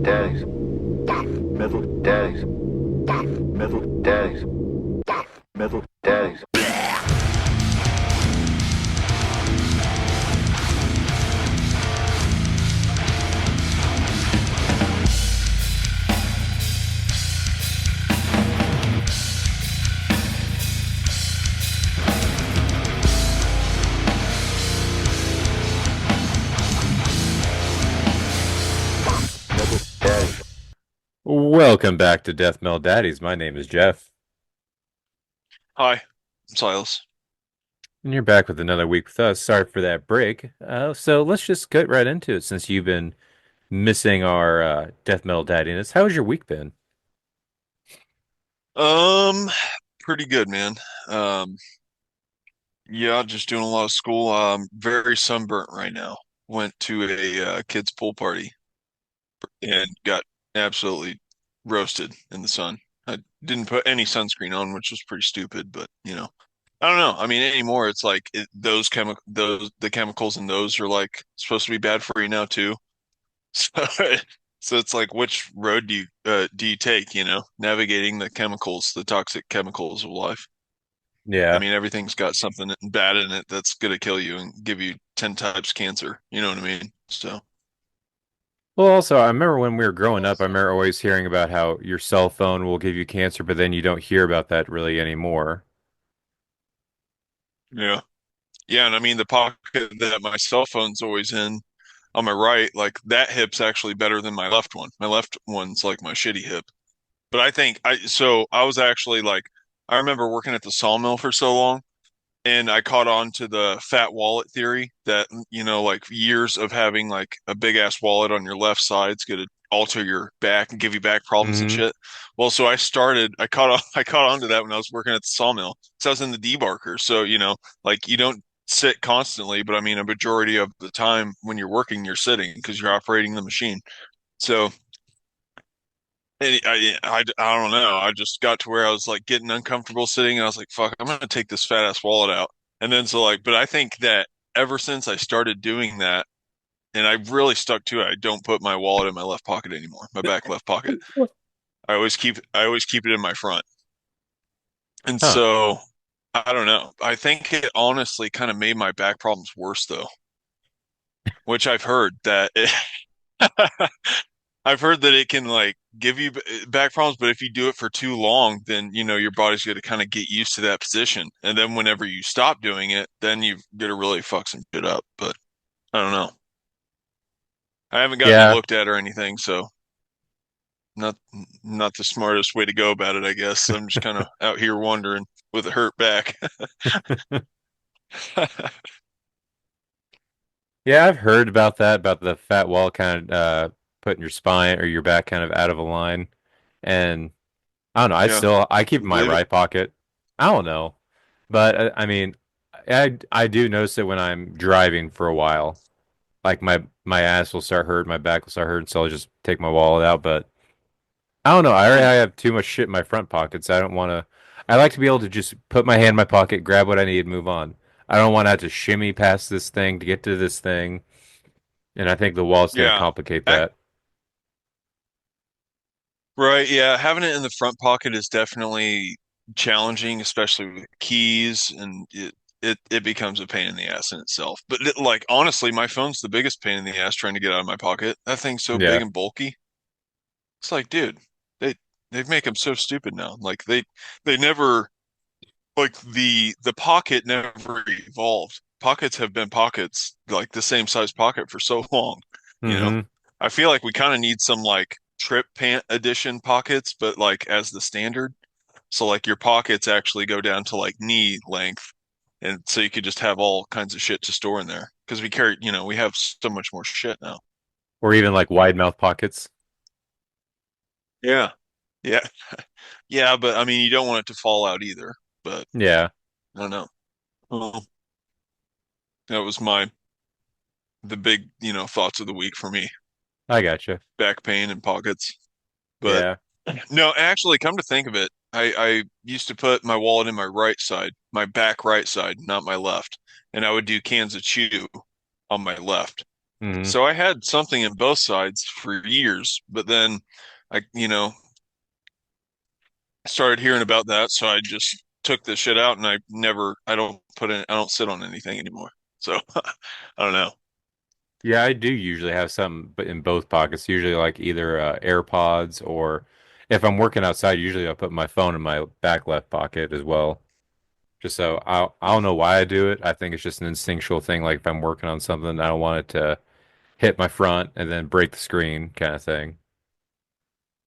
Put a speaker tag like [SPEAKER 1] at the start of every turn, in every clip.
[SPEAKER 1] daddies, metal daddies, metal daddies, metal daddies. Metal daddies.
[SPEAKER 2] Welcome back to Death Metal Daddies. My name is Jeff,
[SPEAKER 3] Hi, I'm Silas.
[SPEAKER 2] and you're back with another week with us. Sorry for that break. So let's just get right into it since you've been missing our Death Metal Daddiness. How's your week been?
[SPEAKER 3] Um, Pretty good, man. Um, yeah, just doing a lot of school. Very sunburnt right now. Went to a kids pool party and got absolutely roasted in the sun. I didn't put any sunscreen on, which was pretty stupid, but I don't know. I mean, anymore it's like those the chemicals in those are like supposed to be bad for you now too. So, so it's like, which road do you take, navigating the chemicals, the toxic chemicals of life. I
[SPEAKER 2] Yeah.
[SPEAKER 3] mean, everything's got something bad in it that's gonna kill you and give you 10 types cancer. You know what I mean? So,
[SPEAKER 2] Well, also, I remember when we were growing up, I remember always hearing about how your cell phone will give you cancer, but then you don't hear about that really anymore.
[SPEAKER 3] yeah. Yeah, and I mean the pocket that my cell phone's always in on my right, like that hip's actually better than my left one. My left one's like my shitty hip. But I was actually like I remember working at the sawmill for so long. And I caught on to the fat wallet theory that, like years of having like a big ass wallet on your left side's gonna alter your back and give you back problems and
[SPEAKER 2] Hmm.
[SPEAKER 3] shit. Well, so I caught on to that when I was working at the sawmill. So I was in the debarker. So, like you don't sit constantly, but I mean, a majority of the time when you're working, you're sitting because you're operating the machine. So I don't know. I just got to where I was like getting uncomfortable sitting, and I was like, "Fuck, I'm gonna take this fat ass wallet out." And then but I think that ever since I started doing that, and I really stuck to it, I don't put my wallet in my left pocket anymore, my back left pocket. I always keep it in my front. And
[SPEAKER 2] Huh.
[SPEAKER 3] so I don't know. I think it honestly kind of made my back problems worse though, which I've heard that I've heard that it can like give you back problems, but if you do it for too long, then your body's going to kind of get used to that position, and then whenever you stop doing it, then you've got to really fuck some shit up. But I don't know. I haven't gotten it
[SPEAKER 2] Yeah.
[SPEAKER 3] looked at or anything, so not not the smartest way to go about it, I guess. I'm just kind of out here wandering with a hurt back.
[SPEAKER 2] Yeah, I've heard about that, about the fat wall kind of putting your spine or your back kind of out of a line. And I don't know.
[SPEAKER 3] Yeah,
[SPEAKER 2] I keep
[SPEAKER 3] you
[SPEAKER 2] my
[SPEAKER 3] believe it?
[SPEAKER 2] right pocket. I don't know, but I mean, I do notice it when I'm driving for a while. Like my ass will start hurting, my back will start hurting, so I'll just take my wallet out. But I don't know. I have too much shit in my front pockets. I don't want to. I like to be able to just put my hand in my pocket, grab what I need, move on. I don't want to have to shimmy past this thing to get to this thing, and I think the wallet's going to
[SPEAKER 3] Yeah.
[SPEAKER 2] complicate
[SPEAKER 3] Ac-
[SPEAKER 2] that.
[SPEAKER 3] Right, yeah, having it in the front pocket is definitely challenging, especially with keys, and it becomes a pain in the ass in itself. But like honestly, my phone's the biggest pain in the ass trying to get out of my pocket. That thing's so big
[SPEAKER 2] Yeah.
[SPEAKER 3] and bulky. It's like, dude, they they make them so stupid now. Like they never like the pocket never evolved. Pockets have been pockets, like the same size pocket for so long, you know.
[SPEAKER 2] Mm-hmm.
[SPEAKER 3] I feel like we kind of need some like trip pant edition pockets, but like as the standard. So like your pockets actually go down to like knee length, and so you could just have all kinds of shit to store in there because we have so much more shit now.
[SPEAKER 2] Or even like wide mouth pockets.
[SPEAKER 3] Yeah. Yeah. Yeah, but I mean, you don't want it to fall out either. But
[SPEAKER 2] Yeah,
[SPEAKER 3] I don't know. Well, that was the big, thoughts of the week for me.
[SPEAKER 2] I gotcha.
[SPEAKER 3] Back pain and pockets. But
[SPEAKER 2] Yeah.
[SPEAKER 3] no, actually, come to think of it, I used to put my wallet in my right side, my back right side, not my left. And I would do cans of chew on my left.
[SPEAKER 2] Hmm.
[SPEAKER 3] So I had something in both sides for years, but then I started hearing about that, so I just took the shit out and I don't sit on anything anymore. So I don't know.
[SPEAKER 2] Yeah, I do usually have something but in both pockets, usually like either AirPods or if I'm working outside, usually I'll put my phone in my back left pocket as well. Just so I don't know why I do it. I think it's just an instinctual thing. Like if I'm working on something, I don't want it to hit my front and then break the screen kind of thing.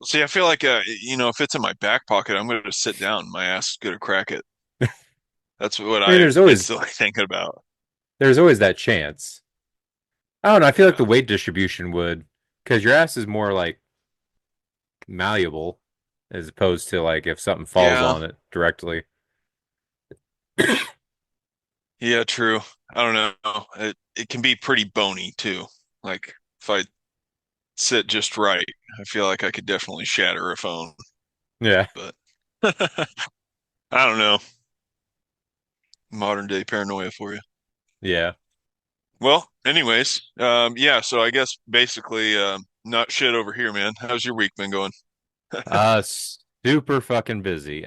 [SPEAKER 3] See, I feel like if it's in my back pocket, I'm going to sit down. My ass is going to crack it. That's what
[SPEAKER 2] I mean,
[SPEAKER 3] I instantly thinking about.
[SPEAKER 2] there's always that chance. I don't know. I feel like
[SPEAKER 3] Yeah.
[SPEAKER 2] the weight distribution would, because your ass is more like malleable as opposed to like if something falls
[SPEAKER 3] Yeah.
[SPEAKER 2] on it directly.
[SPEAKER 3] Yeah, true. I don't know. It can be pretty bony too. Like if I sit just right, I feel like I could definitely shatter a phone,
[SPEAKER 2] Yeah.
[SPEAKER 3] but I don't know. Modern day paranoia for you.
[SPEAKER 2] Yeah.
[SPEAKER 3] Well, anyways, yeah, so I guess basically not shit over here, man. How's your week been going?
[SPEAKER 2] Super fucking busy.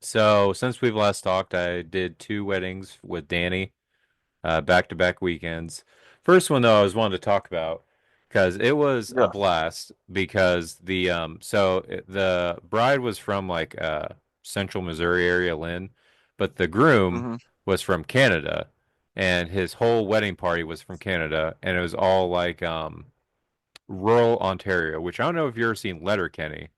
[SPEAKER 2] So since we've last talked, I did two weddings with Danny, back-to-back weekends. First one though, I was wanting to talk about because it was a
[SPEAKER 3] Yeah.
[SPEAKER 2] blast because the bride was from like central Missouri area, Lynn, but the groom
[SPEAKER 3] Hmm.
[SPEAKER 2] was from Canada, and his whole wedding party was from Canada, and it was all like rural Ontario, which I don't know if you've ever seen Letterkenny,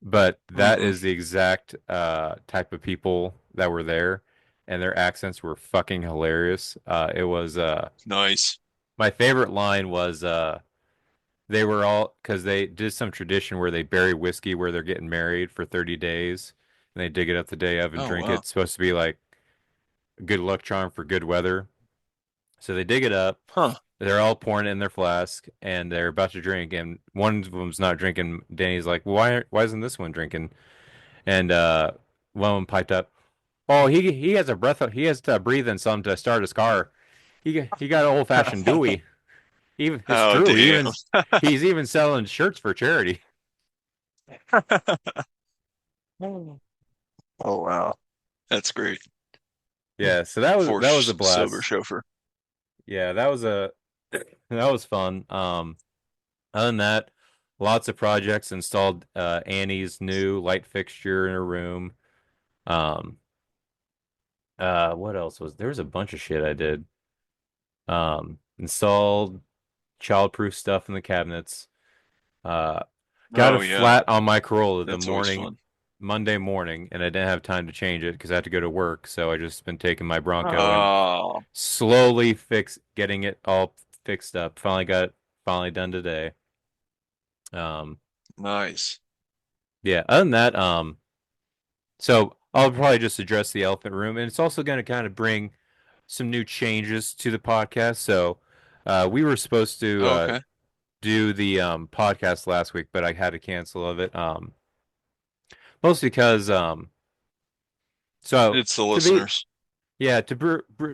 [SPEAKER 2] but that
[SPEAKER 3] Mm-mm.
[SPEAKER 2] is the exact type of people that were there, and their accents were fucking hilarious. It was
[SPEAKER 3] Nice.
[SPEAKER 2] my favorite line was they were all because they did some tradition where they bury whiskey where they're getting married for 30 days, and they dig it up the day of and
[SPEAKER 3] Oh
[SPEAKER 2] drink it.
[SPEAKER 3] wow.
[SPEAKER 2] It's supposed to be like a good luck charm for good weather. So they dig it up.
[SPEAKER 3] Huh.
[SPEAKER 2] They're all pouring it in their flask, and they're about to drink. And one of them's not drinking. Danny's like, why isn't this one drinking?" And one of them piped up, "Oh, he has a breath. He has to breathe in some to start his car. He got an old fashioned Dewey. Even it's
[SPEAKER 3] Oh
[SPEAKER 2] true.
[SPEAKER 3] damn.
[SPEAKER 2] He's even selling shirts for charity."
[SPEAKER 3] Oh wow. That's great.
[SPEAKER 2] Yeah, so that was a
[SPEAKER 3] Forced sober
[SPEAKER 2] blast.
[SPEAKER 3] chauffeur.
[SPEAKER 2] Yeah, that was a that was fun. Other than that, lots of projects installed Annie's new light fixture in her room. Um, what else was there was a bunch of shit I did. Installed childproof stuff in the cabinets. Uh, got a
[SPEAKER 3] Oh yeah.
[SPEAKER 2] flat on my Corolla
[SPEAKER 3] That's always fun.
[SPEAKER 2] Monday morning, and I didn't have time to change it because I had to go to work. So I just been taking my Bronco and
[SPEAKER 3] Oh,
[SPEAKER 2] slowly getting it all fixed up. Finally done today. Um,
[SPEAKER 3] nice.
[SPEAKER 2] yeah. Other than that, so I'll probably just address the elephant room, and it's also going to kind of bring some new changes to the podcast. So, we were supposed to
[SPEAKER 3] Okay.
[SPEAKER 2] do the podcast last week, but I had to cancel of it. Mostly because so
[SPEAKER 3] It's the
[SPEAKER 2] to be
[SPEAKER 3] listeners.
[SPEAKER 2] yeah to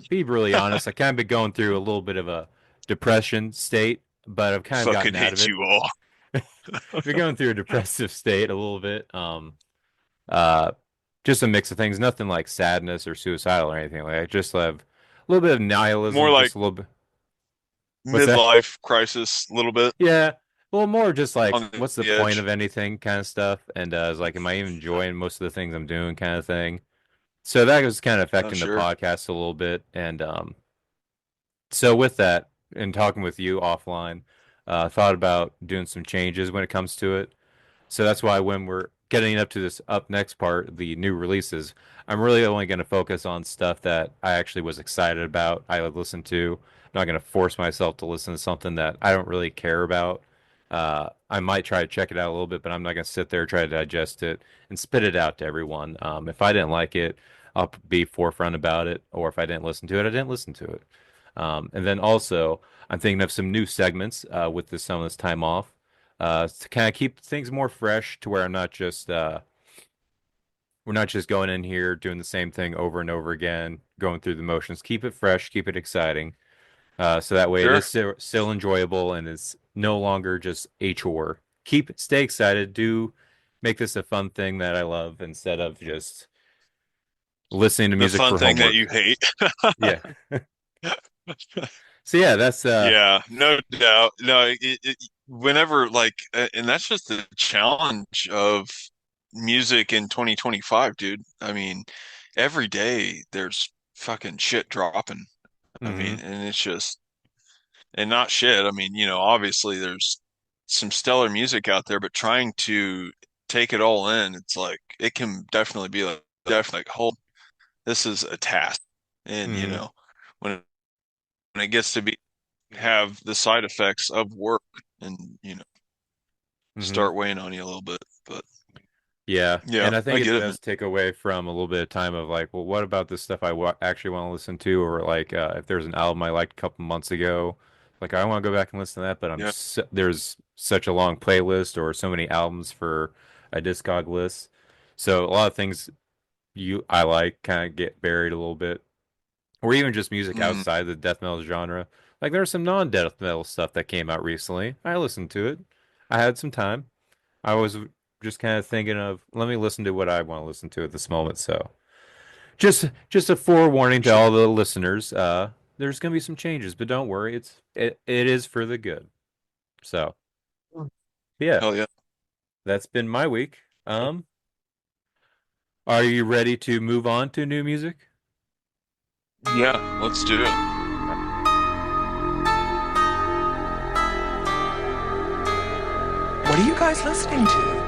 [SPEAKER 2] be really honest, I kind of been going through a little bit of a depression state, but I've kind of
[SPEAKER 3] Fucking
[SPEAKER 2] gotten out of
[SPEAKER 3] hate
[SPEAKER 2] it.
[SPEAKER 3] you all.
[SPEAKER 2] Been going through a depressive state a little bit. Uh, just a mix of things. Nothing like sadness or suicidal or anything like that. Just have a little bit of
[SPEAKER 3] More
[SPEAKER 2] nihilism.
[SPEAKER 3] like
[SPEAKER 2] Just a little bit. What's that?
[SPEAKER 3] midlife crisis, a little bit
[SPEAKER 2] Yeah. Well, more just like,
[SPEAKER 3] on
[SPEAKER 2] what's the
[SPEAKER 3] the
[SPEAKER 2] point of
[SPEAKER 3] edge.
[SPEAKER 2] anything kind of stuff. And it's like, am I even enjoying most of the things I'm doing kind of thing. So that was kind of
[SPEAKER 3] Oh,
[SPEAKER 2] affecting the
[SPEAKER 3] sure.
[SPEAKER 2] podcast a little bit. And so with that, and talking with you offline, thought about doing some changes when it comes to it. So that's why when we're getting up to this up next part, the new releases, I'm really only going to focus on stuff that I actually was excited about. I would listen to. I'm not going to force myself to listen to something that I don't really care about. I might try to check it out a little bit, but I'm not going to sit there try to digest it and spit it out to everyone. If I didn't like it, I'll be forefront about it, or if I didn't listen to it, I didn't listen to it. And then also, I'm thinking of some new segments with some of this time off to kind of keep things more fresh to where we're not just going in here doing the same thing over and over again, going through the motions. Keep it fresh, keep it exciting. So that way it is
[SPEAKER 3] Sure.
[SPEAKER 2] still enjoyable and it's no longer just a chore. Stay excited. Do make this a fun thing that I love instead of just listening to
[SPEAKER 3] The
[SPEAKER 2] music
[SPEAKER 3] fun
[SPEAKER 2] for
[SPEAKER 3] thing that you
[SPEAKER 2] homework.
[SPEAKER 3] hate.
[SPEAKER 2] Yeah. So yeah, that's
[SPEAKER 3] Yeah, no doubt. No, whenever and that's just the challenge of music in 2025, dude. I mean, every day there's fucking shit dropping. I
[SPEAKER 2] hmm
[SPEAKER 3] mean, and it's just, and not shit. I mean, obviously there's some stellar music out there, but trying to take it all in, it's like it can definitely be like, definitely like, hold, this is a task. And,
[SPEAKER 2] hmm
[SPEAKER 3] when when it gets to be have the side effects of work and,
[SPEAKER 2] hmm
[SPEAKER 3] start weighing on you a little bit. But
[SPEAKER 2] Yeah,
[SPEAKER 3] yeah,
[SPEAKER 2] and I
[SPEAKER 3] I
[SPEAKER 2] think it
[SPEAKER 3] get it, man.
[SPEAKER 2] does take away from a little bit of time of like, well, what about this stuff I actually want to listen to, or like if there's an album I liked a couple months ago, like I want to go back and listen to that, but
[SPEAKER 3] Yeah.
[SPEAKER 2] there's such a long playlist or so many albums for a Discog list, so a lot of things I like kind of get buried a little bit, or even just music
[SPEAKER 3] Mm,
[SPEAKER 2] outside the death metal genre. Like there's some non-death metal stuff that came out recently. I listened to it. I had some time. I was just kind of thinking of let me listen to what I want to listen to at this moment. So just a forewarning to
[SPEAKER 3] sure.
[SPEAKER 2] all the listeners. There's gonna be some changes, but don't worry, it is for the good. So yeah,
[SPEAKER 3] Hell yeah.
[SPEAKER 2] that's been my week. Are you ready to move on to new music?
[SPEAKER 3] Yeah, let's do it.
[SPEAKER 4] What are you guys listening to?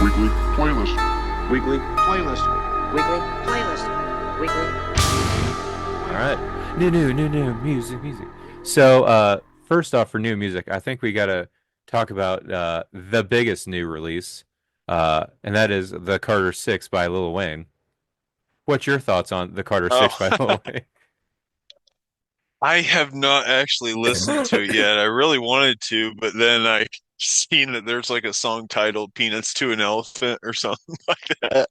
[SPEAKER 1] Weekly playlist.
[SPEAKER 5] Weekly
[SPEAKER 1] Playlist.
[SPEAKER 5] Weekly playlist. Weekly.
[SPEAKER 2] All right, new music. So first off, for new music, I think we gotta talk about the biggest new release, and that is the Carter Six by Lil Wayne. What's your thoughts on the Carter
[SPEAKER 3] Oh,
[SPEAKER 2] Six by Lil Wayne?
[SPEAKER 3] I have not actually listened to it yet. I really wanted to, but then I seen that there's like a song titled Peanuts to an Elephant or something like that.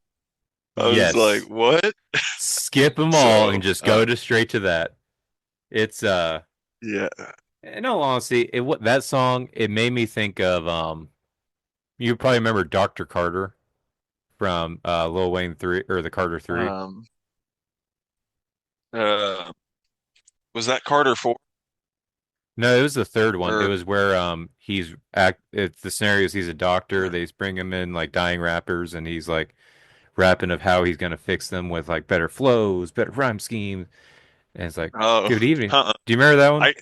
[SPEAKER 3] I was like,
[SPEAKER 2] Yes.
[SPEAKER 3] what?
[SPEAKER 2] Skip them all and
[SPEAKER 3] So,
[SPEAKER 2] just go to straight to that. It's
[SPEAKER 3] yeah.
[SPEAKER 2] in all honesty, that song it made me think of you probably remember Dr. Carter from Lil Wayne 3 or the Carter 3.
[SPEAKER 3] Um, uh, was that Carter 4
[SPEAKER 2] No, it was the third one. It
[SPEAKER 3] or
[SPEAKER 2] was where it's the scenario is he's a doctor. They bring him in like dying rappers and he's like rapping of how he's gonna fix them with like better flows, better rhyme scheme. And it's like,
[SPEAKER 3] oh,
[SPEAKER 2] good evening.
[SPEAKER 3] uh-uh.
[SPEAKER 2] Do you remember that one?
[SPEAKER 3] I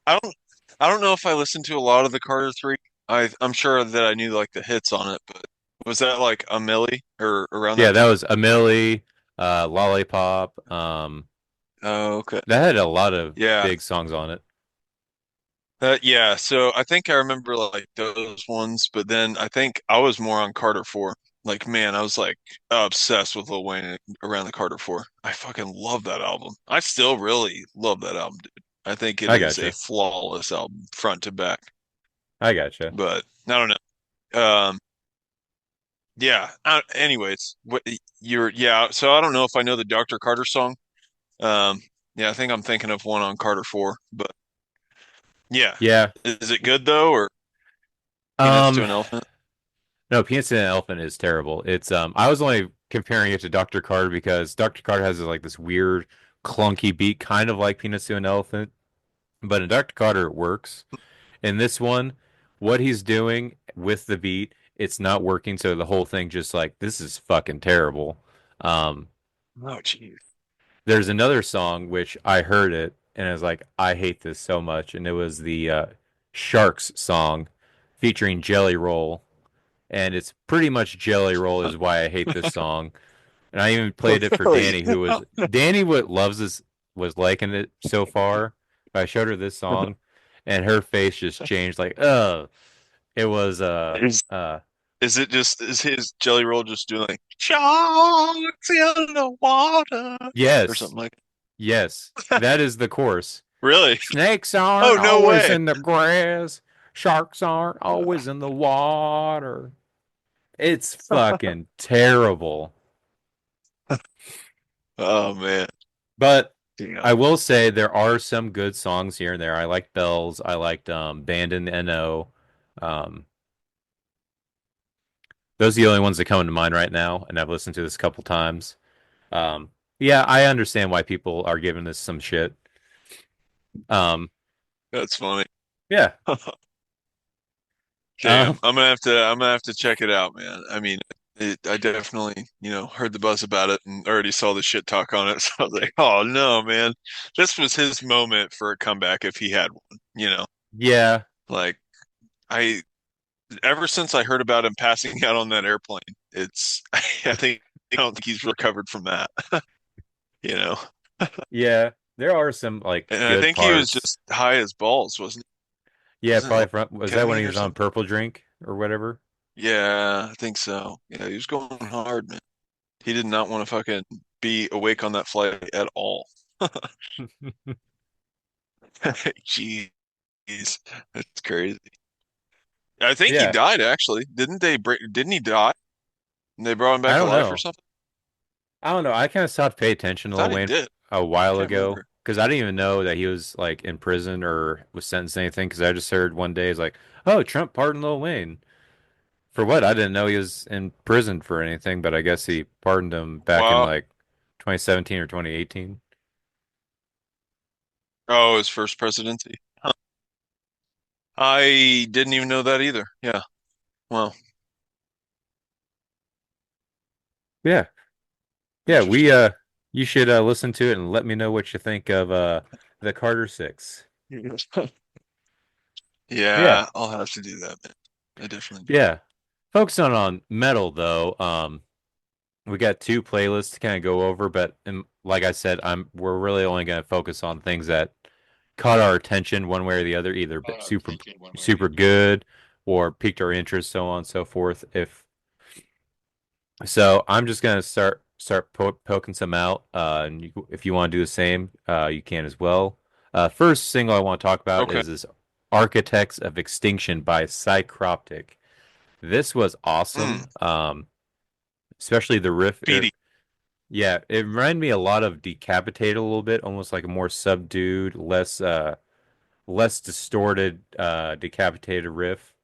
[SPEAKER 3] I don't I don't know if I listened to a lot of the Carter 3. I'm sure that I knew like the hits on it, but was that like a milli or around
[SPEAKER 2] Yeah,
[SPEAKER 3] that
[SPEAKER 2] that
[SPEAKER 3] time?
[SPEAKER 2] was a Millie, Lollipop.
[SPEAKER 3] Oh, okay.
[SPEAKER 2] That had a lot of
[SPEAKER 3] Yeah.
[SPEAKER 2] big songs on it.
[SPEAKER 3] Yeah, so I think I remember like those ones, but then I think I was more on Carter 4. Like, man, I was like obsessed with Lil Wayne around the Carter 4. I fucking love that album. I still really love that album, dude. I think it
[SPEAKER 2] I
[SPEAKER 3] is a
[SPEAKER 2] gotcha.
[SPEAKER 3] flawless album front to back.
[SPEAKER 2] I gotcha.
[SPEAKER 3] But I don't know. Yeah. Anyways, yeah. So I don't know if I know the Dr. Carter song. Um, yeah, I think I'm thinking of one on Carter 4. But yeah,
[SPEAKER 2] Yeah.
[SPEAKER 3] is it good though, or Peanuts to
[SPEAKER 2] Um,
[SPEAKER 3] an Elephant?
[SPEAKER 2] no, Peanuts and an Elephant is terrible. It's I was only comparing it to Dr. Carter because Dr. Carter has like this weird clunky beat, kind of like Peanuts to an Elephant, but in Dr. Carter it works. In this one, what he's doing with the beat, it's not working, so the whole thing just like this is fucking terrible. Um,
[SPEAKER 3] Oh, geez.
[SPEAKER 2] there's another song which I heard it and I was like, I hate this so much, and it was the Sharks song featuring Jelly Roll, and it's pretty much Jelly Roll is why I hate this song. And I even played it for
[SPEAKER 3] Really?
[SPEAKER 2] Danny, who was Danny what loves this was liking it so far. I showed her this song, and her face just changed. Like, it was
[SPEAKER 3] Is
[SPEAKER 2] uh
[SPEAKER 3] is his Jelly Roll just doing like sharks in the water or
[SPEAKER 2] yes,
[SPEAKER 3] something like
[SPEAKER 2] yes,
[SPEAKER 3] that?
[SPEAKER 2] that is the chorus.
[SPEAKER 3] Really?
[SPEAKER 2] Snakes
[SPEAKER 3] Oh,
[SPEAKER 2] aren't
[SPEAKER 3] no
[SPEAKER 2] always
[SPEAKER 3] way.
[SPEAKER 2] in the grass. Sharks aren't always in the water. It's fucking terrible.
[SPEAKER 3] Oh man.
[SPEAKER 2] But
[SPEAKER 3] Yeah.
[SPEAKER 2] I will say there are some good songs here and there. I liked Bells. I liked Bandin NO. Um, those are the only ones that come to mind right now, and I've listened to this a couple times. Um, yeah, I understand why people are giving this some shit. Um,
[SPEAKER 3] That's funny.
[SPEAKER 2] yeah.
[SPEAKER 3] Damn.
[SPEAKER 2] Um,
[SPEAKER 3] I'm gonna have to check it out, man. I mean, I definitely, heard the buzz about it and already saw the shit talk on it. So I was like, oh no, man. This was his moment for a comeback if he had one.
[SPEAKER 2] yeah,
[SPEAKER 3] Like I ever since I heard about him passing out on that airplane, it's I don't think he's recovered from that, you know.
[SPEAKER 2] yeah. There are some like
[SPEAKER 3] And I
[SPEAKER 2] good
[SPEAKER 3] think he was
[SPEAKER 2] parts.
[SPEAKER 3] just high as balls, wasn't he?
[SPEAKER 2] Yeah,
[SPEAKER 3] Wasn't it
[SPEAKER 2] probably
[SPEAKER 3] like
[SPEAKER 2] from was that when he
[SPEAKER 3] ketamine or
[SPEAKER 2] was on
[SPEAKER 3] something?
[SPEAKER 2] Purple Drink or whatever?
[SPEAKER 3] Yeah, I think so. Yeah, he was going hard, man. He did not want to fucking be awake on that flight at all. Jeez, that's crazy. I think he
[SPEAKER 2] Yeah,
[SPEAKER 3] died actually. Didn't he die? And they brought him
[SPEAKER 2] I
[SPEAKER 3] back
[SPEAKER 2] don't
[SPEAKER 3] alive or
[SPEAKER 2] know.
[SPEAKER 3] something?
[SPEAKER 2] I don't know. I kind of stopped paying attention
[SPEAKER 3] I
[SPEAKER 2] to Lil
[SPEAKER 3] thought he
[SPEAKER 2] Wayne
[SPEAKER 3] did.
[SPEAKER 2] a while
[SPEAKER 3] Can't
[SPEAKER 2] ago
[SPEAKER 3] remember.
[SPEAKER 2] because I didn't even know that he was like in prison or was sentenced to anything. Because I just heard one day it's like, oh, Trump pardoned Lil Wayne for what? I didn't know he was in prison for anything, but I guess he pardoned him back in
[SPEAKER 3] Wow.
[SPEAKER 2] like 2017 or 2018.
[SPEAKER 3] Oh, his first presidency. Huh. I didn't even know that either. Yeah. Well,
[SPEAKER 2] Yeah, yeah.
[SPEAKER 3] interesting.
[SPEAKER 2] You should listen to it and let me know what you think of the Carter Six. Yeah,
[SPEAKER 3] Yeah, I'll have to do that, man. I definitely do.
[SPEAKER 2] yeah. Focusing on metal though. We got two playlists to kind of go over, but like I said, we're really only going to focus on things that caught our attention one way or the other, either super good or piqued our interest, so on and so forth. If so, I'm just going to start poking some out, and if you want to do the same, you can as well. First single I want to talk about
[SPEAKER 3] Okay.
[SPEAKER 2] is this "Architects of Extinction" by Psycroptic. This was
[SPEAKER 3] Mm,
[SPEAKER 2] awesome. Especially the riff.
[SPEAKER 3] Beatty.
[SPEAKER 2] Yeah, it reminded me a lot of Decapitated a little bit, almost like a more subdued, less distorted Decapitated riff.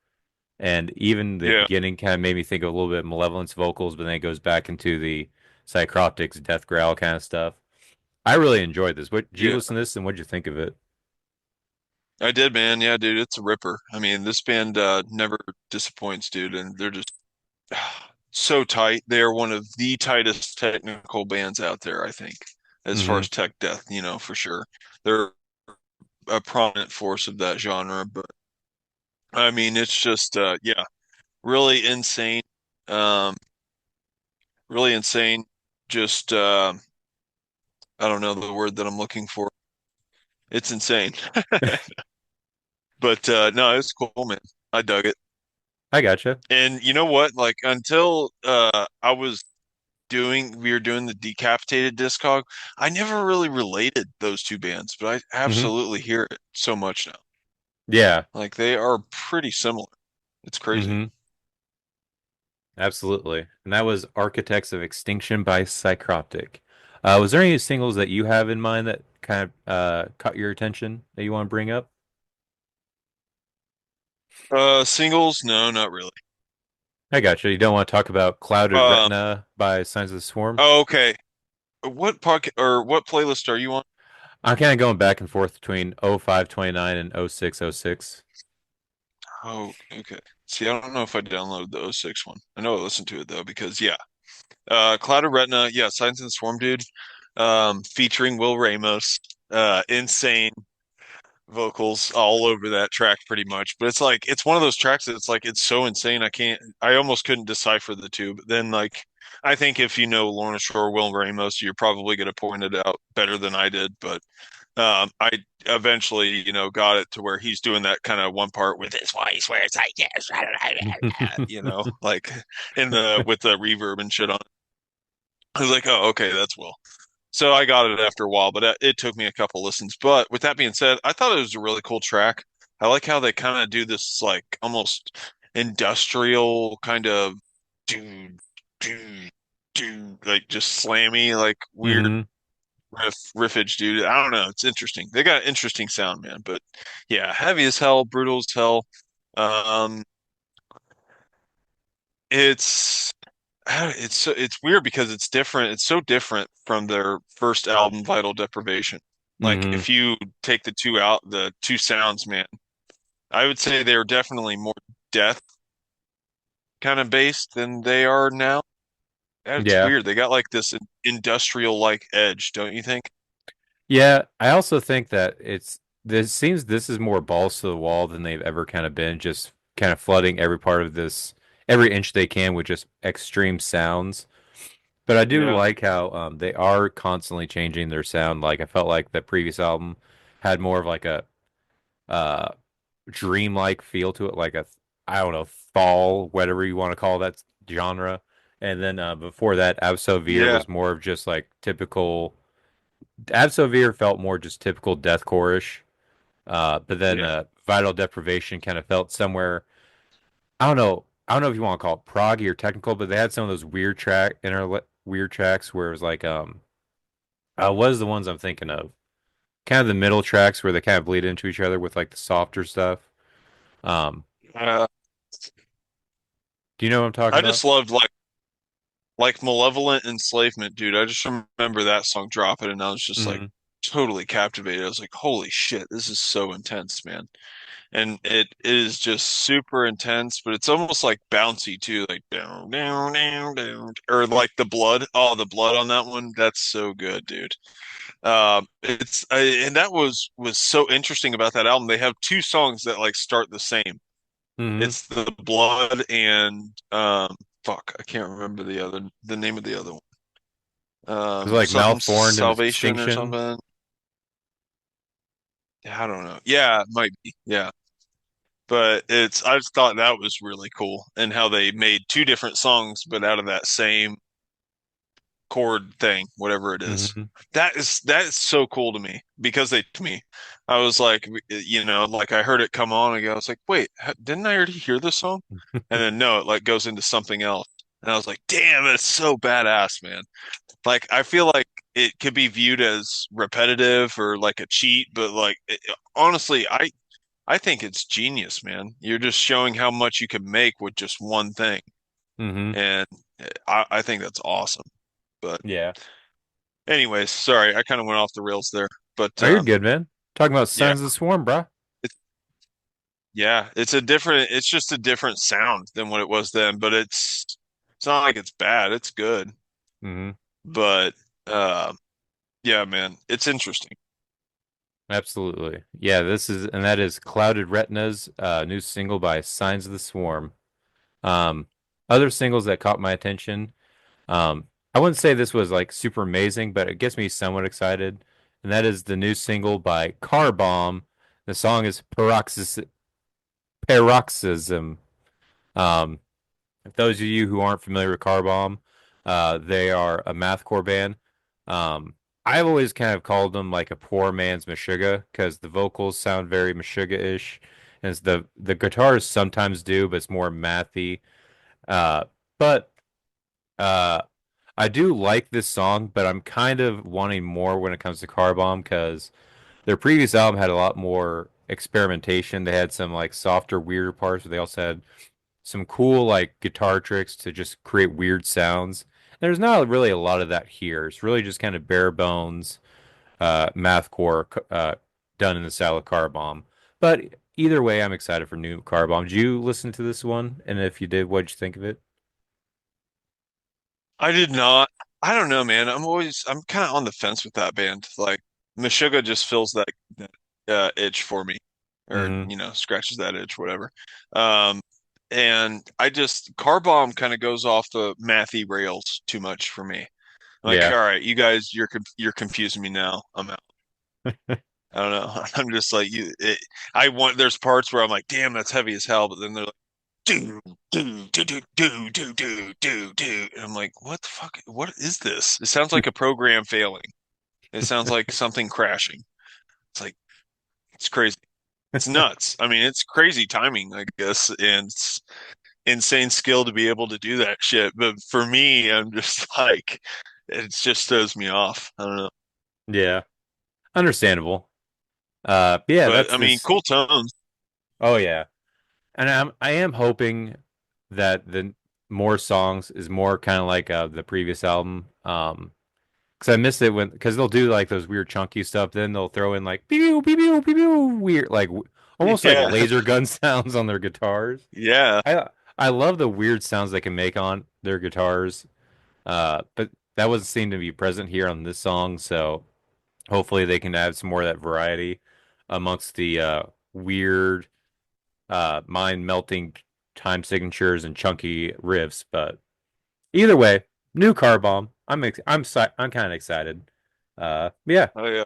[SPEAKER 2] And even the
[SPEAKER 3] Yeah,
[SPEAKER 2] beginning kind of made me think of a little bit of Malevolence vocals, but then it goes back into the Psychroptics death growl kind of stuff. I really enjoyed this. What did you
[SPEAKER 3] yeah.
[SPEAKER 2] listen to this and what'd you think of it?
[SPEAKER 3] I did, man. Yeah, dude, it's a ripper. I mean, this band never disappoints, dude, and they're just so tight. They are one of the tightest technical bands out there, I think, as far
[SPEAKER 2] Hmm.
[SPEAKER 3] as tech death, for sure. They're a prominent force of that genre, but I mean, it's just yeah, really insane. Um, really insane. Just I don't know the word that I'm looking for. It's insane. But no, it's cool, man. I dug it.
[SPEAKER 2] I gotcha.
[SPEAKER 3] And you know what? Like until we were doing the Decapitated Discog, I never really related those two bands, but I
[SPEAKER 2] Hmm.
[SPEAKER 3] absolutely hear it so much now.
[SPEAKER 2] Yeah.
[SPEAKER 3] Like they are pretty similar. It's crazy.
[SPEAKER 2] Hmm. Absolutely. And that was Architects of Extinction by Psycroptic. Was there any singles that you have in mind that kind of caught your attention that you want to bring up?
[SPEAKER 3] Singles? No, not really.
[SPEAKER 2] I got you. You don't want to talk about Clouded
[SPEAKER 3] Um,
[SPEAKER 2] Retina by Signs of the Swarm?
[SPEAKER 3] oh, okay. What pocket or what playlist are you on?
[SPEAKER 2] I'm kind of going back and forth between 0529 and 0606.
[SPEAKER 3] Oh, okay. See, I don't know if I downloaded the '06 one. I know I listened to it though because yeah. Clouded Retina, yeah, Signs and the Swarm, dude. Featuring Will Ramos. Insane vocals all over that track pretty much. But it's like it's one of those tracks that it's like it's so insane I almost couldn't decipher the two. But then like I think if you know Lorna Shore, Will Ramos, you're probably gonna point it out better than I did. But I eventually, got it to where he's doing that kind of one part with his voice where it's like, yes, like in the with the reverb and shit on it. I was like, oh, okay, that's Will. So I got it after a while, but it took me a couple listens. But with that being said, I thought it was a really cool track. I like how they kind of do this like almost industrial kind of do do do like just slammy like weird
[SPEAKER 2] Hmm.
[SPEAKER 3] riffage, dude. I don't know. It's interesting. They got interesting sound, man. But yeah, heavy as hell, brutal as hell. Um, it's it's weird because it's different. It's so different from their first album, Vital Deprivation. Like
[SPEAKER 2] Hmm.
[SPEAKER 3] if you take the two sounds, man, I would say they're definitely more death kind of based than they are now. And it's
[SPEAKER 2] Yeah.
[SPEAKER 3] weird. They got like this industrial like edge, don't you think?
[SPEAKER 2] Yeah. I also think that this is more balls to the wall than they've ever kind of been, just kind of flooding every part of this, every inch they can with just extreme sounds. But I do
[SPEAKER 3] Yeah.
[SPEAKER 2] like how they are constantly changing their sound. Like I felt like the previous album had more of like a uh dreamlike feel to it, like a I don't know, fall, whatever you want to call that genre. And then before that, Absolver
[SPEAKER 3] Yeah.
[SPEAKER 2] was more of just like typical. Absolver felt more just typical deathcore-ish. But then
[SPEAKER 3] Yeah.
[SPEAKER 2] Vital Deprivation kind of felt somewhere. I don't know. I don't know if you want to call it proggy or technical, but they had some of those weird tracks where it was like what is the ones I'm thinking of? Kind of the middle tracks where they kind of bleed into each other with like the softer stuff. Um,
[SPEAKER 3] Uh,
[SPEAKER 2] do you know what I'm talking
[SPEAKER 3] I
[SPEAKER 2] about?
[SPEAKER 3] just loved like Malevolent Enslavement, dude. I just remember that song dropping and I was just like
[SPEAKER 2] Hmm.
[SPEAKER 3] totally captivated. I was like, holy shit, this is so intense, man. And it is just super intense, but it's almost like bouncy too, like down, down, down, down, or like the blood. Oh, the blood on that one, that's so good, dude. And that was so interesting about that album. They have two songs that like start the same.
[SPEAKER 2] Hmm.
[SPEAKER 3] It's the blood and fuck, I can't remember the name of the other one.
[SPEAKER 2] It was like
[SPEAKER 3] Something
[SPEAKER 2] malformed and
[SPEAKER 3] salvation or
[SPEAKER 2] extinction.
[SPEAKER 3] something. Yeah, I don't know. Yeah, it might be. Yeah. But I just thought that was really cool and how they made two different songs, but out of that same chord thing, whatever it is.
[SPEAKER 2] Hmm.
[SPEAKER 3] That is so cool to me because they to me, I was like, like I heard it come on and I was like, wait, didn't I already hear this song? And then no, it like goes into something else, and I was like, damn, it's so badass, man. Like I feel like it could be viewed as repetitive or like a cheat, but like honestly, I think it's genius, man. You're just showing how much you can make with just one thing.
[SPEAKER 2] Hmm.
[SPEAKER 3] And I think that's awesome. But
[SPEAKER 2] Yeah.
[SPEAKER 3] anyways, sorry, I kind of went off the rails there. But
[SPEAKER 2] Oh, you're good, man. Talking about
[SPEAKER 3] yeah,
[SPEAKER 2] Signs of the Swarm, bro.
[SPEAKER 3] it's yeah, it's just a different sound than what it was then, but it's not like it's bad. It's good.
[SPEAKER 2] Hmm.
[SPEAKER 3] But uh yeah, man, it's interesting.
[SPEAKER 2] Absolutely. Yeah, that is Clouded Retinas, new single by Signs of the Swarm. Um, Other singles that caught my attention. I wouldn't say this was like super amazing, but it gets me somewhat excited. And that is the new single by Car Bomb. The song is Paroxysm. Um, if those of you who aren't familiar with Car Bomb, they are a mathcore band. Um, I've always kind of called them like a poor man's Meshuggah because the vocals sound very Meshuggah-ish, and the guitars sometimes do, but it's more mathy. Uh, but uh, I do like this song, but I'm kind of wanting more when it comes to Car Bomb because their previous album had a lot more experimentation. They had some like softer, weirder parts, but they also had some cool like guitar tricks to just create weird sounds. There's not really a lot of that here. It's really just kind of bare bones mathcore done in the style of Car Bomb. But either way, I'm excited for new Car Bomb. Did you listen to this one? And if you did, what'd you think of it?
[SPEAKER 3] I did not. I don't know, man. I'm kind of on the fence with that band. Like Meshuggah just fills that itch for me, or
[SPEAKER 2] Hmm.
[SPEAKER 3] scratches that itch, whatever. Um, and I just Car Bomb kind of goes off the mathy rails too much for me. Like,
[SPEAKER 2] Yeah.
[SPEAKER 3] all right, you guys, you're confusing me now. I'm out. I don't know. I'm just like I want. There's parts where I'm like, damn, that's heavy as hell, but then they're like, do do do do do do do do do, and I'm like, what the fuck? What is this? It sounds like a program failing. It sounds like something crashing. It's like it's crazy. It's nuts. I mean, it's crazy timing, I guess, and it's insane skill to be able to do that shit. But for me, I'm just like, it just throws me off. I don't know.
[SPEAKER 2] Yeah, understandable. Yeah,
[SPEAKER 3] But
[SPEAKER 2] that's
[SPEAKER 3] I mean,
[SPEAKER 2] this.
[SPEAKER 3] cool tones.
[SPEAKER 2] Oh yeah, and I am hoping that the more songs is more kind of like the previous album. Because I miss it when because they'll do like those weird chunky stuff, then they'll throw in like pew pew pew pew pew weird like almost like
[SPEAKER 3] Yeah,
[SPEAKER 2] laser gun sounds on their guitars.
[SPEAKER 3] yeah.
[SPEAKER 2] I love the weird sounds they can make on their guitars. But that wasn't seem to be present here on this song, so hopefully they can add some more of that variety amongst the weird mind melting time signatures and chunky riffs. But either way, new car bomb. I'm kind of excited. Yeah,
[SPEAKER 3] Oh yeah.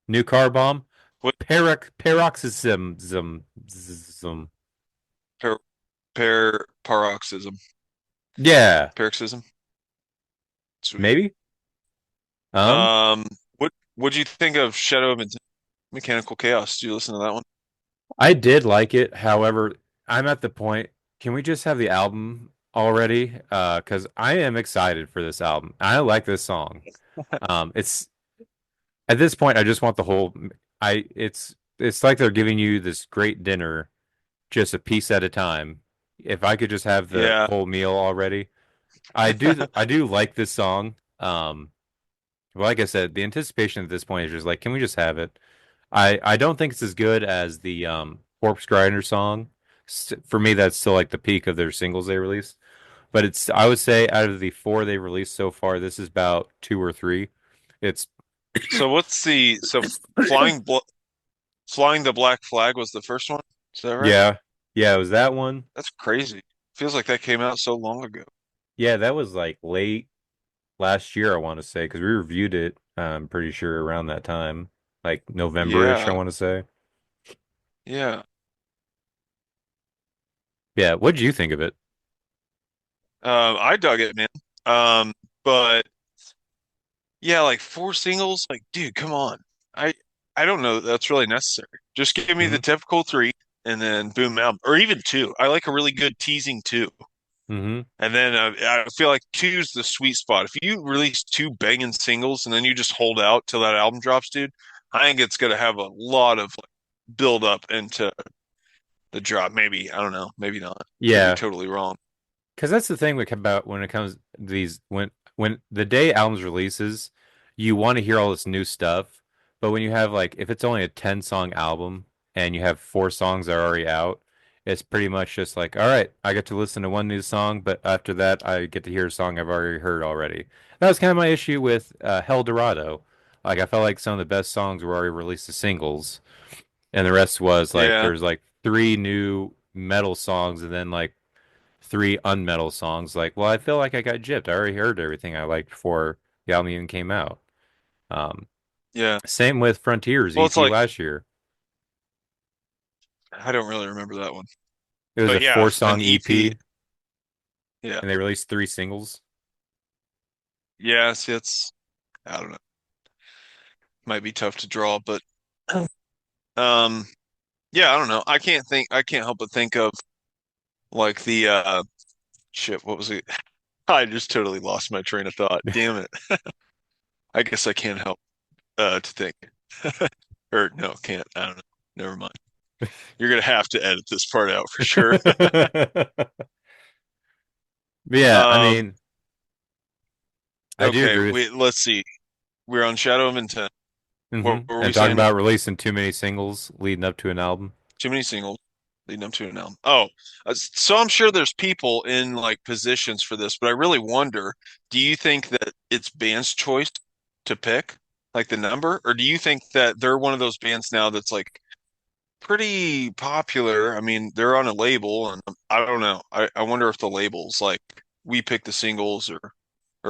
[SPEAKER 2] new car bomb.
[SPEAKER 3] What
[SPEAKER 2] Paroxysm.
[SPEAKER 3] par paroxysm?
[SPEAKER 2] Yeah,
[SPEAKER 3] Paroxysm. Sweet.
[SPEAKER 2] maybe. Um,
[SPEAKER 3] Um, what'd you think of Shadow of Mechanical Chaos? Did you listen to that one?
[SPEAKER 2] I did like it. However, I'm at the point. Can we just have the album already? Because I am excited for this album. I like this song. It's at this point. I just want the whole. It's like they're giving you this great dinner, just a piece at a time. If I could just have the
[SPEAKER 3] Yeah.
[SPEAKER 2] whole meal already, I do. I do like this song. Well, like I said, the anticipation at this point is just like, can we just have it? I don't think it's as good as the Corpse Grinder song. For me, that's still like the peak of their singles they released. But it's I would say out of the four they released so far, this is about two or three. It's
[SPEAKER 3] So what's the so flying bl flying the black flag was the first one? Is that right?
[SPEAKER 2] yeah, yeah, it was that one.
[SPEAKER 3] That's crazy. Feels like that came out so long ago.
[SPEAKER 2] Yeah, that was like late last year, I want to say, because we reviewed it. I'm pretty sure around that time, like November-ish, I
[SPEAKER 3] Yeah.
[SPEAKER 2] want to say.
[SPEAKER 3] Yeah.
[SPEAKER 2] Yeah, what did you think of it?
[SPEAKER 3] I dug it, man. Um, but yeah, like four singles, like dude, come on. I I don't know that that's really necessary. Just give me
[SPEAKER 2] Hmm
[SPEAKER 3] the typical three and then boom out, or even two. I like a really good teasing two.
[SPEAKER 2] hmm
[SPEAKER 3] And then I feel like two's the sweet spot. If you release two banging singles and then you just hold out till that album drops, dude, I think it's gonna have a lot of like build up into the drop. Maybe, I don't know, maybe not. Could be
[SPEAKER 2] Yeah,
[SPEAKER 3] totally wrong.
[SPEAKER 2] because that's the thing about when it comes these when the day albums releases, you want to hear all this new stuff. But when you have like if it's only a 10 song album and you have four songs that are already out, it's pretty much just like, all right, I get to listen to one new song, but after that I get to hear a song I've already heard already. That was kind of my issue with Hell Dorado. Like I felt like some of the best songs were already released as singles, and the rest was like
[SPEAKER 3] Yeah,
[SPEAKER 2] there's like three new metal songs and then like three unmetal songs. Like, well, I feel like I got gypped. I already heard everything I liked before the album even came out. Um,
[SPEAKER 3] yeah.
[SPEAKER 2] Same with Frontiers
[SPEAKER 3] Well, it's
[SPEAKER 2] EP
[SPEAKER 3] like
[SPEAKER 2] last year.
[SPEAKER 3] I don't really remember that one,
[SPEAKER 2] It was a
[SPEAKER 3] but yeah,
[SPEAKER 2] four
[SPEAKER 3] an
[SPEAKER 2] song
[SPEAKER 3] EP.
[SPEAKER 2] EP,
[SPEAKER 3] Yeah,
[SPEAKER 2] and they released three singles.
[SPEAKER 3] yeah. See, it's I don't know. Might be tough to draw, but um, yeah. I don't know. I can't think. I can't help but think of like the shit. What was it? I just totally lost my train of thought. Damn it. I guess I can't help to think. Or no, can't. I don't know. Never mind. You're gonna have to edit this part out for sure.
[SPEAKER 2] Yeah, I
[SPEAKER 3] Um,
[SPEAKER 2] mean, I do
[SPEAKER 3] okay,
[SPEAKER 2] agree with.
[SPEAKER 3] let's see. We're on Shadow of Intent. What were we
[SPEAKER 2] And talking
[SPEAKER 3] saying?
[SPEAKER 2] about releasing too many singles leading up to an album.
[SPEAKER 3] Too many singles leading up to an album. Oh, so I'm sure there's people in like positions for this, but I really wonder, do you think that it's band's choice to pick like the number, or do you think that they're one of those bands now that's like pretty popular? I mean, they're on a label, and I don't know. I wonder if the label's like we pick the singles or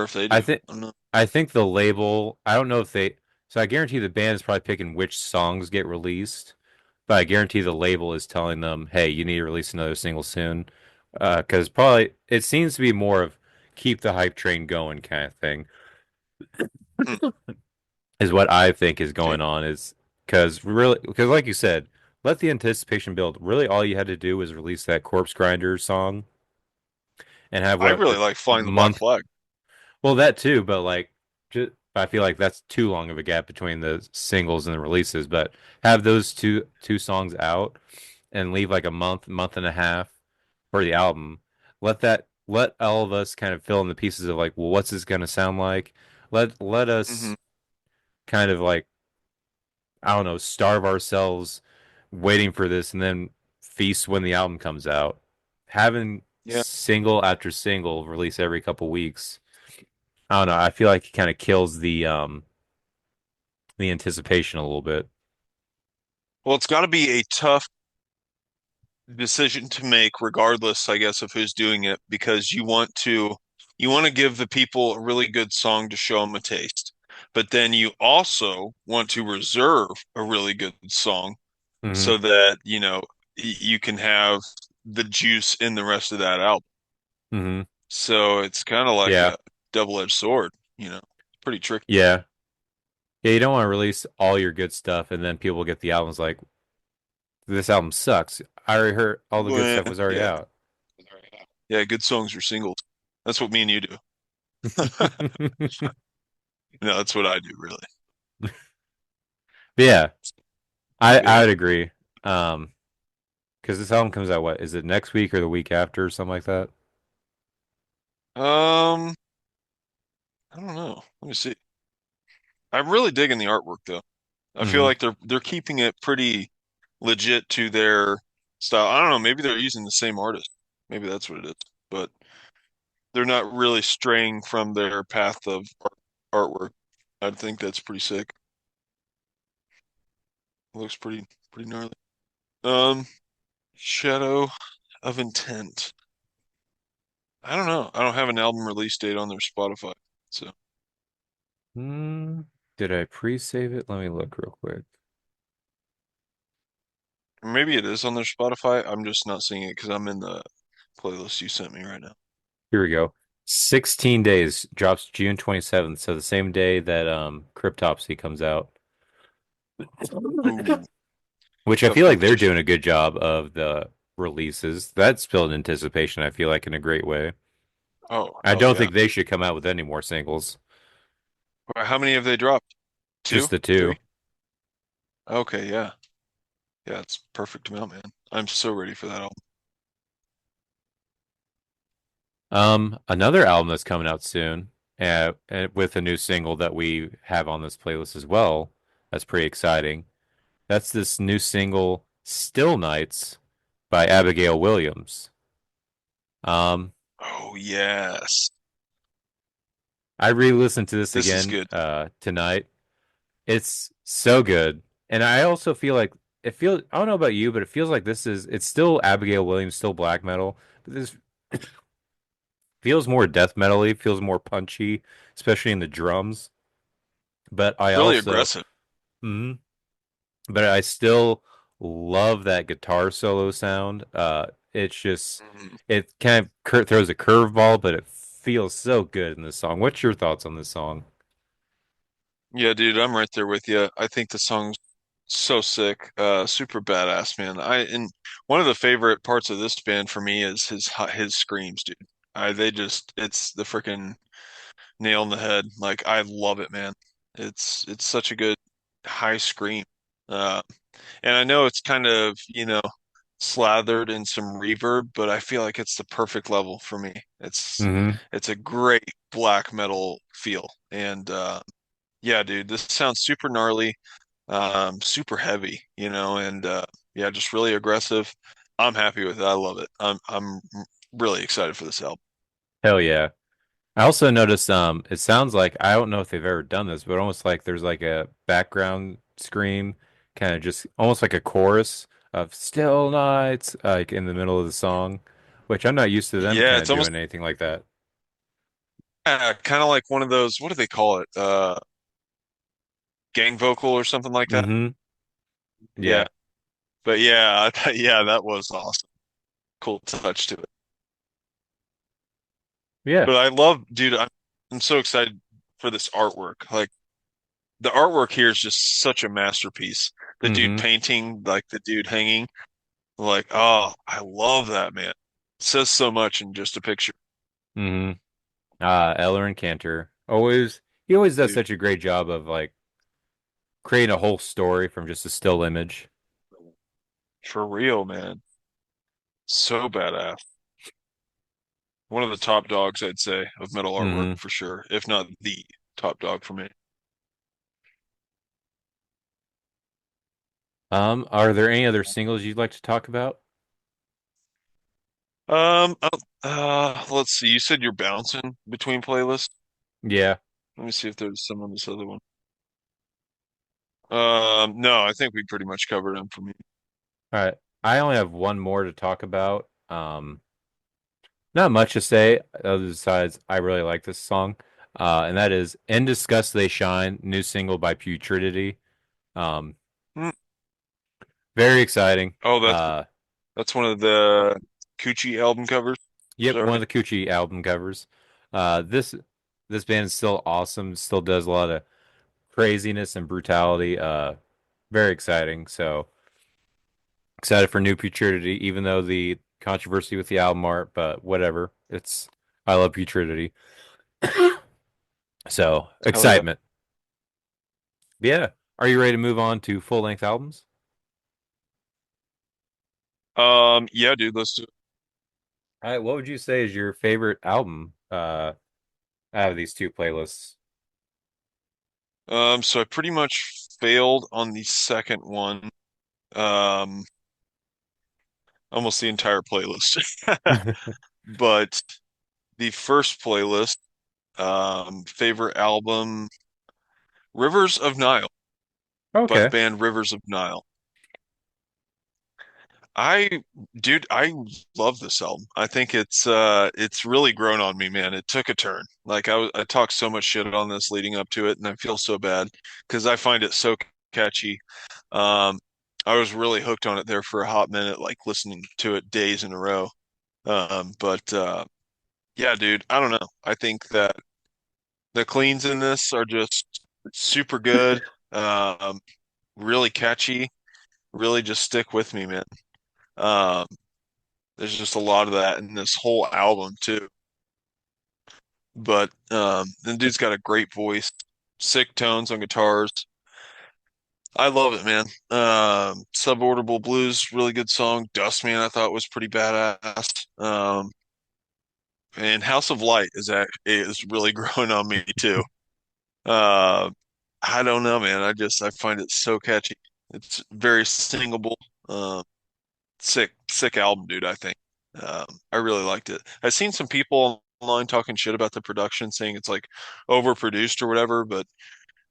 [SPEAKER 3] if they
[SPEAKER 2] I
[SPEAKER 3] do.
[SPEAKER 2] think
[SPEAKER 3] I don't know.
[SPEAKER 2] I think the label, I don't know if they so I guarantee the band is probably picking which songs get released, but I guarantee the label is telling them, "Hey, you need to release another single soon." Because probably it seems to be more of keep the hype train going kind of thing.
[SPEAKER 3] Hmm.
[SPEAKER 2] is what I think is
[SPEAKER 3] Okay.
[SPEAKER 2] going on is because like you said, let the anticipation build. Really, all you had to do was release that Corpse Grinder song and have
[SPEAKER 3] I
[SPEAKER 2] what
[SPEAKER 3] really
[SPEAKER 2] a
[SPEAKER 3] like Flying the Black
[SPEAKER 2] month.
[SPEAKER 3] Flag.
[SPEAKER 2] Well, that too, but like, I feel like that's too long of a gap between the singles and the releases. But have those two songs out and leave like a month and a half for the album. Let all of us kind of fill in the pieces of like, well, what's this gonna sound like? Let
[SPEAKER 3] Hmm.
[SPEAKER 2] us kind of like, I don't know, starve ourselves waiting for this and then feast when the album comes out. Having
[SPEAKER 3] Yeah.
[SPEAKER 2] single after single release every couple weeks. I don't know. I feel like it kind of kills the anticipation a little bit.
[SPEAKER 3] Well, it's got to be a tough decision to make, regardless, I guess, of who's doing it, because you want to give the people a really good song to show them a taste, but then you also want to reserve a really good song
[SPEAKER 2] Hmm.
[SPEAKER 3] so that you can have the juice in the rest of that album.
[SPEAKER 2] Hmm.
[SPEAKER 3] So it's kind of like
[SPEAKER 2] Yeah.
[SPEAKER 3] a double-edged sword, pretty tricky.
[SPEAKER 2] Yeah. Yeah. You don't want to release all your good stuff and then people get the albums like, this album sucks. I already heard all the good
[SPEAKER 3] Well,
[SPEAKER 2] stuff was already
[SPEAKER 3] yeah,
[SPEAKER 2] out.
[SPEAKER 3] yeah, good songs are singles. That's what me and you do. No, that's what I do, really.
[SPEAKER 2] Yeah. I
[SPEAKER 3] Yeah.
[SPEAKER 2] would agree. Um, because this album comes out, what is it, next week or the week after or something like that?
[SPEAKER 3] Um, I don't know. Let me see. I'm really digging the artwork though. I feel
[SPEAKER 2] Hmm.
[SPEAKER 3] like they're keeping it pretty legit to their style. I don't know, maybe they're using the same artist. Maybe that's what it is. But they're not really straying from their path of artwork. I think that's pretty sick. Looks pretty gnarly. Um, Shadow of Intent. I don't know. I don't have an album release date on their Spotify. So
[SPEAKER 2] Hmm. Did I pre-save it? Let me look real quick.
[SPEAKER 3] maybe it is on their Spotify. I'm just not seeing it because I'm in the playlist you sent me right now.
[SPEAKER 2] Here we go. 16 days drops June 27th, so the same day that Cryptopsy comes out.
[SPEAKER 3] Ooh,
[SPEAKER 2] Which I
[SPEAKER 3] tough
[SPEAKER 2] feel like they're
[SPEAKER 3] competition.
[SPEAKER 2] doing a good job of the releases. That's built anticipation, I feel like, in a great way.
[SPEAKER 3] Oh,
[SPEAKER 2] I
[SPEAKER 3] hell
[SPEAKER 2] don't
[SPEAKER 3] yeah.
[SPEAKER 2] think they should come out with any more singles.
[SPEAKER 3] How many have they dropped?
[SPEAKER 2] Just
[SPEAKER 3] Two?
[SPEAKER 2] the two.
[SPEAKER 3] Three? Okay, yeah. Yeah, it's perfect amount, man. I'm so ready for that album.
[SPEAKER 2] Another album that's coming out soon, with a new single that we have on this playlist as well. That's pretty exciting. That's this new single, "Still Nights" by Abigail Williams. Um,
[SPEAKER 3] Oh, yes.
[SPEAKER 2] I re-listened to this
[SPEAKER 3] This is
[SPEAKER 2] again
[SPEAKER 3] good.
[SPEAKER 2] tonight. It's so good. And I also feel like I don't know about you, but it feels like it's still Abigail Williams, still black metal, but this feels more death metal-y, feels more punchy, especially in the drums. But I
[SPEAKER 3] Really
[SPEAKER 2] also,
[SPEAKER 3] aggressive.
[SPEAKER 2] mhm, but I still love that guitar solo sound. It's just,
[SPEAKER 3] Mhm.
[SPEAKER 2] it kind of throws a curveball, but it feels so good in this song. What's your thoughts on this song?
[SPEAKER 3] Yeah, dude, I'm right there with you. I think the song's so sick. Super badass, man. And one of the favorite parts of this band for me is his screams, dude. It's the freaking nail in the head. Like I love it, man. It's such a good high scream. Uh, and I know it's kind of, slathered in some reverb, but I feel like it's the perfect level for me.
[SPEAKER 2] Hmm.
[SPEAKER 3] It's a great black metal feel. And yeah, dude, this sounds super gnarly, super heavy, and yeah, just really aggressive. I'm happy with it. I love it. I'm really excited for this album.
[SPEAKER 2] Hell yeah. I also noticed it sounds like I don't know if they've ever done this, but almost like there's like a background scream, kind of just almost like a chorus of "Still Nights" like in the middle of the song, which I'm not used to them
[SPEAKER 3] Yeah,
[SPEAKER 2] kind of
[SPEAKER 3] it's almost
[SPEAKER 2] doing anything like that.
[SPEAKER 3] kind of like one of those, what do they call it? Gang vocal or something like that.
[SPEAKER 2] Hmm.
[SPEAKER 3] Yeah.
[SPEAKER 2] Yeah.
[SPEAKER 3] But yeah, yeah, that was awesome. Cool touch to it.
[SPEAKER 2] Yeah.
[SPEAKER 3] But I love, dude, I'm so excited for this artwork. Like the artwork here is just such a masterpiece. The dude
[SPEAKER 2] Mm-hmm.
[SPEAKER 3] painting, like the dude hanging, like, oh, I love that, man. It says so much in just a picture,
[SPEAKER 2] Mm-hmm. Eller and Cantor. He always does
[SPEAKER 3] dude.
[SPEAKER 2] such a great job of like creating a whole story from just a still image.
[SPEAKER 3] For real, man. So badass. One of the top dogs, I'd say, of metal artwork
[SPEAKER 2] Mm-hmm.
[SPEAKER 3] for sure, if not the top dog for me.
[SPEAKER 2] Are there any other singles you'd like to talk about?
[SPEAKER 3] Um, uh, let's see. You said you're bouncing between playlists.
[SPEAKER 2] Yeah.
[SPEAKER 3] Let me see if there's some on this other one. No, I think we pretty much covered them for me.
[SPEAKER 2] All right. I only have one more to talk about. Not much to say other besides I really like this song. And that is In Disgust They Shine, new single by Putridity. Um,
[SPEAKER 3] Hmm.
[SPEAKER 2] very exciting.
[SPEAKER 3] Oh, that's one of the Coochie album covers. Is
[SPEAKER 2] Yep,
[SPEAKER 3] that
[SPEAKER 2] one of
[SPEAKER 3] right?
[SPEAKER 2] the Coochie album covers. This band is still awesome, still does a lot of craziness and brutality. Very exciting. So excited for new Putridity, even though the controversy with the album art, but whatever. I love Putridity. So
[SPEAKER 3] Hell yeah.
[SPEAKER 2] excitement. Yeah. Are you ready to move on to full length albums?
[SPEAKER 3] Yeah, dude, let's do it.
[SPEAKER 2] All right, what would you say is your favorite album out of these two playlists?
[SPEAKER 3] So I pretty much failed on the second one. Um, almost the entire playlist. But the first playlist, favorite album, Rivers of Nile by the
[SPEAKER 2] Okay.
[SPEAKER 3] band Rivers of Nile. I, dude, I love this album. I think it's really grown on me, man. It took a turn. Like I talked so much shit on this leading up to it, and I feel so bad because I find it so catchy. Um, I was really hooked on it there for a hot minute, like listening to it days in a row. But yeah, dude, I don't know. I think that the cleans in this are just super good. Um, really catchy. Really just stick with me, man. Um, there's just a lot of that in this whole album too. But the dude's got a great voice, sick tones on guitars. I love it, man. Suborbital Blues, really good song. Dustman, I thought was pretty badass. And House of Light is really growing on me too. Uh, I don't know, man. I find it so catchy. It's very singable. Um, sick album, dude, I think. I really liked it. I've seen some people online talking shit about the production, saying it's like overproduced or whatever, but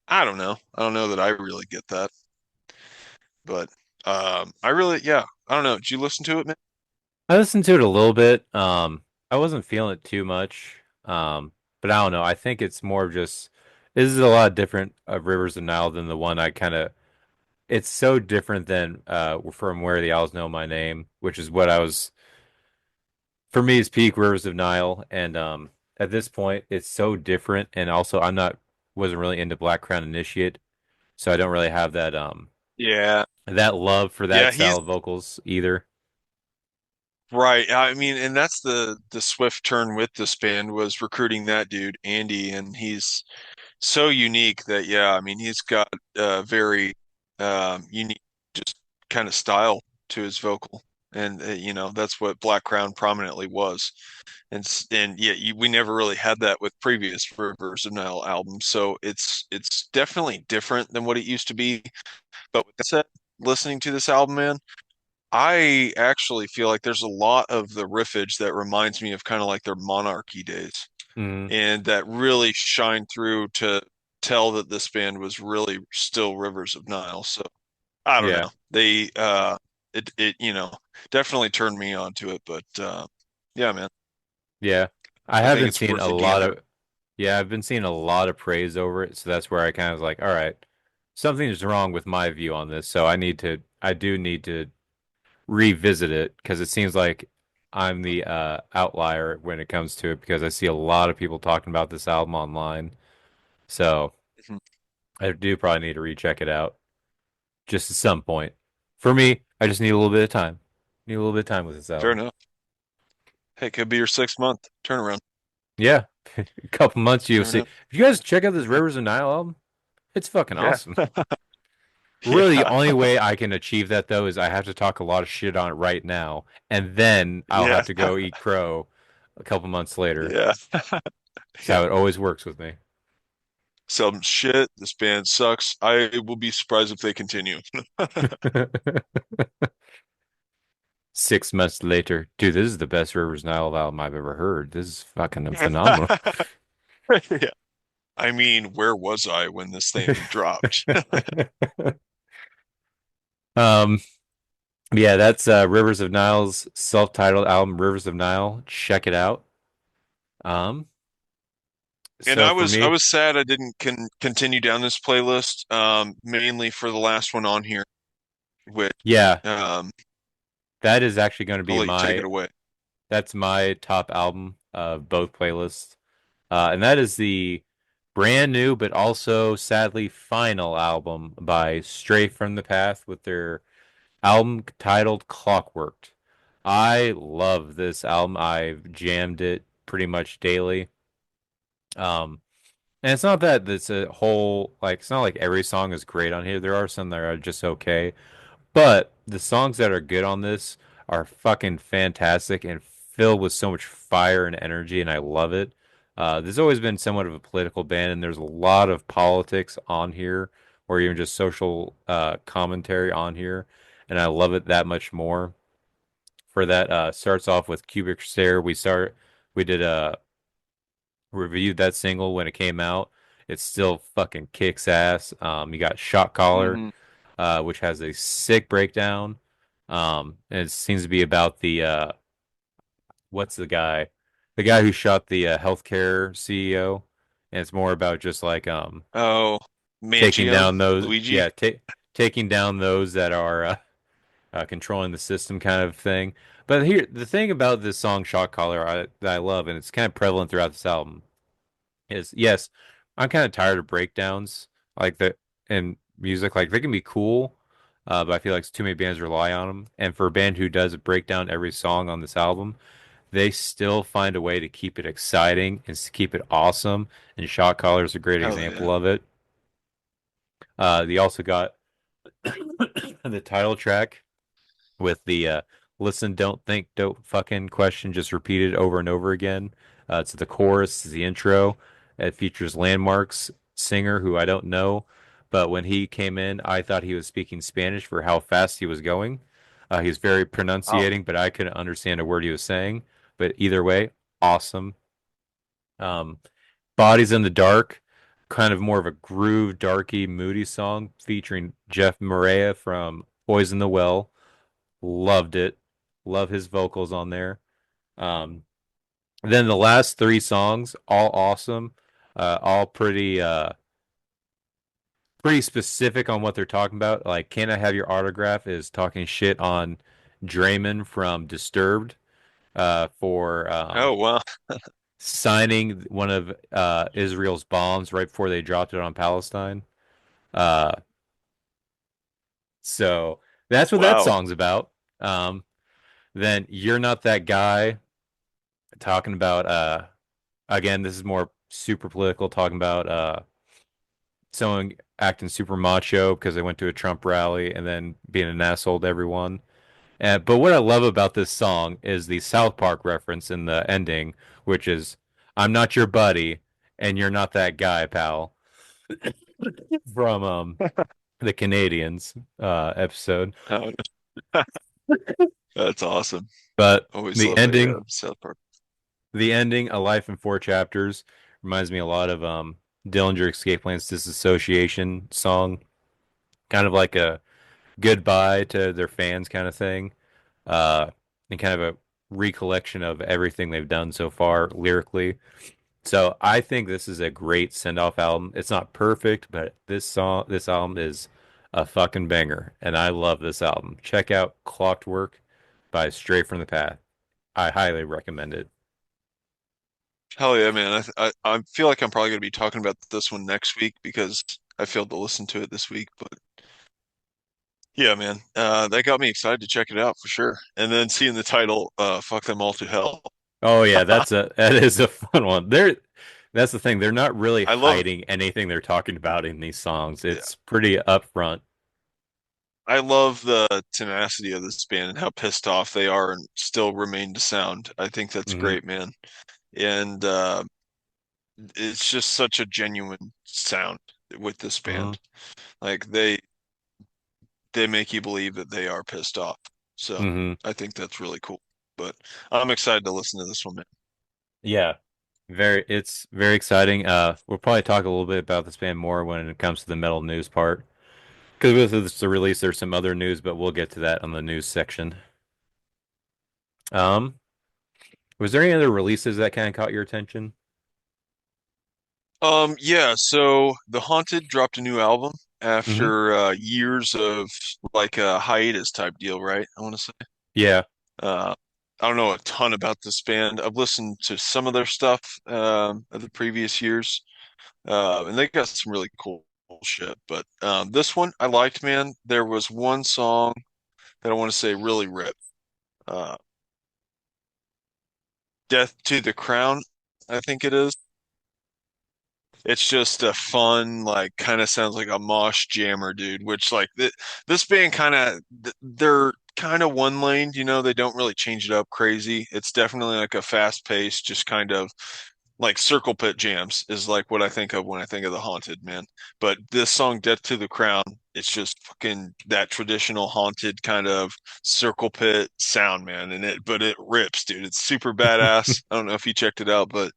[SPEAKER 3] I don't know. I don't know that I really get that. But yeah, I don't know. Did you listen to it, man?
[SPEAKER 2] I listened to it a little bit. I wasn't feeling it too much. But I don't know. I think it's more of just this is a lot different of Rivers of Nile than the one I kind of it's so different than from Where the Owls Know My Name, which is what I was for me is peak Rivers of Nile. And at this point it's so different and also I'm not wasn't really into Black Crown Initiate, so I don't really have
[SPEAKER 3] Yeah.
[SPEAKER 2] that love for that
[SPEAKER 3] Yeah,
[SPEAKER 2] style
[SPEAKER 3] he's
[SPEAKER 2] of vocals either.
[SPEAKER 3] right. I mean, and that's the swift turn with this band was recruiting that dude, Andy, and he's so unique that yeah, I mean, he's got a very unique just kind of style to his vocal. And that's what Black Crown prominently was. And yeah, we never really had that with previous Rivers of Nile albums. So it's definitely different than what it used to be. But with that said, listening to this album, man, I actually feel like there's a lot of the riffage that reminds me of kind of like their Monarchy days,
[SPEAKER 2] Mm,
[SPEAKER 3] and that really shine through to tell that this band was really still Rivers of Nile. So I don't
[SPEAKER 2] yeah.
[SPEAKER 3] know. They it definitely turned me on to it, but yeah, man,
[SPEAKER 2] Yeah. I
[SPEAKER 3] I
[SPEAKER 2] have
[SPEAKER 3] think
[SPEAKER 2] been
[SPEAKER 3] it's
[SPEAKER 2] seeing
[SPEAKER 3] worth
[SPEAKER 2] a
[SPEAKER 3] a
[SPEAKER 2] lot
[SPEAKER 3] gander.
[SPEAKER 2] of yeah, I've been seeing a lot of praise over it, so that's where I kind of was like, all right, something is wrong with my view on this, so I do need to revisit it because it seems like I'm the outlier when it comes to it because I see a lot of people talking about this album online. So,
[SPEAKER 3] Mhm.
[SPEAKER 2] I do probably need to recheck it out just at some point. For me, I just need a little bit of time. Need a little bit of time with this
[SPEAKER 3] Fair
[SPEAKER 2] album.
[SPEAKER 3] enough. Hey, could be your 6 month turnaround.
[SPEAKER 2] Yeah, a couple months you'll
[SPEAKER 3] Never
[SPEAKER 2] see.
[SPEAKER 3] know.
[SPEAKER 2] If you guys check out this Rivers of Nile album, it's fucking
[SPEAKER 3] Yeah.
[SPEAKER 2] awesome. Really, the
[SPEAKER 3] Yeah.
[SPEAKER 2] only way I can achieve that though is I have to talk a lot of shit on it right now, and then I'll
[SPEAKER 3] Yeah.
[SPEAKER 2] have to go eat crow a couple months later.
[SPEAKER 3] Yeah.
[SPEAKER 2] That's
[SPEAKER 3] Yeah.
[SPEAKER 2] how it always works with me.
[SPEAKER 3] Some shit. This band sucks. I will be surprised if they continue.
[SPEAKER 2] 6 months later, dude, this is the best Rivers Nile album I've ever heard. This is fucking
[SPEAKER 3] Yeah.
[SPEAKER 2] phenomenal.
[SPEAKER 3] I mean, where was I when this thing dropped?
[SPEAKER 2] Um, yeah, that's Rivers of Nile's self-titled album, Rivers of Nile. Check it out. Um,
[SPEAKER 3] And
[SPEAKER 2] so
[SPEAKER 3] I
[SPEAKER 2] for
[SPEAKER 3] was I
[SPEAKER 2] me,
[SPEAKER 3] was sad I didn't continue down this playlist, mainly for the last one on here, which
[SPEAKER 2] yeah,
[SPEAKER 3] um,
[SPEAKER 2] that is actually going to
[SPEAKER 3] I'll
[SPEAKER 2] be
[SPEAKER 3] let you take
[SPEAKER 2] my
[SPEAKER 3] it away.
[SPEAKER 2] that's my top album of both playlists. And that is the brand new but also sadly final album by Stray from the Path with their album titled Clockworked. I love this album. I've jammed it pretty much daily. Um, and it's not that it's a whole like it's not like every song is great on here. There are some that are just okay. But the songs that are good on this are fucking fantastic and filled with so much fire and energy, and I love it. There's always been somewhat of a political band, and there's a lot of politics on here, or even just social commentary on here, and I love it that much more. For that, starts off with Cubic Stare. We did reviewed that single when it came out. It still fucking kicks ass. You got Shot Caller,
[SPEAKER 3] Hmm.
[SPEAKER 2] which has a sick breakdown. And it seems to be about the what's the guy who shot the healthcare CEO, and it's more about just like
[SPEAKER 3] Oh,
[SPEAKER 2] taking
[SPEAKER 3] Mangio,
[SPEAKER 2] down those,
[SPEAKER 3] Luigi.
[SPEAKER 2] yeah, taking down those that are controlling the system, kind of thing. But here, the thing about this song "Shot Caller" that I love, and it's kind of prevalent throughout this album, is yes, I'm kind of tired of breakdowns like that in music. Like they can be cool, but I feel like too many bands rely on them. And for a band who does a breakdown every song on this album, they still find a way to keep it exciting and to keep it awesome. And Shot Caller is a great
[SPEAKER 3] Hell yeah.
[SPEAKER 2] example of it. They also got the title track with the listen, don't think, don't fucking question just repeated over and over again. It's the chorus, it's the intro. It features Landmarks singer who I don't know, but when he came in, I thought he was speaking Spanish for how fast he was going. He was very
[SPEAKER 3] Oh,
[SPEAKER 2] pronunciating, but I couldn't understand a word he was saying. But either way, awesome. Um, Bodies in the Dark, kind of more of a groove, darky, moody song featuring Jeff Morea from Poison the Well. Loved it. Love his vocals on there. Um, then the last three songs, all awesome, all pretty specific on what they're talking about. Like, Can I Have Your Autograph is talking shit on Draymond from Disturbed for
[SPEAKER 3] oh wow.
[SPEAKER 2] signing one of Israel's bombs right before they dropped it on Palestine. Uh, so that's what that
[SPEAKER 3] Wow.
[SPEAKER 2] song's about. Um, then You're Not That Guy, talking about again, this is more super political, talking about someone acting super macho because they went to a Trump rally and then being an asshole to everyone. But what I love about this song is the South Park reference in the ending, which is "I'm not your buddy and you're not that guy, pal," from the Canadians episode.
[SPEAKER 3] Oh, that's awesome.
[SPEAKER 2] But
[SPEAKER 3] Always
[SPEAKER 2] the
[SPEAKER 3] love a
[SPEAKER 2] ending,
[SPEAKER 3] South Park.
[SPEAKER 2] the ending, "A Life in Four Chapters," reminds me a lot of Dillinger Escape Plan's Disassociation song, kind of like a goodbye to their fans kind of thing, uh, and kind of a recollection of everything they've done so far lyrically. So I think this is a great send-off album. It's not perfect, but this album is a fucking banger, and I love this album. Check out Clockwork by Stray from the Path. I highly recommend it.
[SPEAKER 3] Hell yeah, man. I feel like I'm probably gonna be talking about this one next week because I failed to listen to it this week, but yeah, man, that got me excited to check it out for sure. And then seeing the title, "Fuck Them All to Hell."
[SPEAKER 2] Oh yeah, that is a fun one. That's the thing. They're not really
[SPEAKER 3] I love,
[SPEAKER 2] hiding anything they're talking about in these songs.
[SPEAKER 3] yeah,
[SPEAKER 2] It's pretty upfront.
[SPEAKER 3] I love the tenacity of this band and how pissed off they are and still remain to sound. I think that's
[SPEAKER 2] Hmm.
[SPEAKER 3] great, man. And it's just such a genuine sound with this
[SPEAKER 2] Hmm.
[SPEAKER 3] band. Like they make you believe that they are pissed off. So
[SPEAKER 2] Hmm.
[SPEAKER 3] I think that's really cool. But I'm excited to listen to this one, man.
[SPEAKER 2] Yeah, it's very exciting. We'll probably talk a little bit about this band more when it comes to the metal news part. Because with this release, there's some other news, but we'll get to that on the news section. Um, was there any other releases that kind of caught your attention?
[SPEAKER 3] Yeah, so The Haunted dropped a new album
[SPEAKER 2] Hmm.
[SPEAKER 3] after years of like a hiatus type deal, right? I want to say.
[SPEAKER 2] Yeah.
[SPEAKER 3] Uh, I don't know a ton about this band. I've listened to some of their stuff of the previous years, and they got some really cool shit. But this one I liked, man. There was one song that I want to say really ripped. Uh, Death to the Crown, I think it is. It's just a fun, like, kind of sounds like a mosh jammer, dude. Which, like, this band kind of, they're kind of one lane, they don't really change it up crazy. It's definitely like a fast pace, just kind of like circle pit jams is like what I think of when I think of the Haunted, man. But this song, Death to the Crown, it's just fucking that traditional Haunted kind of circle pit sound, man. But it rips, dude. It's super badass. I don't know if you checked it out, but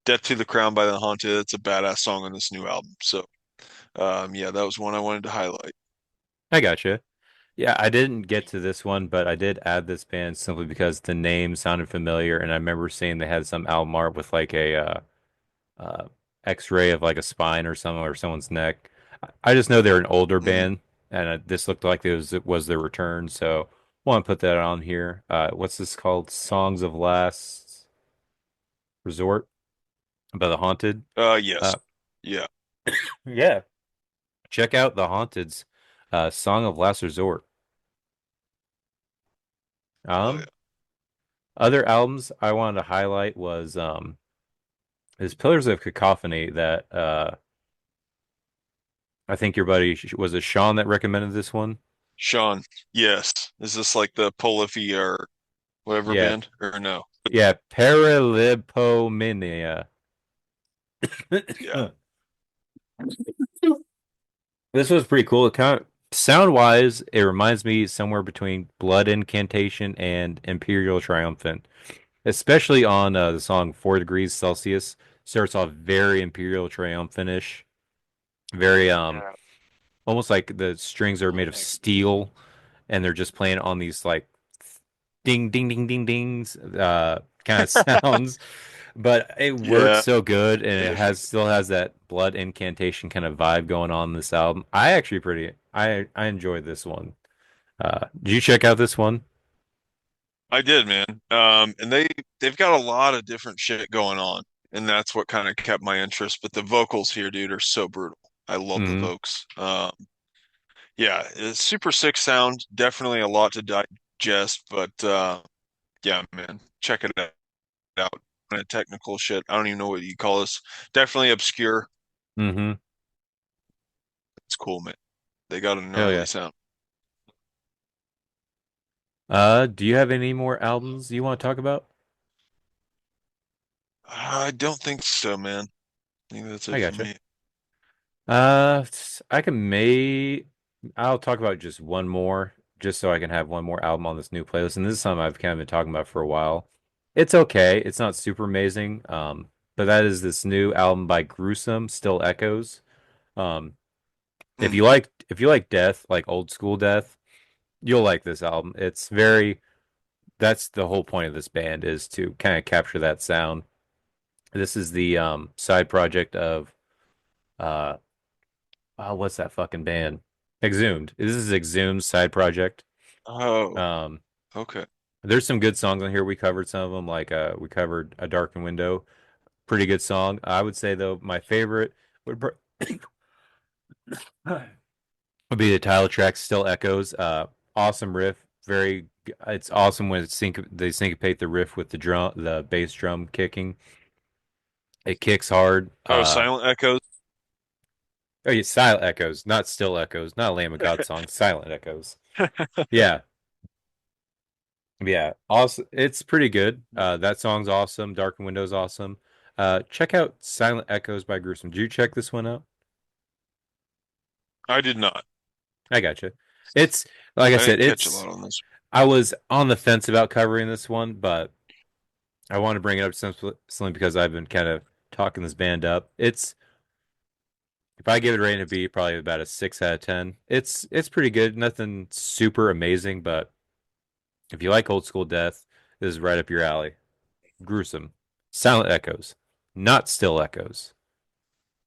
[SPEAKER 3] Death to the Crown by the Haunted. It's a badass song on this new album. So, yeah, that was one I wanted to highlight.
[SPEAKER 2] I gotcha. Yeah, I didn't get to this one, but I did add this band simply because the name sounded familiar, and I remember seeing they had some album art with like a uh, X-ray of like a spine or something or someone's neck. I just know they're an older
[SPEAKER 3] Mhm.
[SPEAKER 2] band, and this looked like it was their return, so want to put that on here. What's this called? Songs of Last Resort by the Haunted.
[SPEAKER 3] Yes.
[SPEAKER 2] Uh,
[SPEAKER 3] Yeah.
[SPEAKER 2] yeah, check out the Haunted's Song of Last Resort.
[SPEAKER 3] Oh yeah.
[SPEAKER 2] Um, Other albums I wanted to highlight is Pillars of Cacophony that I think your buddy was it Sean that recommended this one?
[SPEAKER 3] Sean. Yes. Is this like the Polyphy or whatever
[SPEAKER 2] Yeah,
[SPEAKER 3] band? Or no?
[SPEAKER 2] yeah, Paralipomania.
[SPEAKER 3] Yeah.
[SPEAKER 2] This was pretty cool. It kind of sound wise, it reminds me somewhere between Blood Incantation and Imperial Triumphant, especially on the song 4 Degrees Celsius. Starts off very Imperial Triumphant-ish, very
[SPEAKER 3] Yeah.
[SPEAKER 2] almost like the strings are made of steel and they're just playing on these like ding ding ding ding dings kind of sounds, but it works
[SPEAKER 3] Yeah.
[SPEAKER 2] so good and it
[SPEAKER 3] Yeah.
[SPEAKER 2] has still has that blood incantation kind of vibe going on in this album. I actually pretty I enjoyed this one. Did you check out this one?
[SPEAKER 3] I did, man. And they've got a lot of different shit going on, and that's what kind of kept my interest. But the vocals here, dude, are so brutal. I love the
[SPEAKER 2] Hmm.
[SPEAKER 3] vocals. Yeah, it's super sick sound. Definitely a lot to digest, but yeah, man, check it out. Kind of technical shit. I don't even know what you call this. Definitely obscure.
[SPEAKER 2] Hmm.
[SPEAKER 3] It's cool, man. They got a
[SPEAKER 2] Hell
[SPEAKER 3] gnarly
[SPEAKER 2] yeah.
[SPEAKER 3] sound.
[SPEAKER 2] Do you have any more albums you want to talk about?
[SPEAKER 3] I don't think so, man. I think that's
[SPEAKER 2] I
[SPEAKER 3] it for
[SPEAKER 2] gotcha.
[SPEAKER 3] me.
[SPEAKER 2] I can I'll talk about just one more, just so I can have one more album on this new playlist. And this is something I've kind of been talking about for a while. It's okay. It's not super amazing. But that is this new album by Gruesome, Still Echoes. Um,
[SPEAKER 3] Mm.
[SPEAKER 2] if you like death, like old school death, you'll like this album. That's the whole point of this band is to kind of capture that sound. This is the side project of uh what's that fucking band? Exhumed. This is Exhumed's side project.
[SPEAKER 3] Oh,
[SPEAKER 2] Um,
[SPEAKER 3] okay.
[SPEAKER 2] there's some good songs on here. We covered some of them, like we covered A Darkened Window. Pretty good song. I would say though, my favorite would would be the title track, Still Echoes. Awesome riff. It's awesome when they syncopate the riff with the bass drum kicking. It kicks hard.
[SPEAKER 3] Oh, Silent Echoes.
[SPEAKER 2] Oh yeah, Silent Echoes, not Still Echoes, not a Lamb of God song. Silent Echoes. Yeah, yeah. Awesome. It's pretty good. That song's awesome. Darkened Window's awesome. Check out Silent Echoes by Gruesome. Did you check this one out?
[SPEAKER 3] I did not.
[SPEAKER 2] I got you. It's like I
[SPEAKER 3] I
[SPEAKER 2] said,
[SPEAKER 3] didn't catch a lot on this.
[SPEAKER 2] I was on the fence about covering this one, but I want to bring it up simply because I've been kind of talking this band up. If I give it a rating to be probably about a 6 out of 10. It's pretty good. Nothing super amazing, but if you like old school death, this is right up your alley. Gruesome. Silent Echoes, not Still Echoes.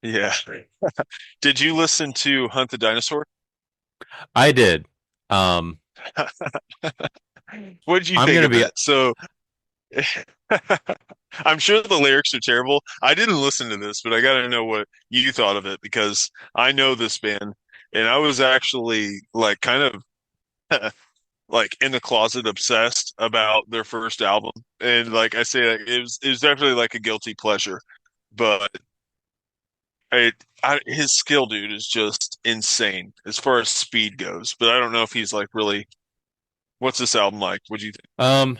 [SPEAKER 3] Yeah. Did you listen to Hunt the Dinosaur?
[SPEAKER 2] I did. Um,
[SPEAKER 3] What did you
[SPEAKER 2] I'm
[SPEAKER 3] think
[SPEAKER 2] gonna
[SPEAKER 3] of
[SPEAKER 2] be
[SPEAKER 3] it? So I'm sure the lyrics are terrible. I didn't listen to this, but I got to know what you thought of it because I know this band and I was actually like kind of like in the closet obsessed about their first album. And like I say, like, it was definitely like a guilty pleasure, but I, his skill, dude, is just insane as far as speed goes. But I don't know if he's like really. What's this album like? What do you think?
[SPEAKER 2] um,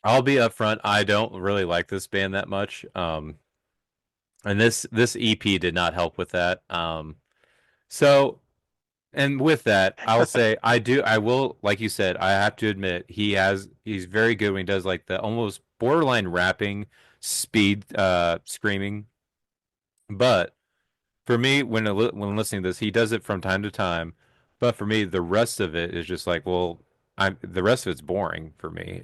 [SPEAKER 2] I'll be upfront. I don't really like this band that much. And this EP did not help with that. So and with that, I'll say I will, like you said, I have to admit he's very good when he does like the almost borderline rapping speed screaming. But for me, when listening to this, he does it from time to time. But for me, the rest of it is just like, well, I'm the rest of it's boring for me.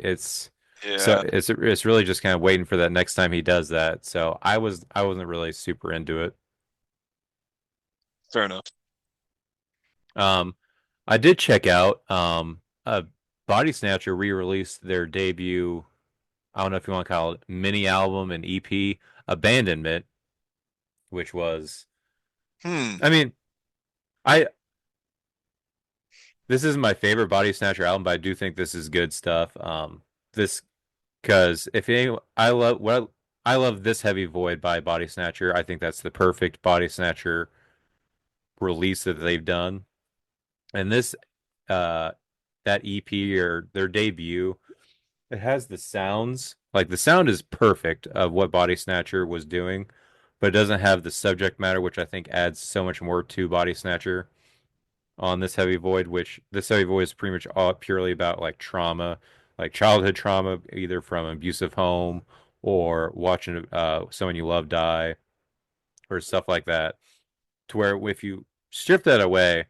[SPEAKER 3] Yeah,
[SPEAKER 2] It's really just kind of waiting for that next time he does that. So I wasn't really super into it.
[SPEAKER 3] fair enough.
[SPEAKER 2] Um, I did check out Body Snatcher re-released their debut. I don't know if you want to call it mini album and EP, Abandonment, which was,
[SPEAKER 3] Hmm.
[SPEAKER 2] I mean, I this is my favorite Body Snatcher album, but I do think this is good stuff. This because if any, I love This Heavy Void by Body Snatcher. I think that's the perfect Body Snatcher release that they've done. And this uh that EP or their debut, it has the sounds. Like the sound is perfect of what Body Snatcher was doing, but it doesn't have the subject matter, which I think adds so much more to Body Snatcher on This Heavy Void, which This Heavy Void is pretty much all purely about like trauma, like childhood trauma, either from an abusive home or watching someone you love die or stuff like that. To where if you strip that away,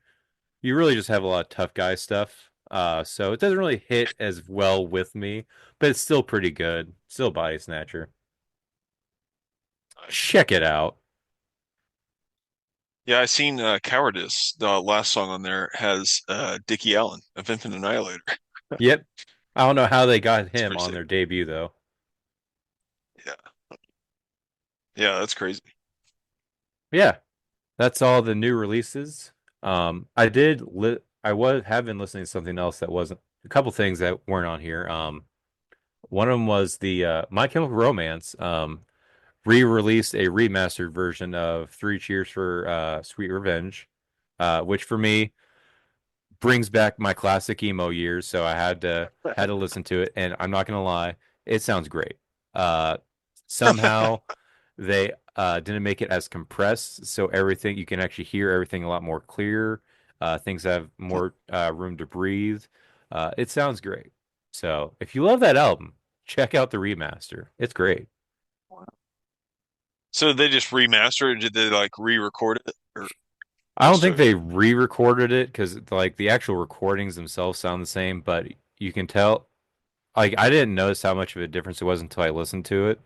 [SPEAKER 2] you really just have a lot of tough guy stuff. So it doesn't really hit as well with me, but it's still pretty good. Still Body Snatcher. Check it out.
[SPEAKER 3] Yeah, I seen Cowardice. The last song on there has Dickie Allen of Infant Annihilator.
[SPEAKER 2] Yep. I don't know how they got
[SPEAKER 3] It's
[SPEAKER 2] him
[SPEAKER 3] pretty
[SPEAKER 2] on
[SPEAKER 3] sick.
[SPEAKER 2] their debut though.
[SPEAKER 3] Yeah, yeah, that's crazy.
[SPEAKER 2] Yeah, that's all the new releases. I did I was have been listening to something else that wasn't a couple things that weren't on here. One of them was the My Chemical Romance re-released a remastered version of Three Cheers for Sweet Revenge, which for me brings back my classic emo years, so I had to listen to it, and I'm not gonna lie, it sounds great. Uh, Somehow they didn't make it as compressed, so everything you can actually hear everything a lot more clear. Things have more room to breathe. It sounds great. So if you love that album, check out the remaster. It's great.
[SPEAKER 3] So they just remastered it? Did they like re-record it or
[SPEAKER 2] I don't
[SPEAKER 3] just
[SPEAKER 2] think they re-recorded it because like the actual recordings themselves sound the same, but you can tell. Like I didn't notice how much of a difference it was until I listened to it.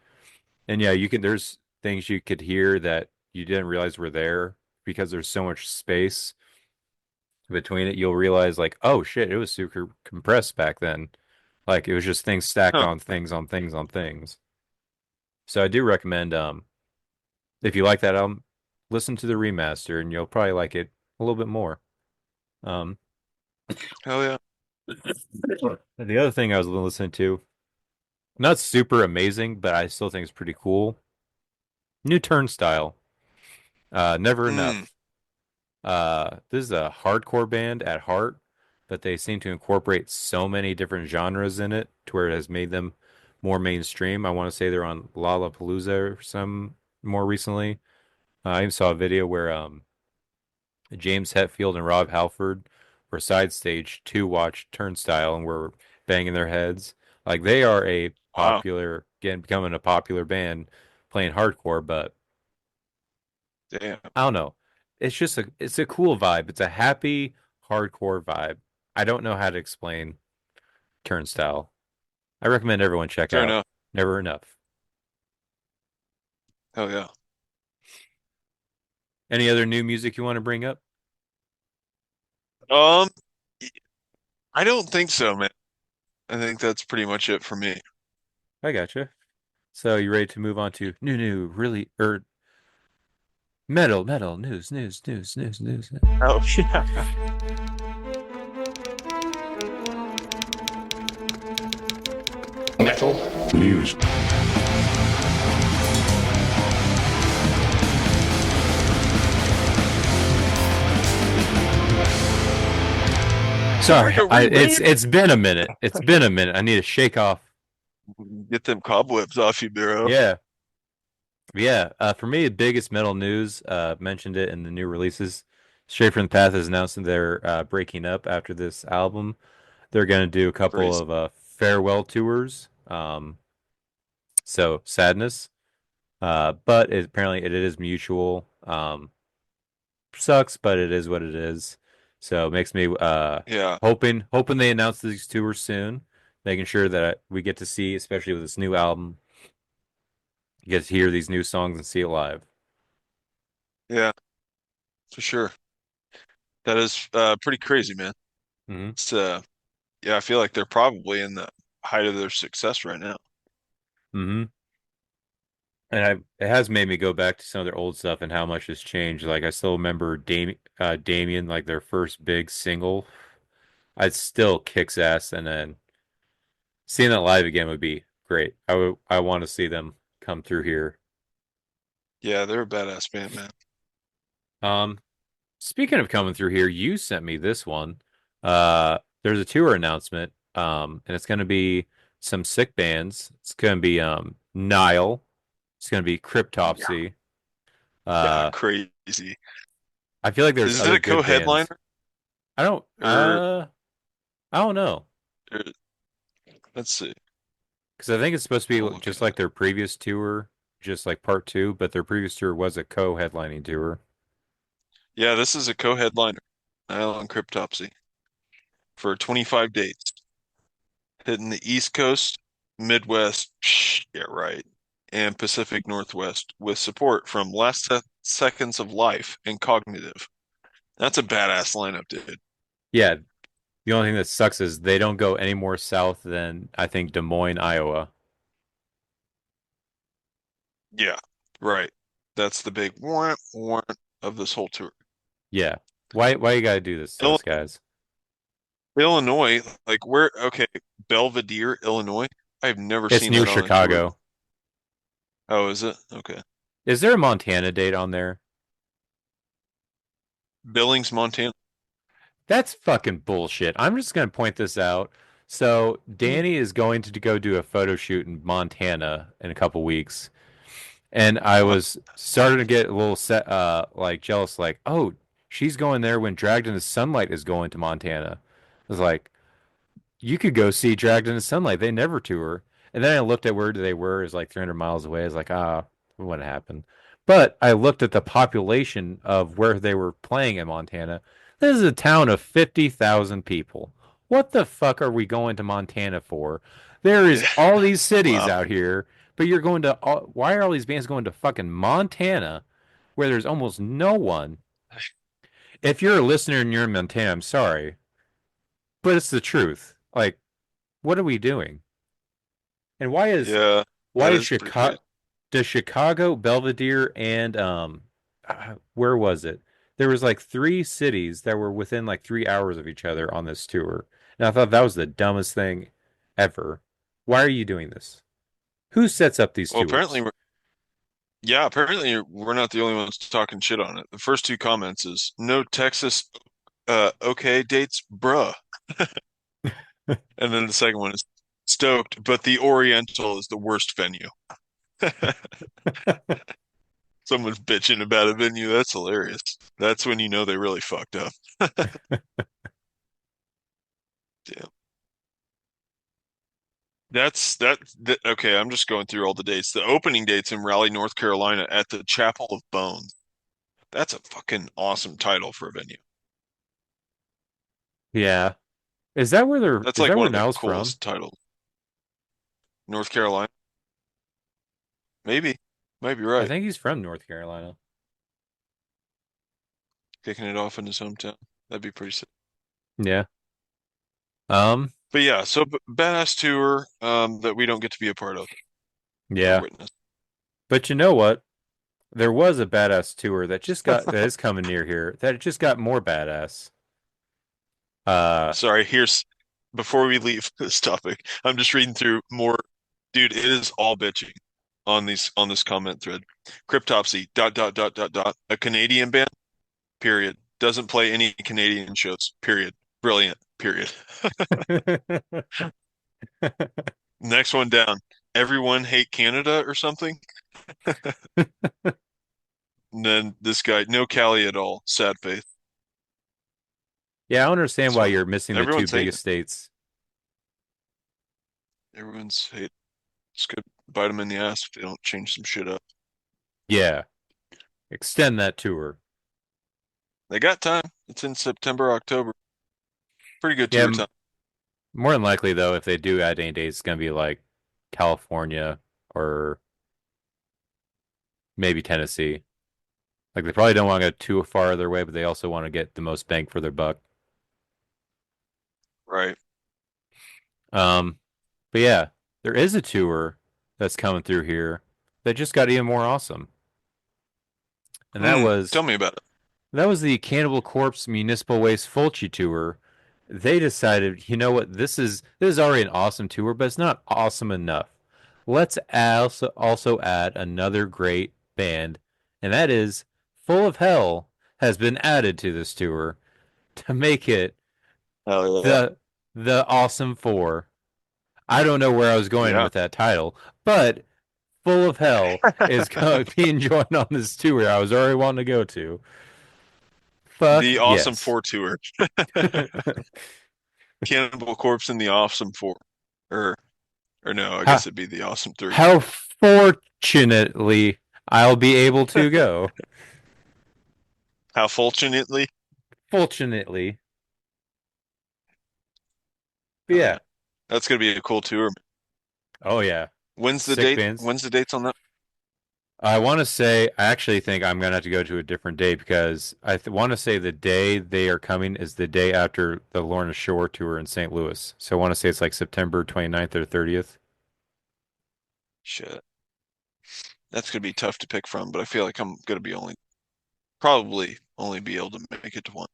[SPEAKER 2] And yeah, you can. There's things you could hear that you didn't realize were there because there's so much space between it. You'll realize like, oh shit, it was super compressed back then. Like it was just things stacked
[SPEAKER 3] huh?
[SPEAKER 2] on things on things on things. So I do recommend if you like that album, listen to the remaster, and you'll probably like it a little bit more. Um,
[SPEAKER 3] Hell yeah.
[SPEAKER 2] the other thing I was listening to, not super amazing, but I still think it's pretty cool. New Turnstile, Never
[SPEAKER 3] Mm.
[SPEAKER 2] Enough. This is a hardcore band at heart, but they seem to incorporate so many different genres in it to where it has made them more mainstream. I want to say they're on Lollapalooza or some more recently. I even saw a video where James Hetfield and Rob Halford were side stage to watch Turnstile and were banging their heads. Like they are a
[SPEAKER 3] Wow.
[SPEAKER 2] popular, again, becoming a popular band playing hardcore, but
[SPEAKER 3] Damn.
[SPEAKER 2] I don't know. It's a cool vibe. It's a happy hardcore vibe. I don't know how to explain Turnstile. I recommend everyone check
[SPEAKER 3] Fair
[SPEAKER 2] out
[SPEAKER 3] enough.
[SPEAKER 2] Never Enough.
[SPEAKER 3] Hell yeah.
[SPEAKER 2] Any other new music you want to bring up?
[SPEAKER 3] Um, I don't think so, man. I think that's pretty much it for me.
[SPEAKER 2] I gotcha. So you ready to move on to really metal news.
[SPEAKER 3] Oh, yeah.
[SPEAKER 1] Metal news.
[SPEAKER 2] Sorry,
[SPEAKER 3] Like a
[SPEAKER 2] it's been a minute. It's been a minute. I need to shake off.
[SPEAKER 3] Get them cobwebs off you, bro.
[SPEAKER 2] Yeah, yeah. For me, the biggest metal news, mentioned it in the new releases. Straight from the Path is announcing they're breaking up after this album. They're gonna do a couple
[SPEAKER 3] Crazy.
[SPEAKER 2] of farewell tours. So sadness. But apparently it is mutual. Sucks, but it is what it is. So it makes me
[SPEAKER 3] Yeah.
[SPEAKER 2] hoping they announce these tours soon, making sure that we get to see, especially with this new album, you get to hear these new songs and see it live.
[SPEAKER 3] Yeah, for sure. That is pretty crazy, man.
[SPEAKER 2] Hmm.
[SPEAKER 3] It's yeah, I feel like they're probably in the height of their success right now.
[SPEAKER 2] Hmm. And it has made me go back to some of their old stuff and how much has changed. Like I still remember Damien, like their first big single. It still kicks ass, and then seeing that live again would be great. I want to see them come through here.
[SPEAKER 3] Yeah, they're a badass band, man.
[SPEAKER 2] Um, Speaking of coming through here, you sent me this one. There's a tour announcement, and it's going to be some sick bands. It's going to be Nihil. It's going to be Cryptopsy.
[SPEAKER 3] Yeah,
[SPEAKER 2] Uh,
[SPEAKER 3] crazy.
[SPEAKER 2] I feel like there's
[SPEAKER 3] Is it
[SPEAKER 2] other
[SPEAKER 3] a
[SPEAKER 2] good bands.
[SPEAKER 3] co-headliner
[SPEAKER 2] I don't
[SPEAKER 3] or,
[SPEAKER 2] I don't know
[SPEAKER 3] or let's see.
[SPEAKER 2] because I think it's supposed to
[SPEAKER 3] I'll
[SPEAKER 2] be
[SPEAKER 3] look
[SPEAKER 2] just
[SPEAKER 3] at
[SPEAKER 2] like
[SPEAKER 3] it.
[SPEAKER 2] their previous tour, just like part two, but their previous tour was a co-headlining tour.
[SPEAKER 3] Yeah, this is a co-headliner. Nile and Cryptopsy for 25 dates, hitting the East Coast, Midwest, yeah, right, and Pacific Northwest with support from Last Seconds of Life and Cognitive. That's a badass lineup, dude.
[SPEAKER 2] Yeah, the only thing that sucks is they don't go any more south than I think Des Moines, Iowa.
[SPEAKER 3] Yeah, right. That's the big warrant of this whole tour.
[SPEAKER 2] Yeah. Why you gotta do this to
[SPEAKER 3] Il
[SPEAKER 2] us guys?
[SPEAKER 3] Illinois, like where, okay, Belvedere, Illinois. I've never
[SPEAKER 2] It's
[SPEAKER 3] seen
[SPEAKER 2] near
[SPEAKER 3] that on a tour.
[SPEAKER 2] Chicago.
[SPEAKER 3] Oh, is it? Okay.
[SPEAKER 2] Is there a Montana date on there?
[SPEAKER 3] Billings, Montana.
[SPEAKER 2] That's fucking bullshit. I'm just gonna point this out. So
[SPEAKER 3] Hmm.
[SPEAKER 2] Danny is going to go do a photo shoot in Montana in a couple weeks. And I
[SPEAKER 3] What?
[SPEAKER 2] was starting to get a little set like jealous, like, oh, she's going there when Dragged into Sunlight is going to Montana. I was like, you could go see Dragged into Sunlight. They never tour. And then I looked at where they were. It was like 300 miles away. I was like, it wouldn't happen. But I looked at the population of where they were playing in Montana. This is a town of 50,000 people. What the fuck are we going to Montana for? There is all these cities
[SPEAKER 3] Wow.
[SPEAKER 2] out here, but you're going to why are all these bands going to fucking Montana where there's almost no one? If you're a listener and you're in Montana, I'm sorry, but it's the truth. Like, what are we doing? And
[SPEAKER 3] Yeah,
[SPEAKER 2] why
[SPEAKER 3] that
[SPEAKER 2] is
[SPEAKER 3] is pretty crazy.
[SPEAKER 2] Chicago, does Chicago, Belvedere, and where was it? There was like three cities that were within like 3 hours of each other on this tour. And I thought that was the dumbest thing ever. Why are you doing this? Who sets up these
[SPEAKER 3] Well, apparently,
[SPEAKER 2] tours?
[SPEAKER 3] apparently we're not the only ones talking shit on it. The first two comments is no Texas, okay dates, bruh. And then the second one is stoked, but the Oriental is the worst venue. Someone's bitching about a venue. That's hilarious. That's when you know they really fucked up. Damn. Okay, I'm just going through all the dates. The opening dates in Raleigh, North Carolina at the Chapel of Bones. That's a fucking awesome title for a venue.
[SPEAKER 2] Yeah.
[SPEAKER 3] That's
[SPEAKER 2] Is
[SPEAKER 3] like
[SPEAKER 2] that
[SPEAKER 3] one
[SPEAKER 2] where
[SPEAKER 3] of the
[SPEAKER 2] Niall's from?
[SPEAKER 3] coolest titles. North Carolina, maybe. Might be
[SPEAKER 2] I
[SPEAKER 3] right.
[SPEAKER 2] think he's from North Carolina.
[SPEAKER 3] Kicking it off in his hometown. That'd be pretty sick.
[SPEAKER 2] Yeah. Um,
[SPEAKER 3] But yeah, so badass tour that we don't get to be a part of or
[SPEAKER 2] yeah.
[SPEAKER 3] witness.
[SPEAKER 2] But you know what? There was a badass tour that is coming near here that just got more badass. Uh,
[SPEAKER 3] Sorry, here's before we leave this topic, I'm just reading through more. Dude, it is all bitching on this comment thread. Cryptopsy a Canadian band, period. Doesn't play any Canadian shows, period. Brilliant, period. Next one down. Everyone hate Canada or something. And then this guy, no Cali at all. Sad face.
[SPEAKER 2] yeah, I don't understand
[SPEAKER 3] It's
[SPEAKER 2] why
[SPEAKER 3] fine.
[SPEAKER 2] you're missing the two
[SPEAKER 3] Everyone's hating.
[SPEAKER 2] biggest states.
[SPEAKER 3] Everyone's hate. It's good. Bite them in the ass if they don't change some shit up.
[SPEAKER 2] Yeah, extend that tour.
[SPEAKER 3] They got time. It's in September, October. Pretty good
[SPEAKER 2] Yeah,
[SPEAKER 3] tour time.
[SPEAKER 2] more than likely though, if they do add any dates, it's gonna be like California or maybe Tennessee. Like they probably don't want to go too far their way, but they also want to get the most bang for their buck.
[SPEAKER 3] Right.
[SPEAKER 2] Um, but yeah, there is a tour that's coming through here that just got even more awesome. And
[SPEAKER 3] Tell me about it.
[SPEAKER 2] that was the Cannibal Corpse Municipal Waste Fulci tour. They decided, you know what, this is already an awesome tour, but it's not awesome enough. Let's also add another great band, and that is Full of Hell has been added to this tour to make it
[SPEAKER 3] Oh yeah.
[SPEAKER 2] the the Awesome Four. I don't know where I was going
[SPEAKER 3] Yeah.
[SPEAKER 2] with that title, but Full of Hell is going to be joined on this tour I was already wanting to go to. Fuck
[SPEAKER 3] The Awesome
[SPEAKER 2] yes.
[SPEAKER 3] Four tour. Cannibal Corpse and the Awesome Four. Or or no, I
[SPEAKER 2] how,
[SPEAKER 3] guess it'd be the Awesome Three.
[SPEAKER 2] how fortunately I'll be able to go.
[SPEAKER 3] How fortunately.
[SPEAKER 2] Fortunately. But
[SPEAKER 3] Oh
[SPEAKER 2] yeah.
[SPEAKER 3] yeah. That's gonna be a cool tour.
[SPEAKER 2] Oh yeah.
[SPEAKER 3] When's the
[SPEAKER 2] Sick
[SPEAKER 3] date?
[SPEAKER 2] bands.
[SPEAKER 3] When's the dates on that?
[SPEAKER 2] I want to say, I actually think I'm gonna have to go to a different day because want to say the day they are coming is the day after the Lorna Shore tour in St. Louis. So I want to say it's like September 29th or 30th.
[SPEAKER 3] Shit. That's gonna be tough to pick from, but I feel like I'm gonna be probably only be able to make it to one.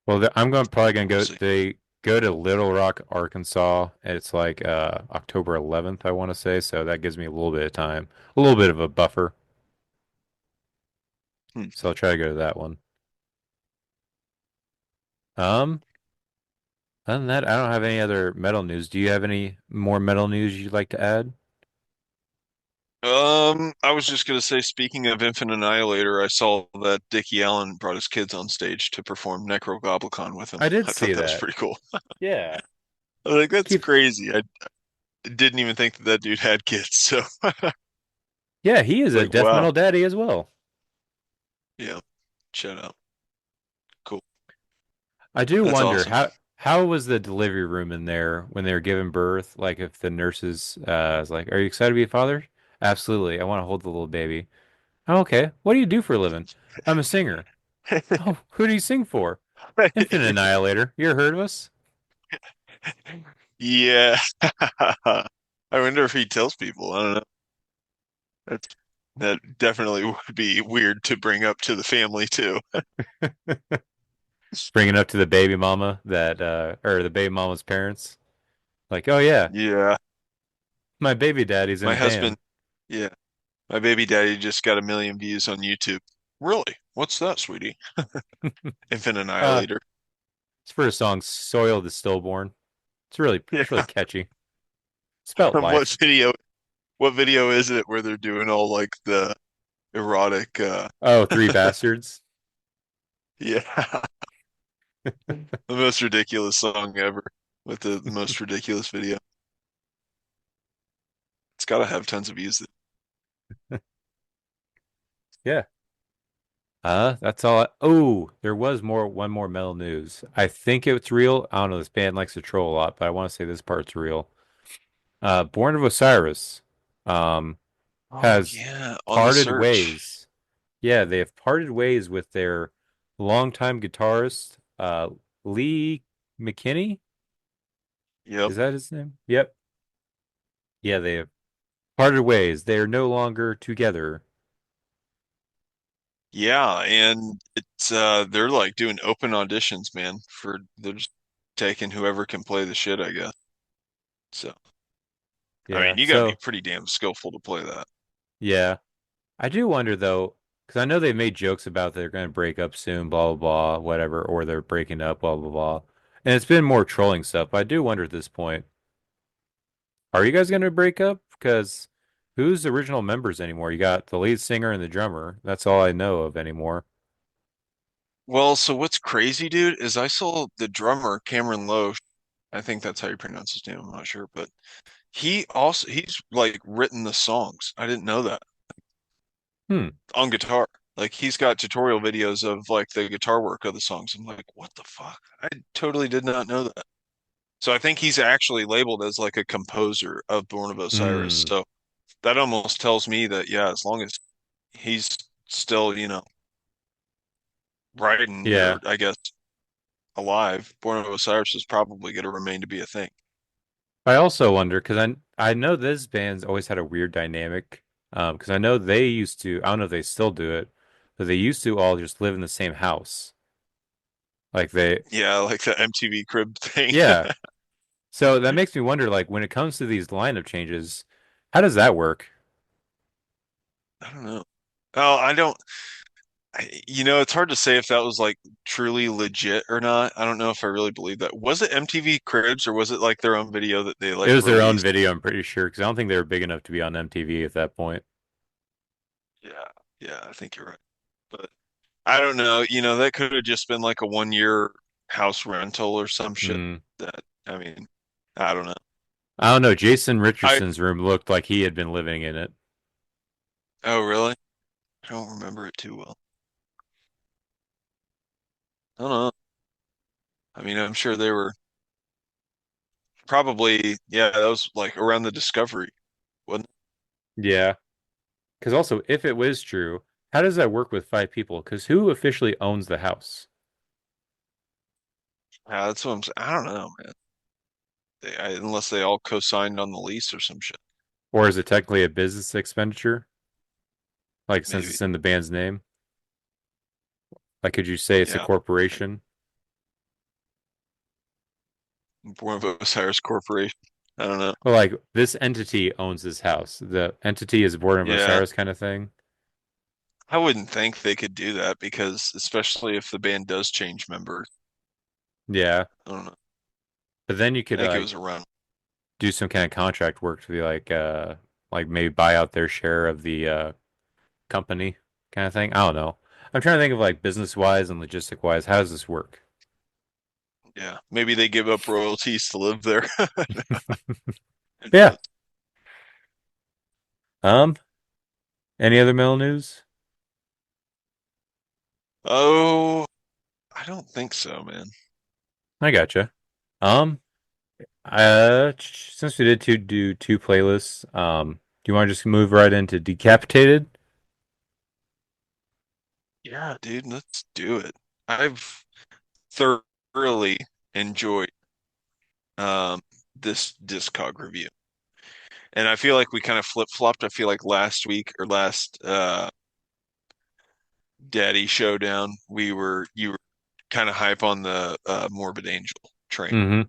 [SPEAKER 2] Well, probably gonna
[SPEAKER 3] We'll
[SPEAKER 2] go.
[SPEAKER 3] see.
[SPEAKER 2] They go to Little Rock, Arkansas. And it's like October 11th, I want to say. So that gives me a little bit of time, a little bit of a buffer.
[SPEAKER 3] Hmm.
[SPEAKER 2] So I'll try to go to that one. Um, Other than that, I don't have any other metal news. Do you have any more metal news you'd like to add?
[SPEAKER 3] I was just gonna say, speaking of Infant Annihilator, I saw that Dickie Allen brought his kids on stage to perform Necrogoblicon with him.
[SPEAKER 2] I did
[SPEAKER 3] I
[SPEAKER 2] see
[SPEAKER 3] thought that was
[SPEAKER 2] that.
[SPEAKER 3] pretty cool.
[SPEAKER 2] Yeah.
[SPEAKER 3] I was like, that's
[SPEAKER 2] Keep.
[SPEAKER 3] crazy. I didn't even think that that dude had kids. So,
[SPEAKER 2] Yeah, he is a
[SPEAKER 3] like,
[SPEAKER 2] death
[SPEAKER 3] wow.
[SPEAKER 2] metal daddy as well.
[SPEAKER 3] Yeah, shout out. Cool.
[SPEAKER 2] I do
[SPEAKER 3] That's
[SPEAKER 2] wonder
[SPEAKER 3] awesome.
[SPEAKER 2] how was the delivery room in there when they were giving birth? Like if the nurses was like, "Are you excited to be a father?" Absolutely. I want to hold the little baby. Oh, okay. What do you do for a living? I'm a singer. Oh, who do you sing for? Infinite Annihilator. You ever heard of us?
[SPEAKER 3] Yeah. I wonder if he tells people. I don't know. That's That definitely would be weird to bring up to the family too.
[SPEAKER 2] Bringing up to the baby mama that or the baby mama's parents. Like, oh yeah,
[SPEAKER 3] Yeah,
[SPEAKER 2] my baby daddy's in
[SPEAKER 3] my
[SPEAKER 2] a
[SPEAKER 3] husband,
[SPEAKER 2] band.
[SPEAKER 3] yeah, my baby daddy just got 1 million views on YouTube. Really? What's that, sweetie? Infant
[SPEAKER 2] Uh,
[SPEAKER 3] Annihilator.
[SPEAKER 2] it's for a song "Soil the Stillborn." It's really
[SPEAKER 3] Yeah.
[SPEAKER 2] catchy. It's about
[SPEAKER 3] What
[SPEAKER 2] life.
[SPEAKER 3] video? What video is it where they're doing all like the erotic?
[SPEAKER 2] Oh, Three Bastards.
[SPEAKER 3] Yeah, the most ridiculous song ever with the most ridiculous video. It's got to have tons of views.
[SPEAKER 2] Yeah. That's all. Oh, there was one more metal news. I think it's real. I don't know. This band likes to troll a lot, but I want to say this part's real. Born of Osiris, um,
[SPEAKER 3] Oh
[SPEAKER 2] has
[SPEAKER 3] yeah, on the
[SPEAKER 2] parted
[SPEAKER 3] search.
[SPEAKER 2] ways. Yeah, they have parted ways with their longtime guitarist, Lee McKinney.
[SPEAKER 3] Yep.
[SPEAKER 2] Is that his name? Yep. Yeah, they have parted ways. They are no longer together.
[SPEAKER 3] Yeah, and it's they're like doing open auditions, man, for they're just taking whoever can play the shit, I guess. So, I
[SPEAKER 2] Yeah.
[SPEAKER 3] mean, you got to be
[SPEAKER 2] So,
[SPEAKER 3] pretty damn skillful to play that.
[SPEAKER 2] yeah. I do wonder though, because I know they've made jokes about they're going to break up soon, blah blah blah, whatever, or they're breaking up, blah blah blah, and it's been more trolling stuff. But I do wonder at this point, are you guys going to break up? Because who's the original members anymore? You got the lead singer and the drummer. That's all I know of anymore.
[SPEAKER 3] Well, so what's crazy, dude, is I saw the drummer Cameron Lowe. I think that's how you pronounce his name. I'm not sure, but he's like written the songs. I didn't know that
[SPEAKER 2] Hmm.
[SPEAKER 3] on guitar. Like he's got tutorial videos of like the guitar work of the songs. I'm like, what the fuck? I totally did not know that. So I think he's actually labeled as like a composer of Born of Osiris.
[SPEAKER 2] Hmm.
[SPEAKER 3] So that almost tells me that yeah, as long as he's still, writing
[SPEAKER 2] Yeah.
[SPEAKER 3] or I guess alive, Born of Osiris is probably going to remain to be a thing.
[SPEAKER 2] I also wonder because I know this band's always had a weird dynamic. Because I know they used to. I don't know if they still do it, but they used to all just live in the same house. Like they,
[SPEAKER 3] Yeah, like the MTV Crib thing.
[SPEAKER 2] yeah. So that makes me wonder, like, when it comes to these lineup changes, how does that work?
[SPEAKER 3] I don't know. Oh, I don't. It's hard to say if that was like truly legit or not. I don't know if I really believe that. Was it MTV Cribs or was it like their own video that they
[SPEAKER 2] It
[SPEAKER 3] like
[SPEAKER 2] was their own
[SPEAKER 3] released?
[SPEAKER 2] video, I'm pretty sure, because I don't think they were big enough to be on MTV at that point.
[SPEAKER 3] Yeah, yeah, I think you're right. But I don't know. That could have just been like a 1 year house rental or some shit.
[SPEAKER 2] Hmm.
[SPEAKER 3] That I mean, I don't know.
[SPEAKER 2] I don't know. Jason
[SPEAKER 3] I
[SPEAKER 2] Richardson's room looked like he had been living in it.
[SPEAKER 3] Oh really? I don't remember it too well. I don't know. I mean, I'm sure they were probably yeah. That was like around the discovery, wasn't it?
[SPEAKER 2] Yeah. Because also, if it was true, how does that work with five people? Because who officially owns the house?
[SPEAKER 3] Yeah, that's what I'm saying. I don't know, man. Unless they all co-signed on the lease or some shit,
[SPEAKER 2] Or is it technically a business expenditure? Like, since
[SPEAKER 3] maybe.
[SPEAKER 2] it's in the band's name? Like, could you say it's a
[SPEAKER 3] Yeah,
[SPEAKER 2] corporation?
[SPEAKER 3] Born of Osiris Corporation. I don't know.
[SPEAKER 2] Or like, this entity owns this house. The entity is born of
[SPEAKER 3] Yeah,
[SPEAKER 2] Osiris kind of thing?
[SPEAKER 3] I wouldn't think they could do that because especially if the band does change members.
[SPEAKER 2] Yeah.
[SPEAKER 3] I don't know.
[SPEAKER 2] But then you
[SPEAKER 3] I
[SPEAKER 2] could
[SPEAKER 3] think it
[SPEAKER 2] like
[SPEAKER 3] was around.
[SPEAKER 2] do some kind of contract work to be like maybe buy out their share of the company kind of thing. I don't know. I'm trying to think of like business wise and logistic wise, how does this work?
[SPEAKER 3] Yeah, maybe they give up royalties to live there. Who
[SPEAKER 2] Yeah.
[SPEAKER 3] knows?
[SPEAKER 2] Um, any other mail news?
[SPEAKER 3] Oh, I don't think so, man.
[SPEAKER 2] I gotcha. Um, since we did do two playlists, do you want to just move right into Decapitated?
[SPEAKER 3] Yeah, dude, let's do it. I've thoroughly enjoyed um this Discog review. And I feel like we kind of flip-flopped. I feel like last week or last Daddy Showdown, you were kind of hype on the Morbid Angel train,
[SPEAKER 2] Hmm.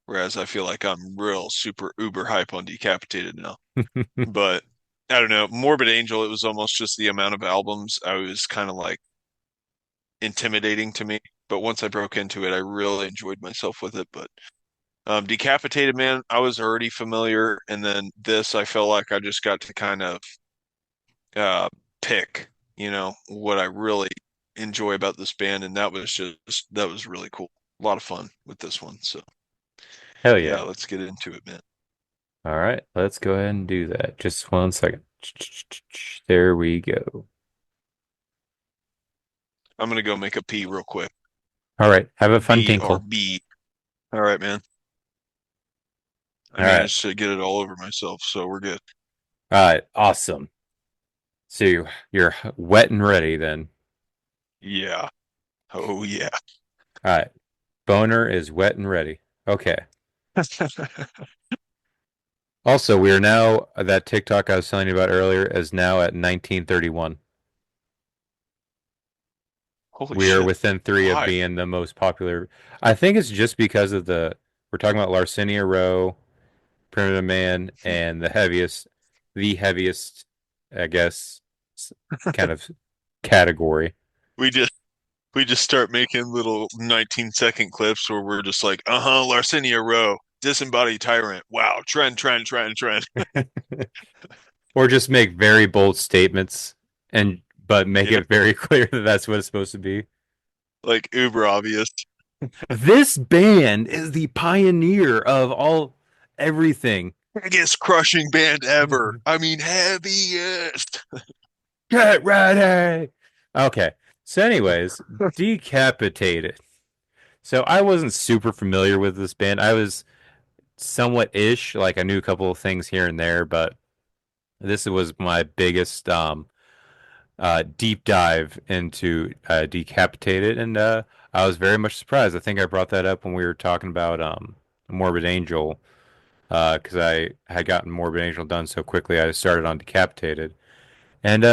[SPEAKER 3] whereas I feel like I'm real super uber hype on Decapitated now. But I don't know, Morbid Angel, it was almost just the amount of albums I was kind of like intimidating to me. But once I broke into it, I really enjoyed myself with it. But Decapitated, man, I was already familiar, and then this, I felt like I just got to kind of uh, pick, what I really enjoy about this band, and that was really cool. A lot of fun with this one. So
[SPEAKER 2] Hell
[SPEAKER 3] yeah,
[SPEAKER 2] yeah.
[SPEAKER 3] let's get into it, man.
[SPEAKER 2] All right, let's go ahead and do that. Just 1 second. There we go.
[SPEAKER 3] I'm gonna go make a pee real quick.
[SPEAKER 2] All right, have a fun tinkle.
[SPEAKER 3] BRB. All right, man. I
[SPEAKER 2] All right,
[SPEAKER 3] managed to get it all over myself, so we're good.
[SPEAKER 2] all right, awesome. So you're wet and ready then.
[SPEAKER 3] Yeah. Oh yeah.
[SPEAKER 2] All right, boner is wet and ready. Okay. Also, we are now that TikTok I was telling you about earlier is now at 1931.
[SPEAKER 3] Holy
[SPEAKER 2] We are
[SPEAKER 3] shit.
[SPEAKER 2] within three of
[SPEAKER 3] Why?
[SPEAKER 2] being the most popular. I think it's just because of we're talking about Larcinia Row, Primitive Man, and the heaviest, I guess, kind of category.
[SPEAKER 3] We just we just start making little 19-second clips where we're just like, uh-huh, Larcinia Row, disembodied tyrant. Wow, trend, trend, trend, trend.
[SPEAKER 2] Or just make very bold statements but make
[SPEAKER 3] Yeah,
[SPEAKER 2] it very clear that that's what it's supposed to be.
[SPEAKER 3] like uber obvious.
[SPEAKER 2] This band is the pioneer of everything.
[SPEAKER 3] Biggest crushing band ever. I mean, heaviest.
[SPEAKER 2] Get ready. Okay. So, anyways, Decapitated. So I wasn't super familiar with this band. I was somewhat ish, like I knew a couple of things here and there, but this was my biggest deep dive into Decapitated, and I was very much surprised. I think I brought that up when we were talking about Morbid Angel, because I had gotten Morbid Angel done so quickly. I started on Decapitated, and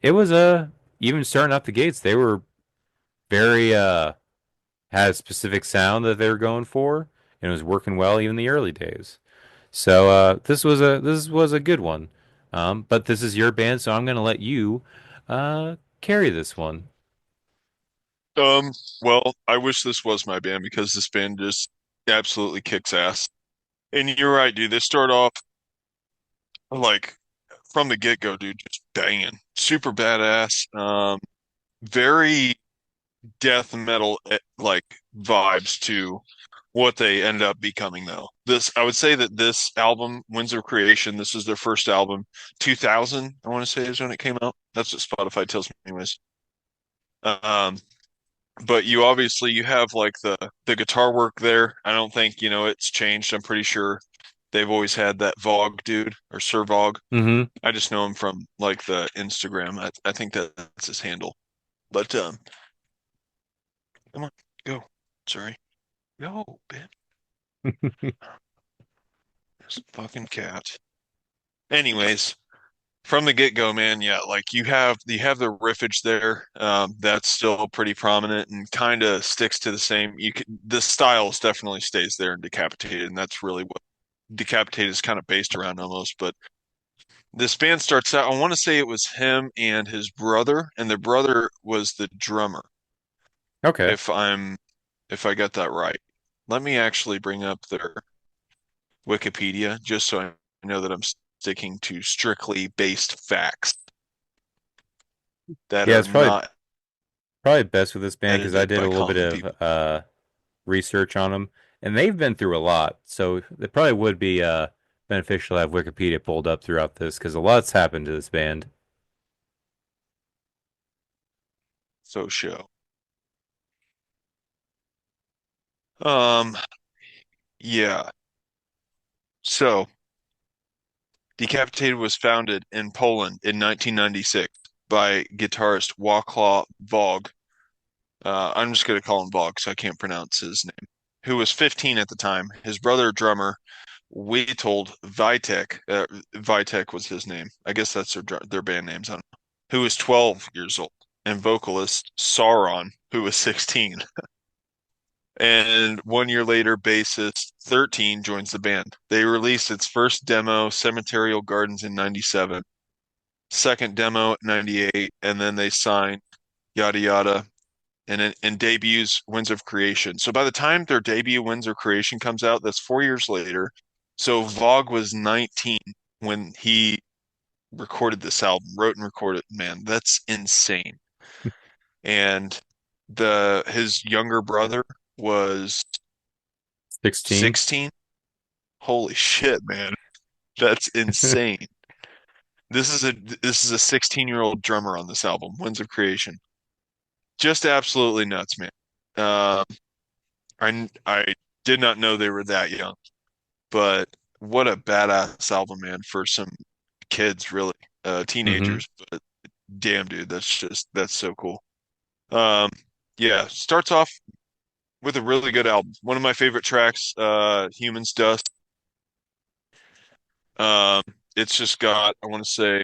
[SPEAKER 2] it was even starting out the gates, they were very had a specific sound that they were going for, and it was working well even in the early days. So this was a good one. But this is your band, so I'm gonna let you carry this one.
[SPEAKER 3] Um, well, I wish this was my band because this band just absolutely kicks ass. And you're right, dude. They start off like from the get-go, dude, just banging. Super badass. Very death metal like vibes to what they end up becoming though. I would say that this album, Winds of Creation, this is their first album. 2000, I want to say is when it came out. That's what Spotify tells me anyways. Um, but you have like the guitar work there. I don't think, it's changed. I'm pretty sure they've always had that Vogue dude or Sir Vogue.
[SPEAKER 2] Mm-hmm.
[SPEAKER 3] I just know him from like the Instagram. I think that's his handle. But come on, go. Sorry. Go, bitch. This fucking cat. Anyways, from the get-go, man, yeah, like you have the riffage there. That's still pretty prominent and kind of sticks to the same. The styles definitely stays there in Decapitated, and that's really what Decapitated is kind of based around almost. But this band starts out, I want to say it was him and his brother, and their brother was the drummer,
[SPEAKER 2] Okay.
[SPEAKER 3] if I got that right. Let me actually bring up their Wikipedia just so I know that I'm sticking to strictly based facts that
[SPEAKER 2] Yeah,
[SPEAKER 3] are
[SPEAKER 2] it's probably
[SPEAKER 3] not
[SPEAKER 2] probably best with this band because I
[SPEAKER 3] edited
[SPEAKER 2] did a
[SPEAKER 3] by
[SPEAKER 2] little bit
[SPEAKER 3] common
[SPEAKER 2] of
[SPEAKER 3] people.
[SPEAKER 2] research on them, and they've been through a lot, so it probably would be beneficial to have Wikipedia pulled up throughout this because a lot's happened to this band.
[SPEAKER 3] So show. Um, yeah. So Decapitated was founded in Poland in 1996 by guitarist Wacław Vog. I'm just going to call him Vog, so I can't pronounce his name. Who was 15 at the time. His brother, drummer, we told Vitek, Vitek was his name. I guess that's their band names. I don't know. Who was 12 years old, and vocalist Sauron, who was 16. And 1 year later, bassist 13 joins the band. They released its first demo, Cemeterial Gardens, in 97, second demo 98, and then they signed Yada Yada and debuts Winds of Creation. So by the time their debut Winds of Creation comes out, that's 4 years later. So Vogue was 19 when he recorded this album, wrote and recorded. Man, that's insane. And his younger brother was
[SPEAKER 2] 16.
[SPEAKER 3] 16. Holy shit, man. That's insane. This is a 16-year-old drummer on this album, Winds of Creation. Just absolutely nuts, man. Uh, I did not know they were that young, but what a badass album, man, for some kids, really,
[SPEAKER 2] Hmm.
[SPEAKER 3] teenagers. But damn, dude, that's so cool. Um, yeah, starts off with a really good album. One of my favorite tracks, Humans Dust. Um, it's just got, I want to say,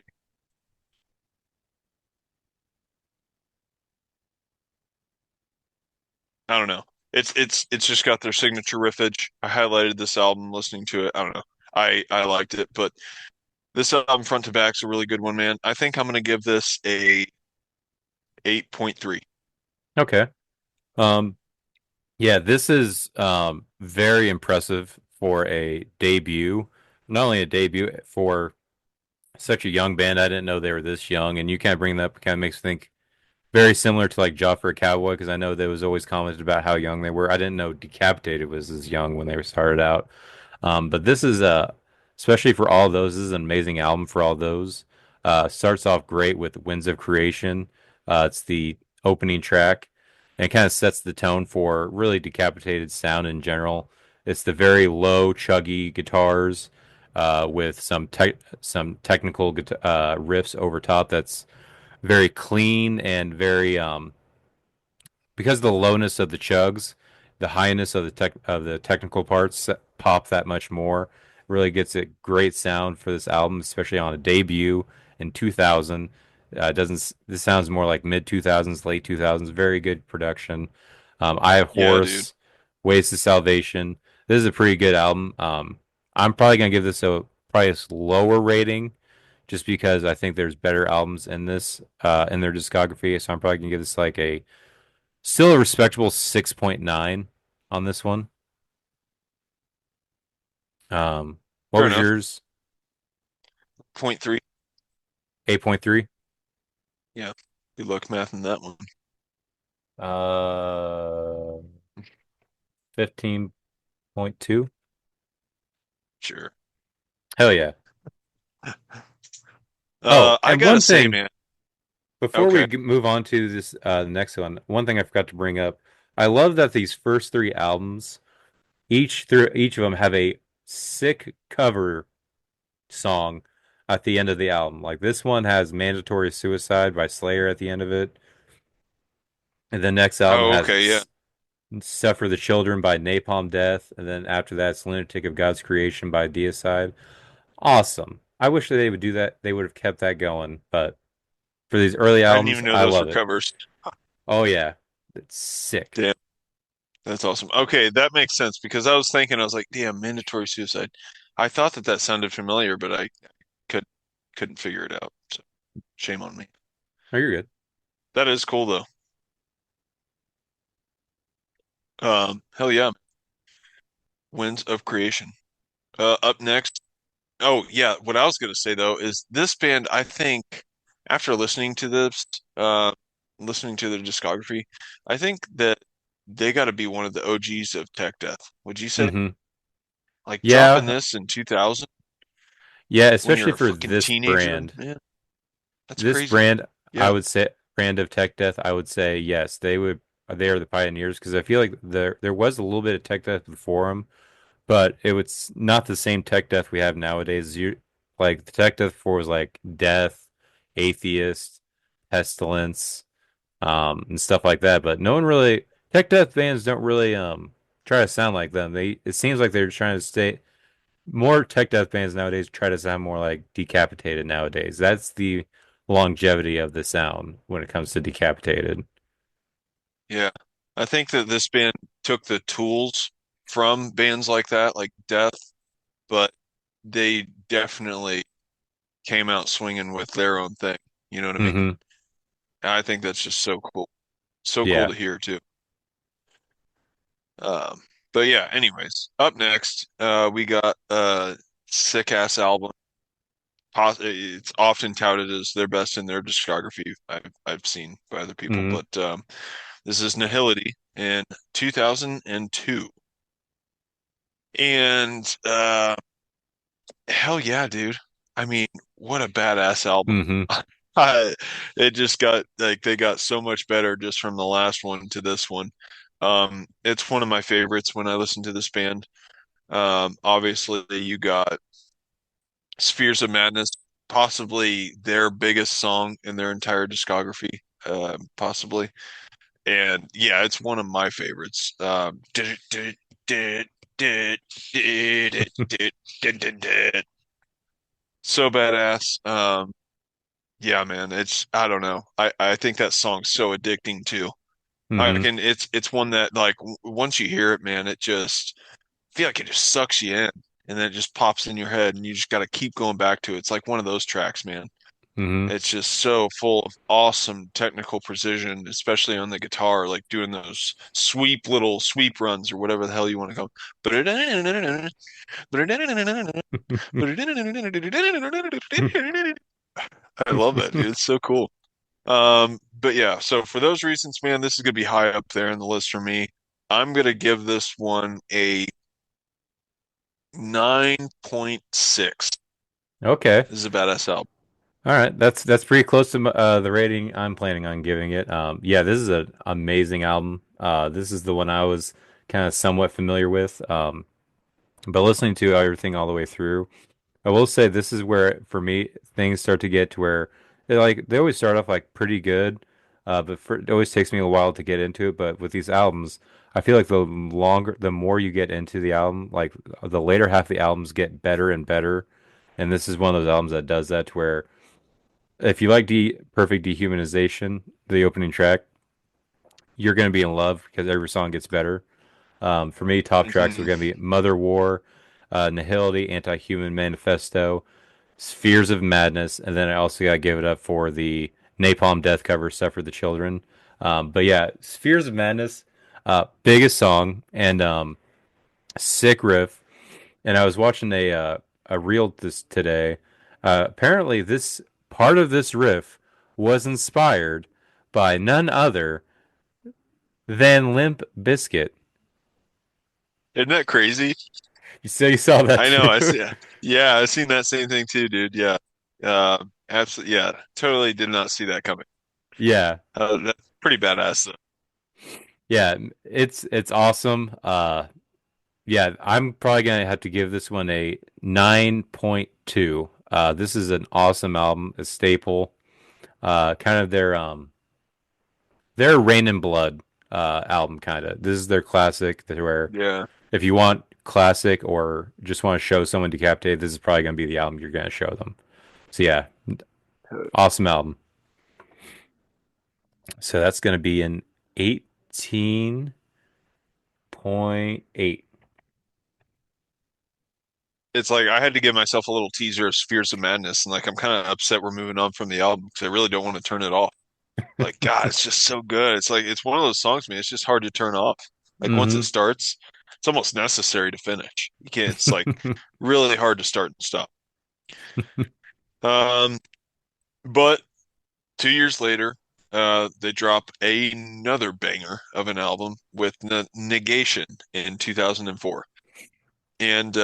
[SPEAKER 3] I don't know. It's just got their signature riffage. I highlighted this album listening to it. I don't know. I liked it, but this album front to back is a really good one, man. I think I'm gonna give this a 8.3.
[SPEAKER 2] Okay. Um, yeah, this is very impressive for a debut. Not only a debut for such a young band. I didn't know they were this young, and you kind of bring that up, kind of makes me think very similar to like Joffrey Cowboy because I know there was always commented about how young they were. I didn't know Decapitated was as young when they were started out. But this is especially for all those, this is an amazing album for all those. Starts off great with Winds of Creation. It's the opening track and kind of sets the tone for really Decapitated sound in general. It's the very low, chuggy guitars with some technical riffs over top. That's very clean and very because of the lowness of the chugs, the highness of the technical parts pop that much more. Really gets a great sound for this album, especially on a debut in 2000. Doesn't This sounds more like mid 2000s, late 2000s. Very good production. Eye of
[SPEAKER 3] Yeah, dude.
[SPEAKER 2] Horus, Ways to Salvation. This is a pretty good album. I'm probably gonna give this probably a lower rating, just because I think there's better albums in this in their discography. So I'm probably gonna give this like a still a respectable 6.9 on this one. What
[SPEAKER 3] Fair
[SPEAKER 2] was
[SPEAKER 3] enough.
[SPEAKER 2] yours?
[SPEAKER 3] Point 3.
[SPEAKER 2] 8.3?
[SPEAKER 3] Yeah. Good luck mathing that one.
[SPEAKER 2] 15.2?
[SPEAKER 3] Sure.
[SPEAKER 2] Hell yeah. Oh,
[SPEAKER 3] I
[SPEAKER 2] and
[SPEAKER 3] gotta
[SPEAKER 2] one
[SPEAKER 3] say,
[SPEAKER 2] thing
[SPEAKER 3] man.
[SPEAKER 2] before we
[SPEAKER 3] Okay.
[SPEAKER 2] move on to this the next one thing I forgot to bring up. I love that these first three albums, each of them have a sick cover song at the end of the album. Like this one has Mandatory Suicide by Slayer at the end of it. And the next album
[SPEAKER 3] Oh,
[SPEAKER 2] has
[SPEAKER 3] okay, yeah.
[SPEAKER 2] Suffer the Children by Napalm Death. And then after that, it's Lunatic of God's Creation by Deicide. Awesome. I wish that they would do that. They would have kept that going. But for these early
[SPEAKER 3] I didn't
[SPEAKER 2] albums,
[SPEAKER 3] even know
[SPEAKER 2] I
[SPEAKER 3] those
[SPEAKER 2] love
[SPEAKER 3] were
[SPEAKER 2] it.
[SPEAKER 3] covers.
[SPEAKER 2] Oh, yeah. It's sick.
[SPEAKER 3] Damn, that's awesome. Okay, that makes sense because I was thinking, I was like, damn, mandatory suicide. I thought that sounded familiar, but I could couldn't figure it out. So shame on me.
[SPEAKER 2] Oh, you're good.
[SPEAKER 3] That is cool though. Hell yeah. Winds of Creation. Up next. Oh yeah, what I was gonna say though is this band, I think after listening to this, listening to their discography, I think that they gotta be one of the OGs of tech death. Would you say?
[SPEAKER 2] Hmm.
[SPEAKER 3] Like dropping
[SPEAKER 2] Yeah.
[SPEAKER 3] this in 2000
[SPEAKER 2] Yeah.
[SPEAKER 3] when
[SPEAKER 2] Especially
[SPEAKER 3] you're a
[SPEAKER 2] for
[SPEAKER 3] fucking
[SPEAKER 2] this
[SPEAKER 3] teenager,
[SPEAKER 2] brand.
[SPEAKER 3] man, that's
[SPEAKER 2] This
[SPEAKER 3] crazy.
[SPEAKER 2] brand, I
[SPEAKER 3] Yeah.
[SPEAKER 2] would say, brand of tech death, I would say yes, they are the pioneers because I feel like there was a little bit of tech death before them, but it was not the same tech death we have nowadays. Like the tech death before was like death, atheist, pestilence, and stuff like that. But no one really tech death bands don't really try to sound like them. It seems like they're trying to stay. more tech death bands nowadays try to sound more like Decapitated nowadays. That's the longevity of the sound when it comes to Decapitated.
[SPEAKER 3] Yeah. I think that this band took the tools from bands like that, like Death, but they definitely came out swinging with their own thing. You know what I mean?
[SPEAKER 2] Hmm.
[SPEAKER 3] And I think that's just so cool. So cool
[SPEAKER 2] Yeah.
[SPEAKER 3] to hear too. Um, but yeah, anyways, up next, we got a sick ass album. It's often touted as their best in their discography. I've seen by other people,
[SPEAKER 2] Hmm.
[SPEAKER 3] but this is Nihility in 2002. And hell yeah, dude. I mean, what a badass album.
[SPEAKER 2] Hmm.
[SPEAKER 3] I, it just got like they got so much better just from the last one to this one. It's one of my favorites when I listen to this band. Obviously you got Spheres of Madness, possibly their biggest song in their entire discography, possibly. And yeah, it's one of my favorites. So badass. Yeah, man, it's I don't know. I think that song's so addicting too. I
[SPEAKER 2] Hmm.
[SPEAKER 3] can it's one that like once you hear it, man, it just I feel like it just sucks you in and then it just pops in your head and you just got to keep going back to it. It's like one of those tracks, man.
[SPEAKER 2] Hmm.
[SPEAKER 3] It's just so full of awesome technical precision, especially on the guitar, like doing those little sweep runs or whatever the hell you want to call them. I love that, dude. It's so cool. But yeah, so for those reasons, man, this is gonna be high up there in the list for me. I'm gonna give this one a 9.6.
[SPEAKER 2] Okay.
[SPEAKER 3] This is a badass album.
[SPEAKER 2] All right. That's pretty close to the rating I'm planning on giving it. Yeah, this is an amazing album. This is the one I was kind of somewhat familiar with. But listening to everything all the way through. I will say this is where for me things start to get to where they always start off like pretty good, it always takes me a while to get into it. But with these albums, I feel like the more you get into the album, like the later half of the albums get better and better. And this is one of those albums that does that to where if you like De Perfect Dehumanization, the opening track, you're gonna be in love because every song gets better. For me, top tracks are
[SPEAKER 3] Hmm.
[SPEAKER 2] gonna be Mother War, Nihility, Anti-Human Manifesto. Spheres of Madness, and then I also gotta give it up for the Napalm Death cover, Suffer the Children. But yeah, Spheres of Madness, biggest song and sick riff. And I was watching a reel this today. Apparently, this part of this riff was inspired by none other than Limp Bizkit.
[SPEAKER 3] Isn't that crazy?
[SPEAKER 2] You saw that
[SPEAKER 3] I know. I
[SPEAKER 2] too?
[SPEAKER 3] see. Yeah, I've seen that same thing too, dude. Yeah. Absolutely. Yeah. Totally did not see that coming.
[SPEAKER 2] Yeah,
[SPEAKER 3] That's pretty badass though.
[SPEAKER 2] yeah, it's awesome. Yeah, I'm probably gonna have to give this one a 9.2. This is an awesome album, a staple. Kind of their Rain and Blood album kind of. This is their classic that where
[SPEAKER 3] Yeah.
[SPEAKER 2] if you want classic or just want to show someone Decapitated, this is probably gonna be the album you're gonna show them. So yeah, awesome album. So that's gonna be an 18.8.
[SPEAKER 3] It's like I had to give myself a little teaser of Spheres of Madness, and like I'm kind of upset we're moving on from the album because I really don't want to turn it off. Like, God, it's just so good. It's like it's one of those songs, man. It's just hard to turn off. Like once it
[SPEAKER 2] Mm-hmm.
[SPEAKER 3] starts, it's almost necessary to finish. You can't. It's like really hard to start and stop. Um, but 2 years later, they drop another banger of an album with Negation in 2004. And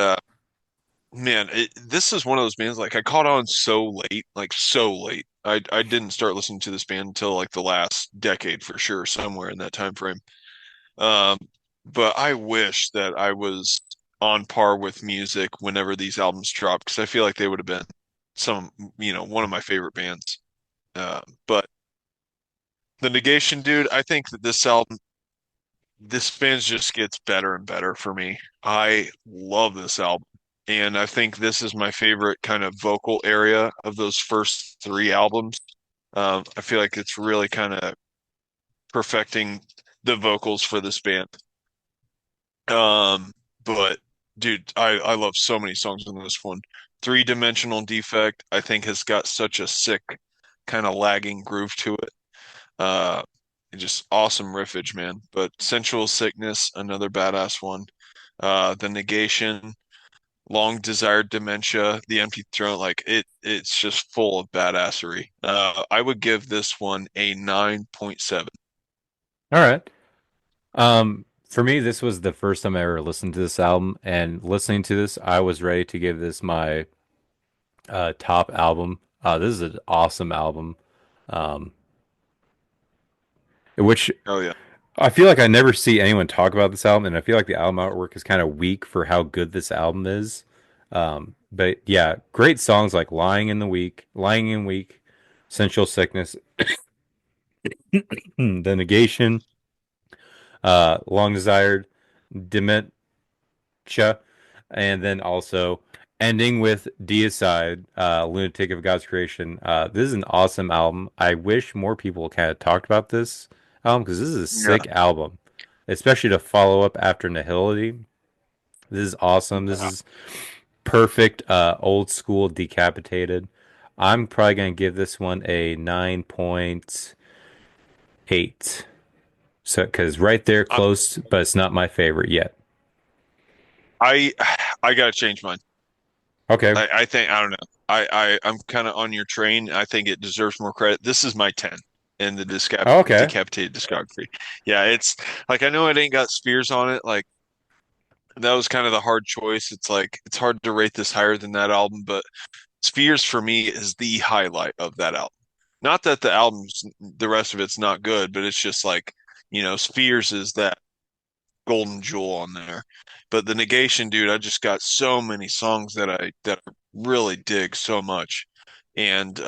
[SPEAKER 3] man, this is one of those bands like I caught on so late, like so late. I didn't start listening to this band until like the last decade for sure, somewhere in that time frame. Um, but I wish that I was on par with music whenever these albums dropped because I feel like they would have been one of my favorite bands. But the Negation, dude, I think that this band just gets better and better for me. I love this album. And I think this is my favorite kind of vocal area of those first three albums. I feel like it's really kind of perfecting the vocals for this band. But dude, I love so many songs in this one. Three-Dimensional Defect, I think, has got such a sick kind of lagging groove to it. Uh, just awesome riffage, man. But Sensual Sickness, another badass one. The Negation, Long Desired Dementia, The Empty Throne, like it's just full of badassery. I would give this one a 9.7.
[SPEAKER 2] All right. For me, this was the first time I ever listened to this album, and listening to this, I was ready to give this my top album. This is an awesome album. Um, which
[SPEAKER 3] Oh yeah.
[SPEAKER 2] I feel like I never see anyone talk about this album, and I feel like the album artwork is kind of weak for how good this album is. But yeah, great songs like Lying in Weak, Sensual Sickness, The Negation, Long Desired, Dementia, and then also ending with Deicide, Lunatic of God's Creation. This is an awesome album. I wish more people kind of talked about this album because this is a
[SPEAKER 3] Yeah.
[SPEAKER 2] sick album, especially to follow up after Nihility. This is awesome. This is perfect, old school Decapitated. I'm probably gonna give this one a 9.8. So, because right there,
[SPEAKER 3] I
[SPEAKER 2] close, but it's not my favorite yet.
[SPEAKER 3] I I gotta change mine.
[SPEAKER 2] Okay.
[SPEAKER 3] I think I don't know. I'm kind of on your train. I think it deserves more credit. This is my 10 in the
[SPEAKER 2] Oh, okay.
[SPEAKER 3] Decapitated discography. Yeah, it's like I know it ain't got Spears on it. Like that was kind of the hard choice. It's like it's hard to rate this higher than that album, but Spears for me is the highlight of that album. Not that the rest of it's not good, but it's just like, Spears is that golden jewel on there. But the Negation, dude, I just got so many songs that I really dig so much. And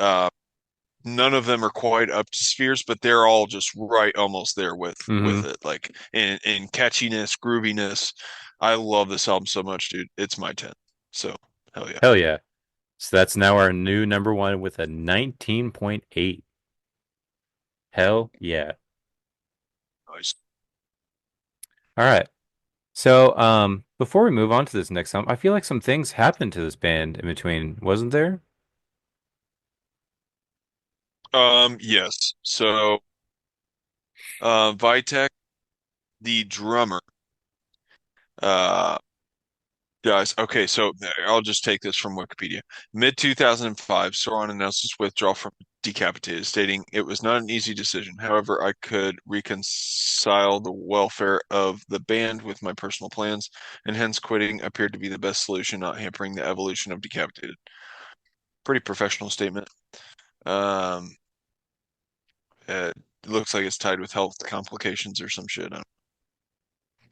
[SPEAKER 3] none of them are quite up to Spheres, but they're all just right almost there with
[SPEAKER 2] Mm-hmm.
[SPEAKER 3] it. Like in catchiness, grooviness. I love this album so much, dude. It's my 10. So hell yeah.
[SPEAKER 2] Hell yeah. So that's now our new number one with a 19.8. Hell yeah.
[SPEAKER 3] Nice.
[SPEAKER 2] All right. So, before we move on to this next song, I feel like some things happened to this band in between, wasn't there?
[SPEAKER 3] Yes. So Vitek, the drummer, uh guys, okay, so I'll just take this from Wikipedia. Mid 2005, Sauron announced his withdrawal from Decapitated, stating it was not an easy decision. However, I could reconcile the welfare of the band with my personal plans, and hence quitting appeared to be the best solution, not hampering the evolution of Decapitated. Pretty professional statement. Um, it looks like it's tied with health complications or some shit.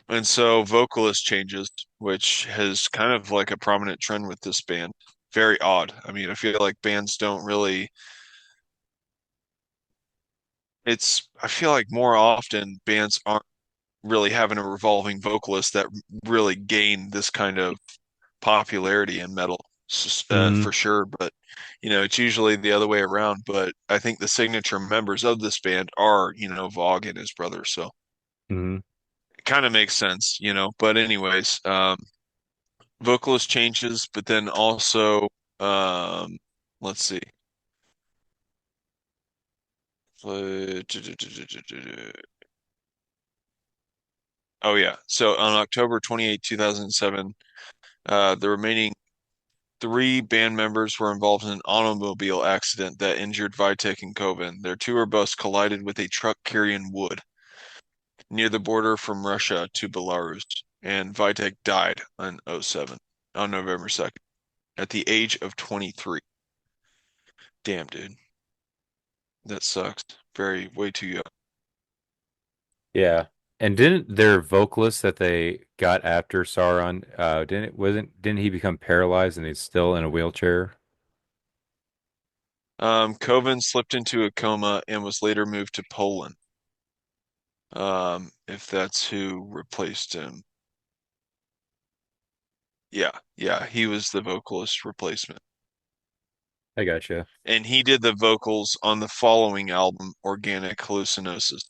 [SPEAKER 3] And so vocalist changes, which has kind of like a prominent trend with this band. Very odd. I mean, I feel like bands don't really, I feel like more often bands aren't really having a revolving vocalist that really gain this kind of popularity in metal,
[SPEAKER 2] Mm-hmm.
[SPEAKER 3] for sure. But, it's usually the other way around. But I think the signature members of this band are, Vogue and his brother. So
[SPEAKER 2] Mm-hmm.
[SPEAKER 3] it kind of makes sense. But anyways, vocalist changes, but then also, um, let's see. Oh yeah. So on October 28, 2007, the remaining three band members were involved in an automobile accident that injured Vitek and Koven. Their tour bus collided with a truck carrying wood near the border from Russia to Belarus, and Vitek died on '07, on November 2nd, at the age of 23. Damn, dude. That sucks. Way too young.
[SPEAKER 2] Yeah. And didn't their vocalist that they got after Sauron, didn't he become paralyzed and he's still in a wheelchair?
[SPEAKER 3] Koven slipped into a coma and was later moved to Poland. If that's who replaced him. Yeah, he was the vocalist replacement.
[SPEAKER 2] I gotcha.
[SPEAKER 3] And he did the vocals on the following album, Organic Hallucinosis.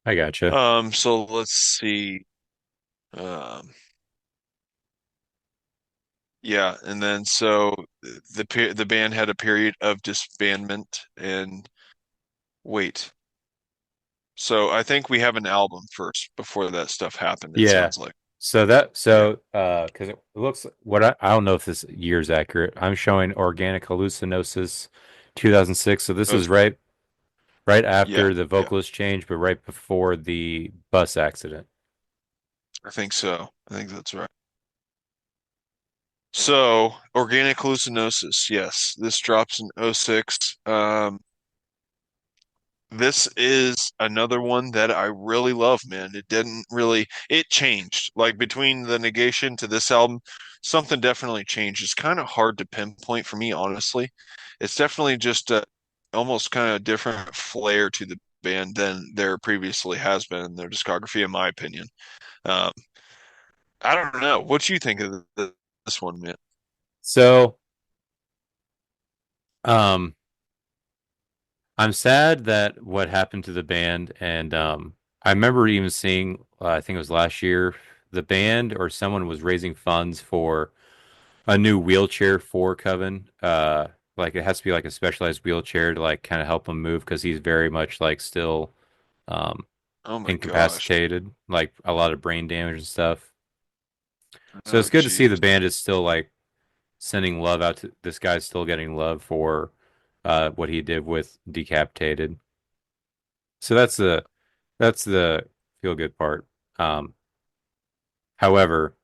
[SPEAKER 2] I gotcha.
[SPEAKER 3] So let's see. Um, yeah, and then so the band had a period of disbandment and wait. So I think we have an album first before that stuff happened, it
[SPEAKER 2] Yeah.
[SPEAKER 3] sounds like. Yeah.
[SPEAKER 2] Because it looks I don't know if this year's accurate. I'm showing Organic Hallucinosis 2006. So this
[SPEAKER 3] Oh,
[SPEAKER 2] is right
[SPEAKER 3] yeah,
[SPEAKER 2] after the
[SPEAKER 3] yeah.
[SPEAKER 2] vocalist change, but right before the bus accident.
[SPEAKER 3] I think so. I think that's right. So, Organic Hallucinosis, yes. This drops in '06. This is another one that I really love, man. It didn't really, it changed. Like between the Negation to this album, something definitely changed. It's kind of hard to pinpoint for me, honestly. It's definitely just a almost kind of different flair to the band than there previously has been in their discography, in my opinion. Um, I don't know. What do you think of this one, man?
[SPEAKER 2] So, um, I'm sad that what happened to the band, and I remember even seeing, I think it was last year, the band or someone was raising funds for a new wheelchair for Coven. Like it has to be like a specialized wheelchair to like kind of help him move because he's very much like still um
[SPEAKER 3] Oh my gosh.
[SPEAKER 2] incapacitated, like a lot of brain damage and stuff. So
[SPEAKER 3] Oh,
[SPEAKER 2] it's good to see the
[SPEAKER 3] geez.
[SPEAKER 2] band is still like sending love out to this guy's still getting love for what he did with Decapitated. So that's the feel good part. Um, However,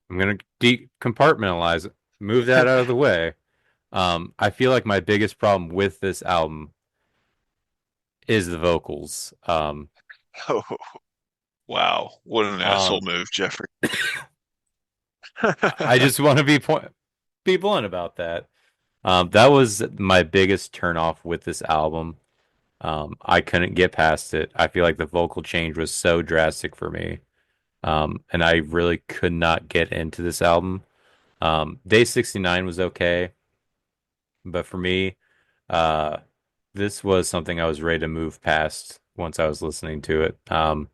[SPEAKER 2] I'm gonna decompartmentalize it, move that out of the way. I feel like my biggest problem with this album is the vocals.
[SPEAKER 3] Oh, wow. What an asshole
[SPEAKER 2] Um,
[SPEAKER 3] move, Jeffrey.
[SPEAKER 2] I just want to be blunt about that. That was my biggest turnoff with this album. I couldn't get past it. I feel like the vocal change was so drastic for me. And I really could not get into this album. Day 69 was okay, but for me, uh, this was something I was ready to move past once I was listening to it. So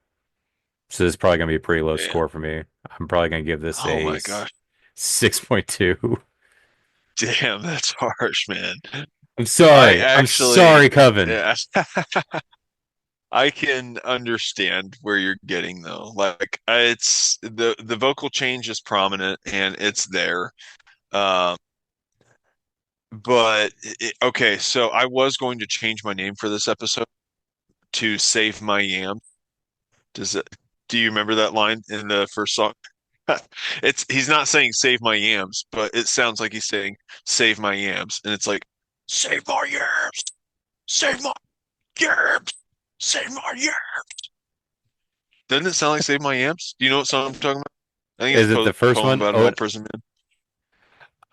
[SPEAKER 2] this is probably gonna be a pretty low
[SPEAKER 3] Man.
[SPEAKER 2] score for me. I'm probably gonna give this
[SPEAKER 3] Oh
[SPEAKER 2] a
[SPEAKER 3] my gosh.
[SPEAKER 2] 6.2.
[SPEAKER 3] Damn, that's harsh, man.
[SPEAKER 2] I'm
[SPEAKER 3] I
[SPEAKER 2] sorry. I'm
[SPEAKER 3] actually,
[SPEAKER 2] sorry, Coven.
[SPEAKER 3] yeah, I can understand where you're getting though. Like it's the vocal change is prominent and it's there. Um, but okay, so I was going to change my name for this episode to Save My Yam. Does it, do you remember that line in the first song? It's he's not saying save my yams, but it sounds like he's saying save my yams. And it's like, save my yams, save my yams, save my yams. Doesn't it sound like save my yams? Do you know what song I'm talking about? I think it's
[SPEAKER 2] Is it the first
[SPEAKER 3] poem
[SPEAKER 2] one?
[SPEAKER 3] about an
[SPEAKER 2] Oh,
[SPEAKER 3] old prison man.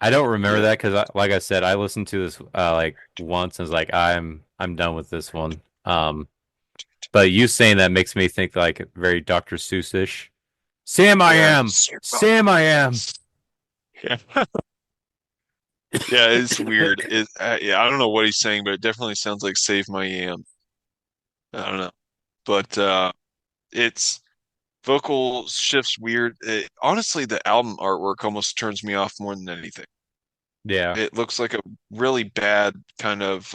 [SPEAKER 2] I don't remember
[SPEAKER 3] Yeah.
[SPEAKER 2] that because, like I said, I listened to this like once and was like, I'm done with this one. But you saying that makes me think like very Dr. Seuss-ish. Sam I
[SPEAKER 3] Yeah.
[SPEAKER 2] am. Sam I am.
[SPEAKER 3] Yeah. Yeah, it's weird. Yeah, I don't know what he's saying, but it definitely sounds like save my yam. I don't know. But it's vocal shifts weird. Honestly, the album artwork almost turns me off more than anything.
[SPEAKER 2] Yeah.
[SPEAKER 3] It looks like a really bad kind of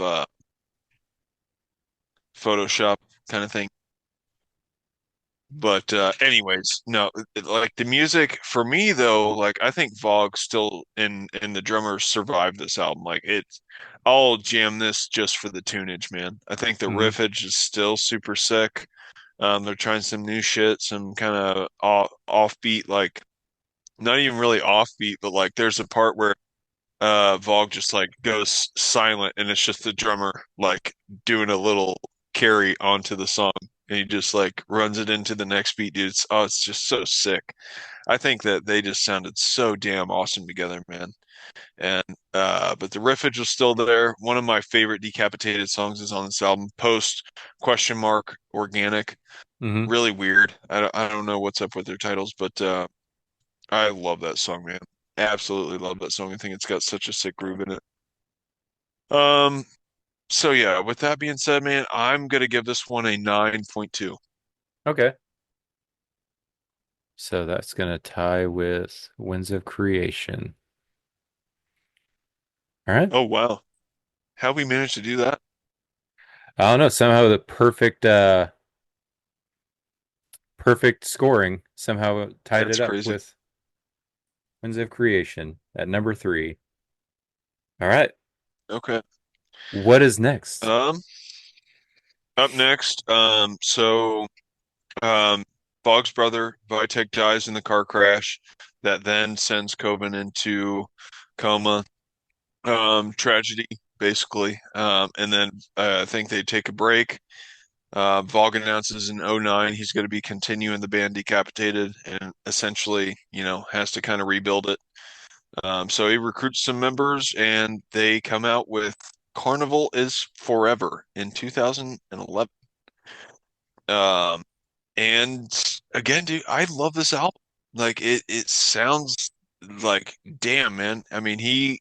[SPEAKER 3] Photoshop kind of thing. But anyways, no, like the music for me though, like I think Vogue still and the drummers survived this album. Like it's I'll jam this just for the tunage, man. I think the
[SPEAKER 2] Mhm.
[SPEAKER 3] riffage is still super sick. They're trying some new shit, some kind of offbeat, like not even really offbeat, but like there's a part where Vogue just like goes silent and it's just the drummer like doing a little carry onto the song. and he just like runs it into the next beat, dude. It's just so sick. I think that they just sounded so damn awesome together, man. And but the riffage was still there. One of my favorite Decapitated songs is on this album, Post question mark Organic.
[SPEAKER 2] Hmm.
[SPEAKER 3] Really weird. I don't know what's up with their titles, but I love that song, man. Absolutely love that song. I think it's got such a sick groove in it. Um, so yeah, with that being said, man, I'm gonna give this one a 9.2.
[SPEAKER 2] Okay. So that's gonna tie with Winds of Creation. All right.
[SPEAKER 3] Oh wow. How we managed to do that?
[SPEAKER 2] I don't know. Somehow the perfect scoring somehow tied it
[SPEAKER 3] That's
[SPEAKER 2] up
[SPEAKER 3] crazy.
[SPEAKER 2] with Winds of Creation at number 3. All right.
[SPEAKER 3] Okay.
[SPEAKER 2] What is next?
[SPEAKER 3] Um, Up next, um Bog's brother, Vitek, dies in the car crash that then sends Coben into coma. Tragedy, basically. And then I think they take a break. Vogue announces in '09 he's going to be continuing the band Decapitated and essentially, has to kind of rebuild it. So he recruits some members and they come out with Carnival is Forever in 2011. Um, and again, dude, I love this album. Like it sounds like damn, man. I mean, he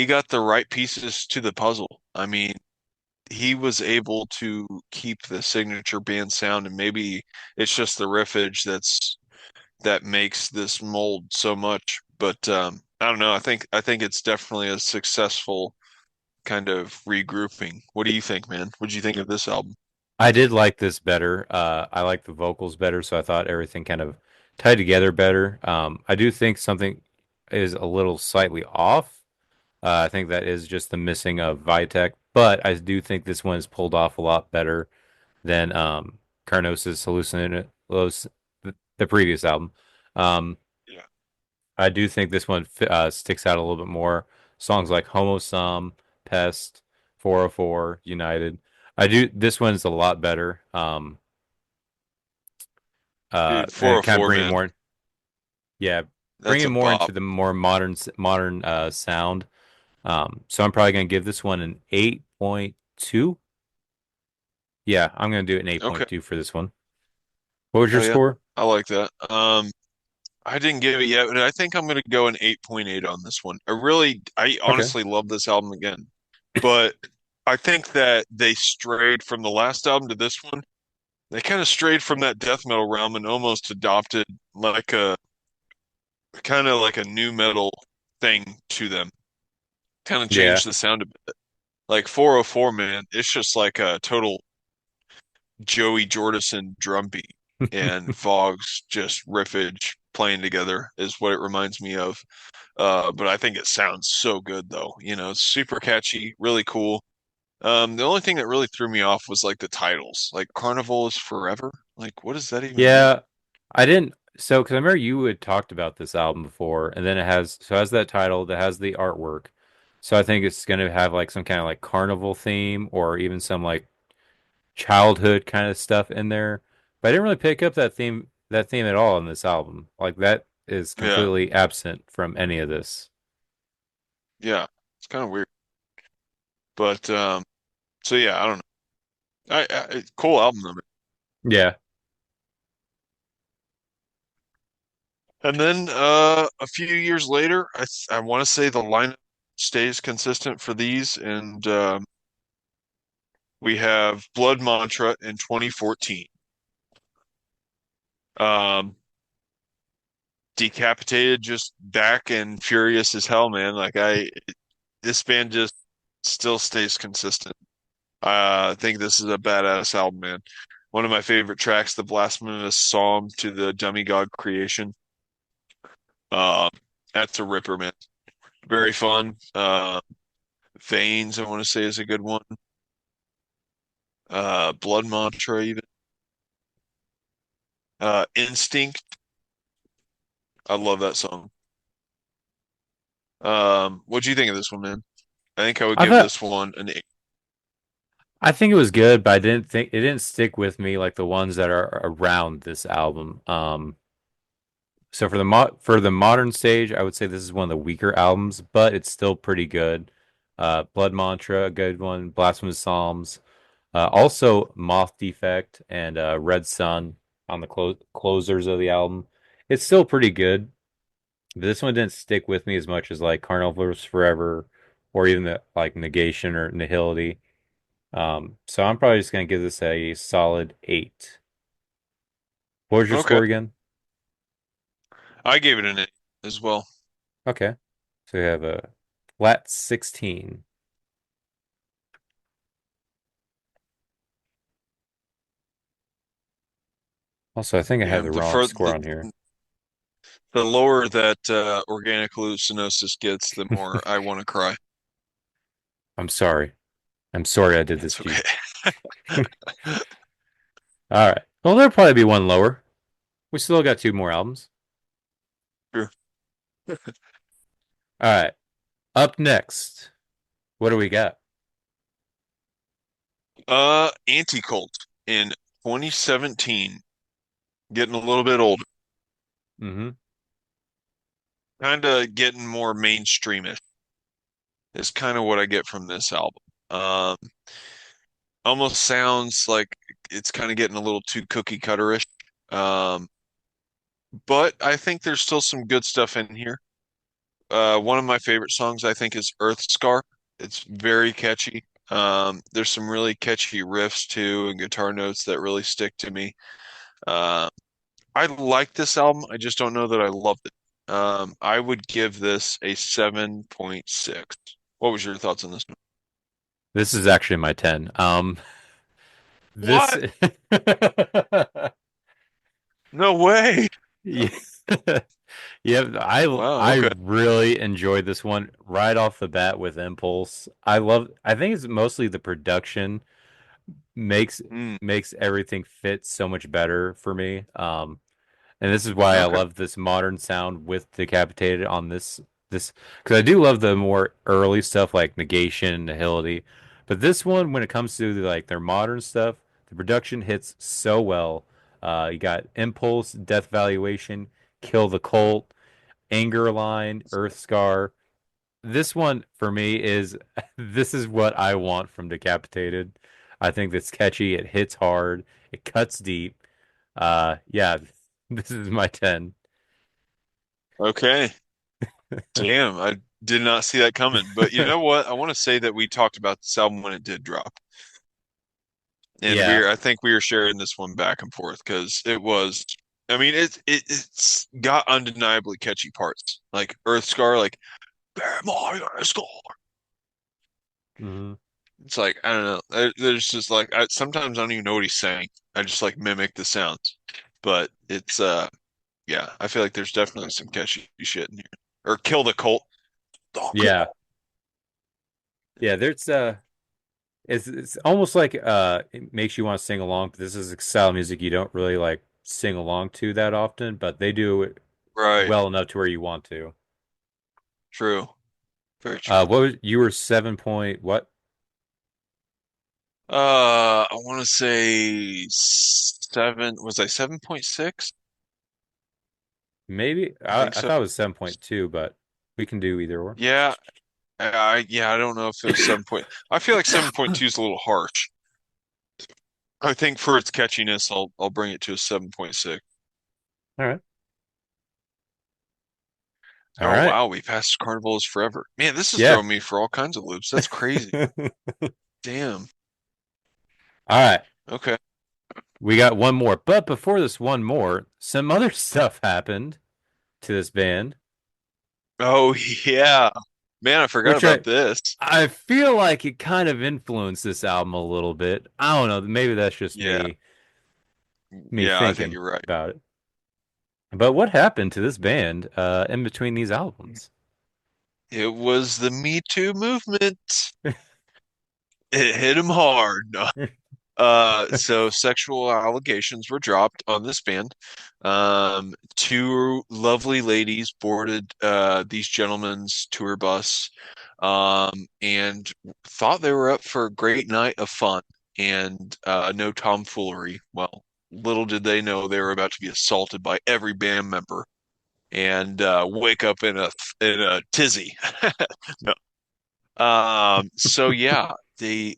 [SPEAKER 3] got the right pieces to the puzzle. I mean, he was able to keep the signature band sound, and maybe it's just the riffage that makes this mold so much. But I don't know. I think it's definitely a successful kind of regrouping. What do you think, man? What do you think of this album?
[SPEAKER 2] I did like this better. I like the vocals better, so I thought everything kind of tied together better. I do think something is a little slightly off. I think that is just the missing of Vitek, but I do think this one is pulled off a lot better than Carnosa's the previous album. Um,
[SPEAKER 3] Yeah.
[SPEAKER 2] I do think this one sticks out a little bit more. Songs like Homo Sum, Pest, 404, United. I do. This one's a lot better.
[SPEAKER 3] Dude,
[SPEAKER 2] And kind of
[SPEAKER 3] 404,
[SPEAKER 2] bringing
[SPEAKER 3] man.
[SPEAKER 2] more, yeah,
[SPEAKER 3] That's
[SPEAKER 2] bringing
[SPEAKER 3] a
[SPEAKER 2] more into
[SPEAKER 3] bop.
[SPEAKER 2] the more modern sound. So I'm probably gonna give this one an 8.2. Yeah, I'm gonna do it an
[SPEAKER 3] Okay.
[SPEAKER 2] 8.2 for this one. What was your
[SPEAKER 3] Oh yeah.
[SPEAKER 2] score?
[SPEAKER 3] I like that. I didn't give it yet, but I think I'm gonna go an 8.8 on this one. I
[SPEAKER 2] Okay.
[SPEAKER 3] honestly love this album again, but I think that they strayed from the last album to this one. They kind of strayed from that death metal realm and almost adopted like a kind of like a new metal thing to them. Kind of
[SPEAKER 2] Yeah.
[SPEAKER 3] changed the sound a bit. Like 404, man, it's just like a total Joey Jordison drum beat and Vogue's just riffage playing together is what it reminds me of. But I think it sounds so good though. It's super catchy, really cool. The only thing that really threw me off was like the titles, like Carnival is Forever. Like, what does that even mean?
[SPEAKER 2] Yeah, I didn't. So, because I remember you had talked about this album before, and then it has that title that has the artwork. So I think it's gonna have like some kind of like carnival theme or even some like childhood kind of stuff in there. But I didn't really pick up that theme at all in this album. Like that is
[SPEAKER 3] Yeah,
[SPEAKER 2] completely absent from any of this.
[SPEAKER 3] yeah, it's kind of weird. But so yeah, I don't know. Cool album though.
[SPEAKER 2] Yeah.
[SPEAKER 3] And then a few years later, I want to say the lineup stays consistent for these, and we have Blood Mantra in 2014. Um, Decapitated just back and furious as hell, man. This band just still stays consistent. I think this is a badass album, man. One of my favorite tracks, the blasphemous psalm to the demigod creation. Uh, that's a ripper, man. Very fun. Veins, I want to say, is a good one. Blood Mantra, even. Instinct, I love that song. What do you think of this one, man? I think I would
[SPEAKER 2] I
[SPEAKER 3] give
[SPEAKER 2] thought
[SPEAKER 3] this one an 8.
[SPEAKER 2] I think it was good, but I didn't think it didn't stick with me like the ones that are around this album. So for the modern stage, I would say this is one of the weaker albums, but it's still pretty good. Blood Mantra, a good one. Blasphemous Psalms, also Moth Defect and Red Sun on the closers of the album. It's still pretty good. But this one didn't stick with me as much as like Carnival's Forever or even the like Negation or Nihility. So I'm probably just gonna give this a solid 8. What was your
[SPEAKER 3] Okay.
[SPEAKER 2] score again?
[SPEAKER 3] I gave it an 8 as well.
[SPEAKER 2] Okay. So we have a flat 16. Also, I think I
[SPEAKER 3] Yeah,
[SPEAKER 2] had the wrong score on here.
[SPEAKER 3] the lower that organic hallucinosis gets, the more I want to cry.
[SPEAKER 2] I'm sorry. I'm sorry I did this
[SPEAKER 3] It's
[SPEAKER 2] to you.
[SPEAKER 3] okay.
[SPEAKER 2] All right. Well, there'll probably be one lower. We still got two more albums.
[SPEAKER 3] Sure.
[SPEAKER 2] All right. Up next, what do we got?
[SPEAKER 3] Anti-Cult in 2017, getting a little bit older,
[SPEAKER 2] Mm-hmm.
[SPEAKER 3] kind of getting more mainstreamish. Is kind of what I get from this album. Um, Almost sounds like it's kind of getting a little too cookie cutterish. Um, but I think there's still some good stuff in here. One of my favorite songs, I think, is Earth Scar. It's very catchy. There's some really catchy riffs too and guitar notes that really stick to me. Uh, I like this album. I just don't know that I loved it. I would give this a 7.6. What was your thoughts on this one?
[SPEAKER 2] This is actually my 10. This
[SPEAKER 3] What? No way.
[SPEAKER 2] yeah. Yeah,
[SPEAKER 3] Wow,
[SPEAKER 2] I
[SPEAKER 3] okay.
[SPEAKER 2] really enjoyed this one right off the bat with Impulse. I think it's mostly the production makes
[SPEAKER 3] Mm,
[SPEAKER 2] makes everything fit so much better for me. And this is why I
[SPEAKER 3] okay.
[SPEAKER 2] love this modern sound with Decapitated on this because I do love the more early stuff like Negation and Nihility, but this one when it comes to like their modern stuff, the production hits so well. You got Impulse, Death Valuation, Kill the Cult, Anger Line, Earth Scar. This one for me is this is what I want from Decapitated. I think it's catchy, it hits hard, it cuts deep. Yeah, this is my 10.
[SPEAKER 3] Okay. Damn, I did not see that coming. But you know what? I want to say that we talked about this album when it did drop. And
[SPEAKER 2] Yeah,
[SPEAKER 3] I think we were sharing this one back and forth because it was, I mean, it's got undeniably catchy parts. Like Earth Scar, like, "Bear my Earth Scar."
[SPEAKER 2] hmm
[SPEAKER 3] It's like, I don't know. There's just like, sometimes I don't even know what he's saying. I just like mimic the sounds. But it's, yeah, I feel like there's definitely some catchy shit in here. Or Kill the Cult. The
[SPEAKER 2] yeah,
[SPEAKER 3] Cult.
[SPEAKER 2] yeah. There's it's almost like it makes you want to sing along, but this is a style of music you don't really like sing along to that often, but they do it
[SPEAKER 3] Right.
[SPEAKER 2] well enough to where you want to.
[SPEAKER 3] True. Very true.
[SPEAKER 2] What was you were 7 point what?
[SPEAKER 3] I want to say seven. Was I 7.6?
[SPEAKER 2] Maybe
[SPEAKER 3] I think
[SPEAKER 2] I
[SPEAKER 3] so.
[SPEAKER 2] thought it was 7.2, but we can do either or.
[SPEAKER 3] Yeah. Yeah, I don't know if it was 7 point. I feel like 7.2 is a little harsh. I think for its catchiness, I'll bring it to a 7.6.
[SPEAKER 2] All right, all
[SPEAKER 3] Oh
[SPEAKER 2] right,
[SPEAKER 3] wow, we passed Carnival is Forever. Man, this is
[SPEAKER 2] yeah.
[SPEAKER 3] throwing me for all kinds of loops. That's crazy.
[SPEAKER 2] All
[SPEAKER 3] Damn.
[SPEAKER 2] right.
[SPEAKER 3] Okay.
[SPEAKER 2] We got one more, but before this one more, some other stuff happened to this band,
[SPEAKER 3] Oh yeah. Man, I forgot
[SPEAKER 2] which
[SPEAKER 3] about this.
[SPEAKER 2] I feel like it kind of influenced this album a little bit. I don't know, maybe that's just
[SPEAKER 3] Yeah.
[SPEAKER 2] me
[SPEAKER 3] Yeah, I think
[SPEAKER 2] thinking
[SPEAKER 3] you're right.
[SPEAKER 2] about it. But what happened to this band in between these albums?
[SPEAKER 3] It was the Me Too movement. It hit him hard. No. So sexual allegations were dropped on this band. Two lovely ladies boarded these gentlemen's tour bus, and thought they were up for a great night of fun and no tomfoolery. Well, little did they know they were about to be assaulted by every band member and wake up in a tizzy. No. So yeah, the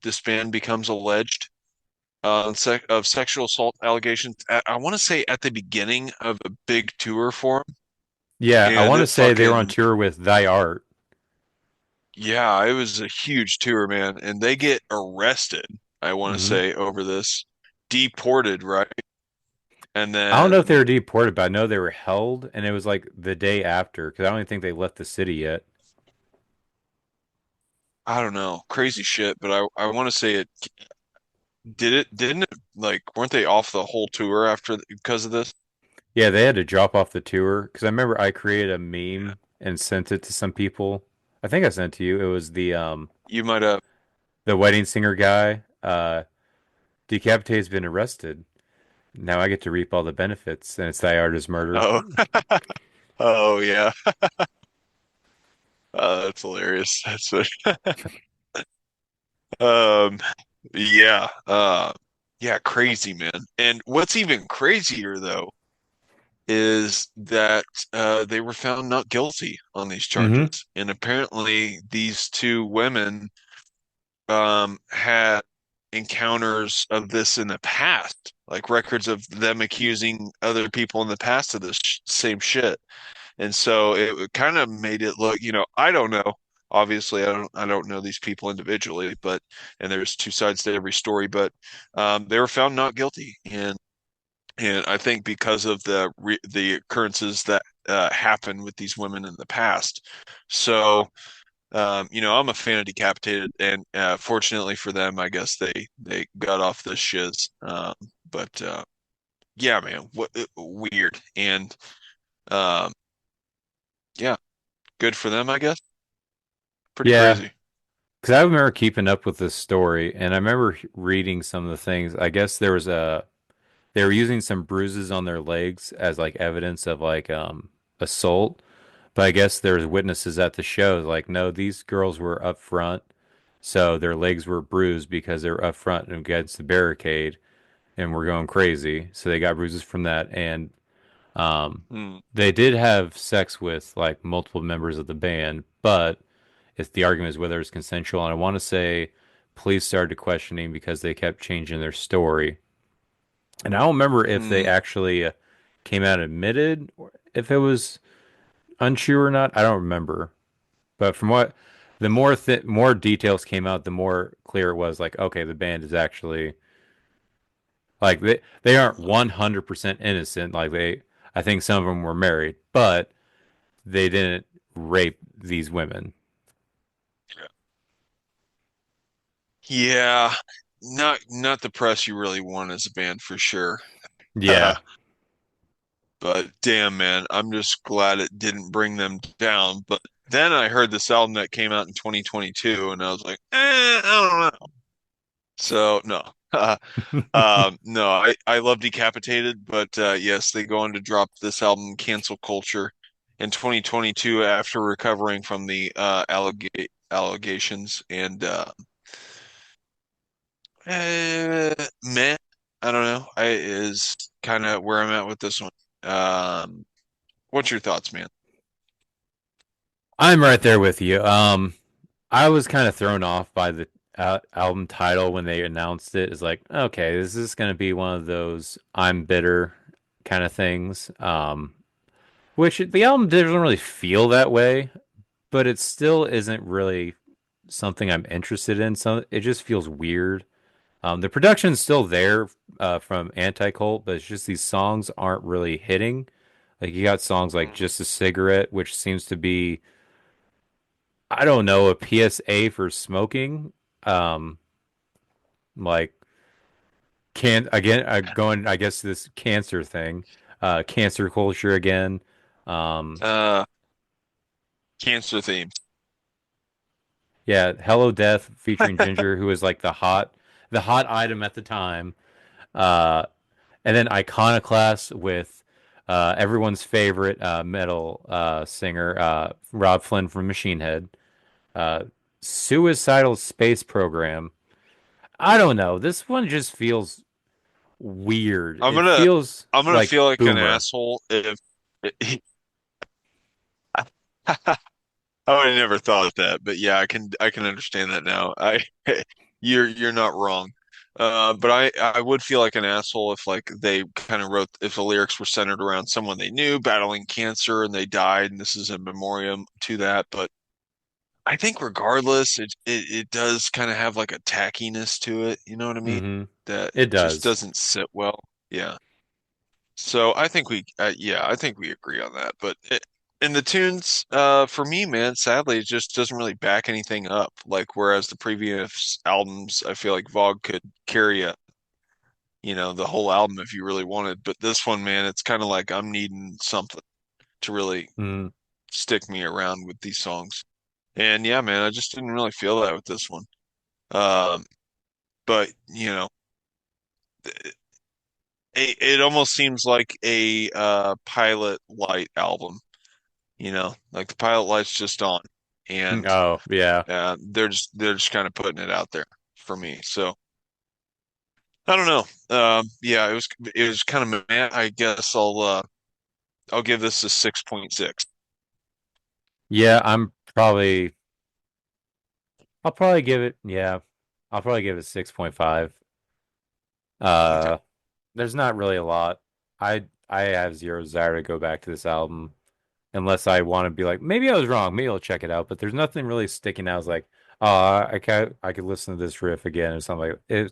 [SPEAKER 3] this band becomes alleged of sexual assault allegations. I want to say at the beginning of a big tour for 'em,
[SPEAKER 2] Yeah, I
[SPEAKER 3] and
[SPEAKER 2] want to
[SPEAKER 3] it
[SPEAKER 2] say they were on
[SPEAKER 3] fucking
[SPEAKER 2] tour with Thy Art.
[SPEAKER 3] yeah, it was a huge tour, man. And they get arrested, I want to
[SPEAKER 2] Hmm.
[SPEAKER 3] say, over this, deported, right? And
[SPEAKER 2] I don't know if they
[SPEAKER 3] then
[SPEAKER 2] were deported, but I know they were held, and it was like the day after because I don't even think they left the city yet.
[SPEAKER 3] I don't know, crazy shit. But I want to say it didn't it like weren't they off the whole tour after because of this?
[SPEAKER 2] Yeah, they had to drop off the tour because I remember I created a meme and sent it to some people. I think I sent it to you. It was
[SPEAKER 3] You might have.
[SPEAKER 2] the wedding singer guy. Decapited's been arrested. Now I get to reap all the benefits, and it's Thy Art is murder.
[SPEAKER 3] Oh, oh yeah. That's hilarious. That's what. Um, yeah. Yeah, crazy, man. And what's even crazier though is that they were found not guilty on these
[SPEAKER 2] Hmm.
[SPEAKER 3] charges. And apparently these two women had encounters of this in the past, like records of them accusing other people in the past of this same shit. And so it kind of made it look, I don't know. Obviously, I don't know these people individually, but and there's two sides to every story, but they were found not guilty, and I think because of the occurrences that happened with these women in the past. So I'm a fan of Decapitated, and fortunately for them, I guess they got off the shiz. But yeah, man, what weird, and um, yeah, good for them, I guess. Pretty
[SPEAKER 2] Yeah,
[SPEAKER 3] crazy.
[SPEAKER 2] because I remember keeping up with this story, and I remember reading some of the things. I guess there was they were using some bruises on their legs as like evidence of like assault. But I guess there's witnesses at the show like, no, these girls were up front, so their legs were bruised because they were up front and against the barricade and were going crazy. So they got bruises from that, and um,
[SPEAKER 3] Hmm.
[SPEAKER 2] they did have sex with like multiple members of the band, but it's the argument is whether it's consensual. And I want to say police started questioning because they kept changing their story. And I don't remember if they
[SPEAKER 3] Hmm.
[SPEAKER 2] actually came out and admitted or if it was untrue or not. I don't remember. But from what the more details came out, the more clear it was like, okay, the band is actually like they aren't 100% innocent. Like I think some of them were married, but they didn't rape these women.
[SPEAKER 3] Yeah, not the press you really want as a band for sure.
[SPEAKER 2] Yeah.
[SPEAKER 3] But damn, man, I'm just glad it didn't bring them down. But then I heard this album that came out in 2022, and I was like, I don't know. So no, no, I love Decapitated, but yes, they go on to drop this album, Cancel Culture, in 2022 after recovering from the allegations, and meh, I don't know. I is kind of where I'm at with this one. Um, what's your thoughts, man?
[SPEAKER 2] I'm right there with you. I was kind of thrown off by the album title when they announced it. It's like, okay, this is going to be one of those I'm bitter kind of things. Which the album doesn't really feel that way, but it still isn't really something I'm interested in. So it just feels weird. The production's still there from Anti-Cult, but it's just these songs aren't really hitting. Like you got songs like
[SPEAKER 3] Mm.
[SPEAKER 2] Just a Cigarette, which seems to be, I don't know, a PSA for smoking. Um, like can again going, I guess this cancer thing, cancer culture again. Um,
[SPEAKER 3] Uh, Cancer theme.
[SPEAKER 2] yeah, Hello Death featuring Ginger, who is like the hot. the hot item at the time. Uh, and then Iconoclast with everyone's favorite metal singer, Rob Flynn from Machine Head. Uh, Suicidal Space Program. I don't know. This one just feels weird.
[SPEAKER 3] I'm
[SPEAKER 2] It
[SPEAKER 3] gonna
[SPEAKER 2] feels
[SPEAKER 3] I'm gonna
[SPEAKER 2] like
[SPEAKER 3] feel like an
[SPEAKER 2] Boomer.
[SPEAKER 3] asshole if I would have never thought of that, but yeah, I can understand that now. I you're not wrong. But I would feel like an asshole if like they kind of wrote if the lyrics were centered around someone they knew battling cancer and they died and this is a memoriam to that. But I think regardless, it does kind of have like a tackiness to it. You know what I mean?
[SPEAKER 2] Hmm.
[SPEAKER 3] That
[SPEAKER 2] It
[SPEAKER 3] just
[SPEAKER 2] does.
[SPEAKER 3] doesn't sit well. Yeah. So I think yeah, I think we agree on that. But in the tunes, for me, man, sadly, it just doesn't really back anything up. Like whereas the previous albums, I feel like Vogue could carry the whole album if you really wanted. But this one, man, it's kind of like I'm needing something to really
[SPEAKER 2] Mm.
[SPEAKER 3] stick me around with these songs. And yeah, man, I just didn't really feel that with this one. Um, but it almost seems like a Pilot Light album. Like the pilot light's just on, and
[SPEAKER 2] Oh, yeah.
[SPEAKER 3] they're just kind of putting it out there for me. So I don't know. Yeah, it was kind of meh. I guess I'll give this a 6.6.
[SPEAKER 2] Yeah, I'll probably give it, yeah. I'll probably give it 6.5.
[SPEAKER 3] Okay.
[SPEAKER 2] Uh, there's not really a lot. I have zero desire to go back to this album unless I want to be like, maybe I was wrong. Maybe I'll check it out. But there's nothing really sticking out as like, I could listen to this riff again or something like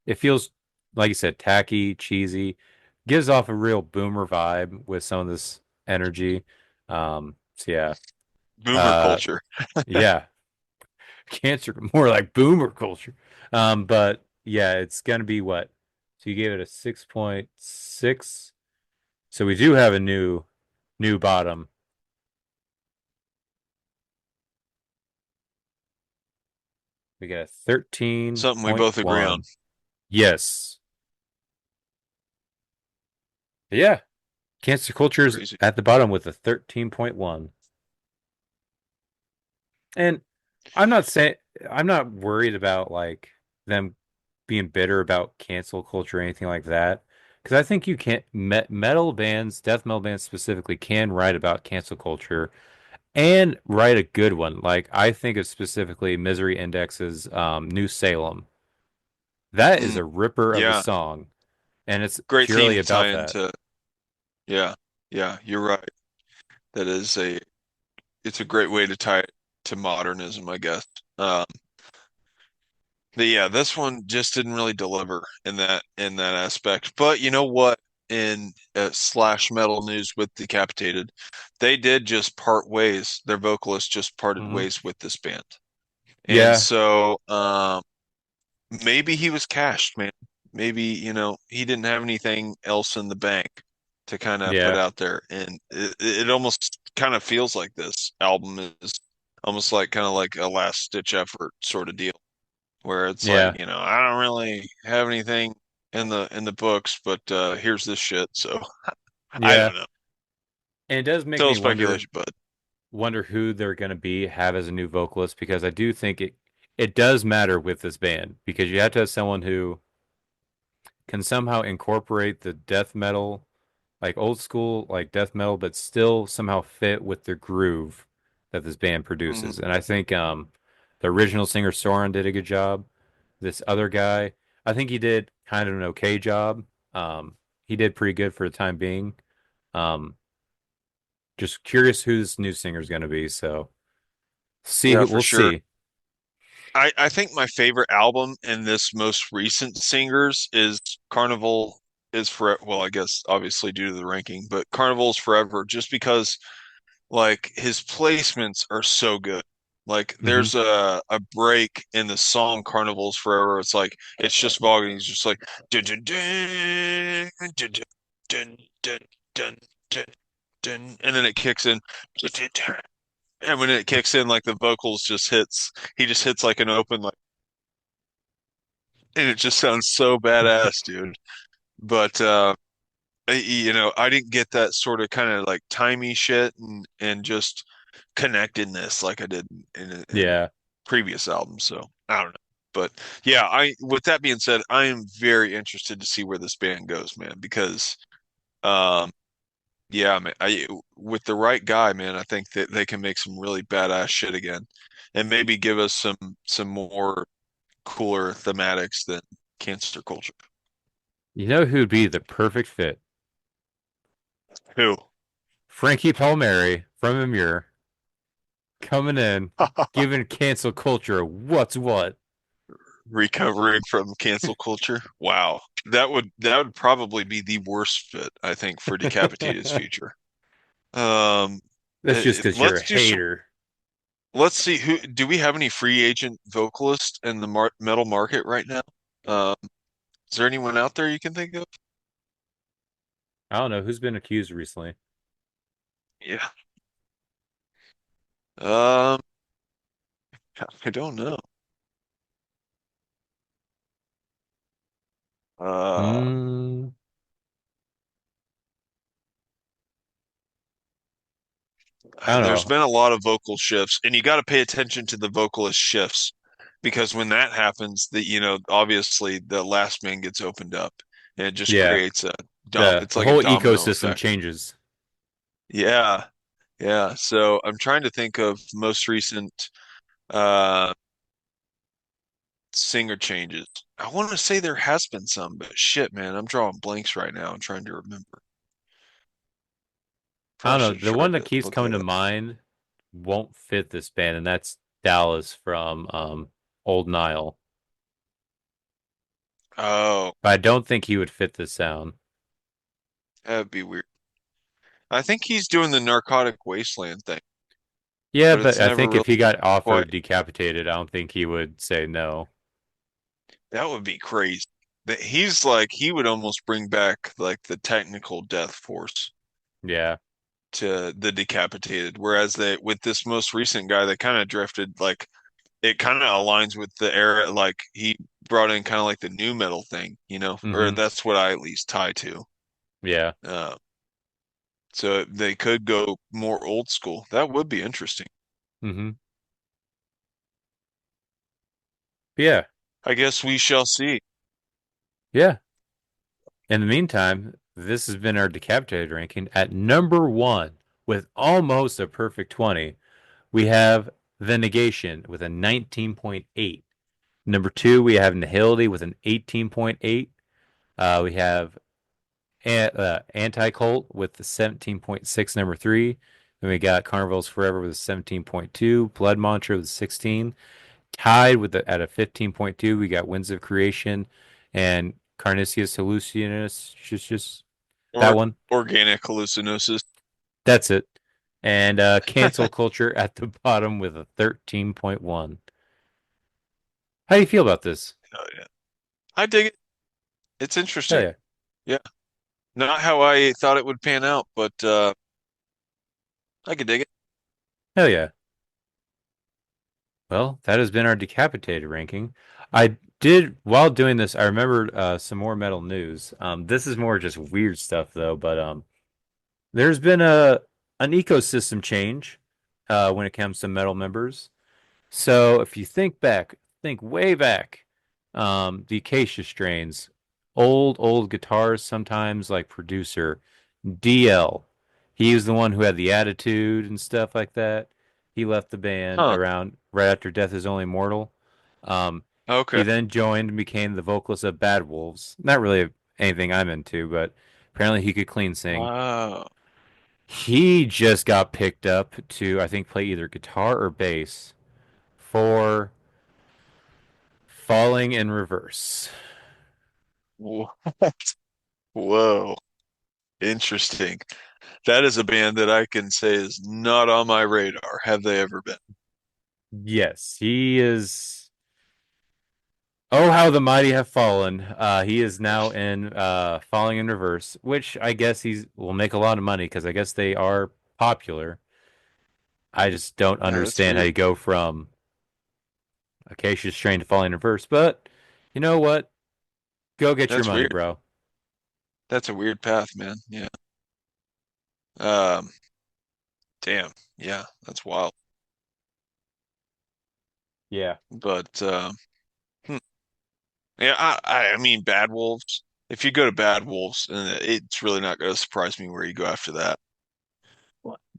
[SPEAKER 2] it feels like you said, tacky, cheesy, gives off a real boomer vibe with some of this energy. So yeah.
[SPEAKER 3] Boomer
[SPEAKER 2] Uh
[SPEAKER 3] culture.
[SPEAKER 2] yeah, cancer more like boomer culture. But yeah, it's gonna be what? So you gave it a 6.6. So we do have a new bottom. We got a
[SPEAKER 3] Something we both agree on.
[SPEAKER 2] 13.1. Yes. Yeah. Cancer culture's
[SPEAKER 3] Crazy.
[SPEAKER 2] at the bottom with a 13.1. And I'm not saying I'm not worried about like them being bitter about cancel culture or anything like that. Because I think you can't metal bands, death metal bands specifically, can write about cancel culture and write a good one. Like I think of specifically Misery Index's New Salem. That is
[SPEAKER 3] Mm,
[SPEAKER 2] a ripper of a
[SPEAKER 3] yeah,
[SPEAKER 2] song, and it's
[SPEAKER 3] great theme
[SPEAKER 2] purely
[SPEAKER 3] to tie
[SPEAKER 2] about that.
[SPEAKER 3] into. Yeah, yeah, you're right. That is it's a great way to tie it to modernism, I guess. But yeah, this one just didn't really deliver in that aspect. But you know what? In slash metal news with Decapitated, they did just part ways. Their vocalist just parted
[SPEAKER 2] Hmm.
[SPEAKER 3] ways with this band, and
[SPEAKER 2] Yeah,
[SPEAKER 3] so maybe he was cashed, man. Maybe he didn't have anything else in the bank to kind of put
[SPEAKER 2] yeah,
[SPEAKER 3] out there, and it almost kind of feels like this album is almost like kind of like a last stitch effort sort of deal where it's like,
[SPEAKER 2] yeah,
[SPEAKER 3] I don't really have anything in the books, but here's this shit. So I
[SPEAKER 2] yeah.
[SPEAKER 3] don't know.
[SPEAKER 2] And it does make
[SPEAKER 3] Still
[SPEAKER 2] me wonder
[SPEAKER 3] speculation, but
[SPEAKER 2] who they're going to be have as a new vocalist because I do think it does matter with this band because you have to have someone who can somehow incorporate the death metal, like old school like death metal, but still somehow fit with the groove that this band
[SPEAKER 3] mhm.
[SPEAKER 2] produces. And I think the original singer Soren did a good job. This other guy, I think he did kind of an okay job. He did pretty good for the time being. Um, just curious who this new singer is going to be. So
[SPEAKER 3] Yeah, for
[SPEAKER 2] we'll
[SPEAKER 3] sure.
[SPEAKER 2] see.
[SPEAKER 3] I think my favorite album in this most recent singers is Carnival is for well, I guess obviously due to the ranking, but Carnival's Forever just because like his placements are so good. Like
[SPEAKER 2] Hmm.
[SPEAKER 3] there's a break in the song Carnival's Forever. It's like it's just Vogue and he's just like dun dun dun dun dun dun dun dun dun, and then it kicks in dun, dun, dun. And when it kicks in like the vocals just hits he just hits like an open like and it just sounds so badass, dude. But I didn't get that sort of kind of like timey shit and just connectedness like I did in
[SPEAKER 2] Yeah.
[SPEAKER 3] previous albums. So I don't know. But yeah, I with that being said, I am very interested to see where this band goes, man, because um yeah, man, I with the right guy, man, I think that they can make some really badass shit again and maybe give us some more cooler thematics than cancer culture.
[SPEAKER 2] You know who'd be the perfect fit?
[SPEAKER 3] Who?
[SPEAKER 2] Frankie Palmieri from Amur coming in, giving cancel culture what's what.
[SPEAKER 3] Recovering from cancel culture. Wow. That would probably be the worst fit, I think, for Decapitated's future. Um,
[SPEAKER 2] That's just because you're a
[SPEAKER 3] let's do some.
[SPEAKER 2] hater.
[SPEAKER 3] Let's see who do we have any free agent vocalists in the metal market right now? Um, is there anyone out there you can think of?
[SPEAKER 2] I don't know who's been accused recently.
[SPEAKER 3] Yeah. Um, I don't know. Uh,
[SPEAKER 2] Hmm. I don't
[SPEAKER 3] there's
[SPEAKER 2] know.
[SPEAKER 3] been a lot of vocal shifts, and you got to pay attention to the vocalist shifts because when that happens, obviously the last man gets opened up, and it just
[SPEAKER 2] Yeah,
[SPEAKER 3] creates a
[SPEAKER 2] the
[SPEAKER 3] it's
[SPEAKER 2] the
[SPEAKER 3] like a
[SPEAKER 2] whole
[SPEAKER 3] domino
[SPEAKER 2] ecosystem
[SPEAKER 3] effect.
[SPEAKER 2] changes.
[SPEAKER 3] Yeah, yeah. So I'm trying to think of most recent uh singer changes. I want to say there has been some, but shit, man, I'm drawing blanks right now. I'm trying to remember.
[SPEAKER 2] I
[SPEAKER 3] Probably
[SPEAKER 2] don't
[SPEAKER 3] should
[SPEAKER 2] know.
[SPEAKER 3] have
[SPEAKER 2] The one
[SPEAKER 3] tried
[SPEAKER 2] that
[SPEAKER 3] to
[SPEAKER 2] keeps
[SPEAKER 3] look
[SPEAKER 2] coming
[SPEAKER 3] that
[SPEAKER 2] to
[SPEAKER 3] up.
[SPEAKER 2] mind won't fit this band, and that's Dallas from Old Nile.
[SPEAKER 3] Oh,
[SPEAKER 2] But I don't think he would fit this sound.
[SPEAKER 3] that'd be weird. I think he's doing the Narcotic Wasteland thing,
[SPEAKER 2] Yeah,
[SPEAKER 3] but
[SPEAKER 2] but
[SPEAKER 3] it's
[SPEAKER 2] I
[SPEAKER 3] never
[SPEAKER 2] think if he
[SPEAKER 3] really
[SPEAKER 2] got
[SPEAKER 3] quite.
[SPEAKER 2] offered Decapitated, I don't think he would say no.
[SPEAKER 3] That would be crazy. That he's like he would almost bring back like the technical death force
[SPEAKER 2] Yeah.
[SPEAKER 3] to the Decapitated, whereas they with this most recent guy, they kind of drifted like it kind of aligns with the era. Like he brought in kind of like the new metal thing, or
[SPEAKER 2] Hmm.
[SPEAKER 3] that's what I at least tie to.
[SPEAKER 2] Yeah.
[SPEAKER 3] Uh, so they could go more old school. That would be interesting.
[SPEAKER 2] Hmm. Yeah.
[SPEAKER 3] I guess we shall see.
[SPEAKER 2] Yeah. In the meantime, this has been our Decapitated ranking. At number one, with almost a perfect 20, we have The Negation with a 19.8. Number two, we have Nihility with an 18.8. We have Anti-Cult with the 17.6, number three. Then we got Carnival's Forever with a 17.2. Blood Mantra with a 16. Tied with at a 15.2, we got Winds of Creation and Carnissius Hallucinus. Just that
[SPEAKER 3] Or
[SPEAKER 2] one.
[SPEAKER 3] organic hallucinosis.
[SPEAKER 2] That's it. And Cancel Culture at the bottom with a 13.1. How do you feel about this?
[SPEAKER 3] Oh yeah, I dig it. It's
[SPEAKER 2] Hell
[SPEAKER 3] interesting.
[SPEAKER 2] yeah.
[SPEAKER 3] Yeah, not how I thought it would pan out, but I could dig it.
[SPEAKER 2] Hell yeah. Well, that has been our Decapitated ranking. I did, while doing this, I remembered some more metal news. This is more just weird stuff though, but there's been an ecosystem change when it comes to metal members. So if you think way back, the Acacia strains, old guitars, sometimes like producer DL. He was the one who had the attitude and stuff like that. He left the band
[SPEAKER 3] Huh.
[SPEAKER 2] around right after Death is Only Mortal. Um, he
[SPEAKER 3] Okay.
[SPEAKER 2] then joined and became the vocalist of Bad Wolves. Not really anything I'm into, but apparently he could clean sing.
[SPEAKER 3] Wow.
[SPEAKER 2] He just got picked up to, I think, play either guitar or bass for Falling in Reverse.
[SPEAKER 3] What? Whoa. Interesting. That is a band that I can say is not on my radar. Have they ever been?
[SPEAKER 2] Yes, he is. Oh, how the mighty have fallen. He is now in Falling in Reverse, which I guess he's will make a lot of money because I guess they are popular. I just don't
[SPEAKER 3] Yeah, that's
[SPEAKER 2] understand how
[SPEAKER 3] weird.
[SPEAKER 2] you go from Acacia Strain to Falling in Reverse, but You know what? Go get your
[SPEAKER 3] That's
[SPEAKER 2] money,
[SPEAKER 3] weird.
[SPEAKER 2] bro.
[SPEAKER 3] That's a weird path, man. Yeah. Um, damn. Yeah, that's wild.
[SPEAKER 2] Yeah.
[SPEAKER 3] But hmm. Yeah, I mean, Bad Wolves. If you go to Bad Wolves, it's really not going to surprise me where you go after that.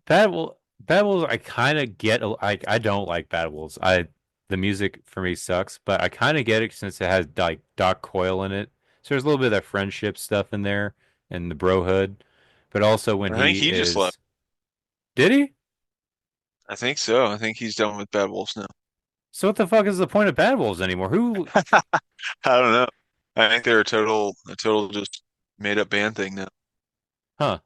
[SPEAKER 2] Bad Wolves, I kind of get. I don't like Bad Wolves. The music for me sucks, but I kind of get it since it has like Doc Coyle in it. So there's a little bit of that friendship stuff in there and the brohood, but also when
[SPEAKER 3] I think
[SPEAKER 2] he
[SPEAKER 3] he just left.
[SPEAKER 2] is, did he?
[SPEAKER 3] I think so. I think he's done with Bad Wolves now.
[SPEAKER 2] So what the fuck is the point of Bad Wolves anymore? Who?
[SPEAKER 3] I don't know. I think they're a total just made up band thing now.
[SPEAKER 2] Huh?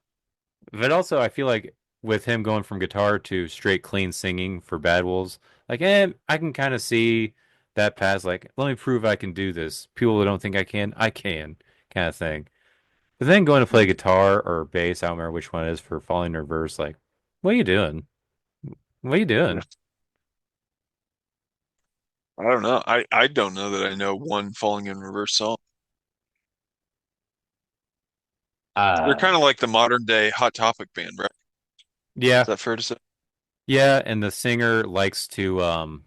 [SPEAKER 2] But also, I feel like with him going from guitar to straight clean singing for Bad Wolves, like, I can kind of see that path. Like, let me prove I can do this. People who don't think I can, kind of thing. But then going to play
[SPEAKER 3] Hmm.
[SPEAKER 2] guitar or bass, I don't remember which one it is for Falling in Reverse. Like, what are you doing? What are you
[SPEAKER 3] Yeah.
[SPEAKER 2] doing?
[SPEAKER 3] I don't know. I don't know that I know one Falling in Reverse song. They're
[SPEAKER 2] Uh,
[SPEAKER 3] kind of like the modern day Hot Topic band, right? Is
[SPEAKER 2] yeah,
[SPEAKER 3] that fair to say?
[SPEAKER 2] yeah. And the singer likes to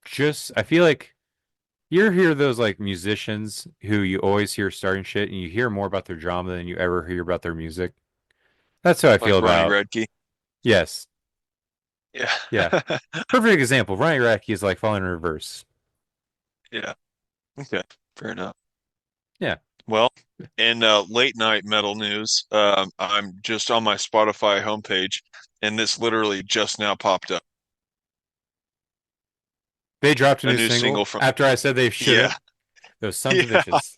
[SPEAKER 2] just. I feel like you hear those like musicians who you always hear starting shit, and you hear more about their drama than you ever hear about their music. That's how I feel
[SPEAKER 3] Like Ronnie
[SPEAKER 2] about.
[SPEAKER 3] Radke.
[SPEAKER 2] Yes.
[SPEAKER 3] Yeah.
[SPEAKER 2] Yeah. Perfect example. Ronnie Radke is like Falling in Reverse.
[SPEAKER 3] Yeah. Okay. Fair enough.
[SPEAKER 2] Yeah.
[SPEAKER 3] Well, in late night metal news, I'm just on my Spotify homepage, and this literally just now popped up.
[SPEAKER 2] They dropped a
[SPEAKER 3] A
[SPEAKER 2] new
[SPEAKER 3] new single
[SPEAKER 2] single
[SPEAKER 3] from,
[SPEAKER 2] after I said they
[SPEAKER 3] yeah,
[SPEAKER 2] shouldn't. Those sons of
[SPEAKER 3] yeah,
[SPEAKER 2] bitches.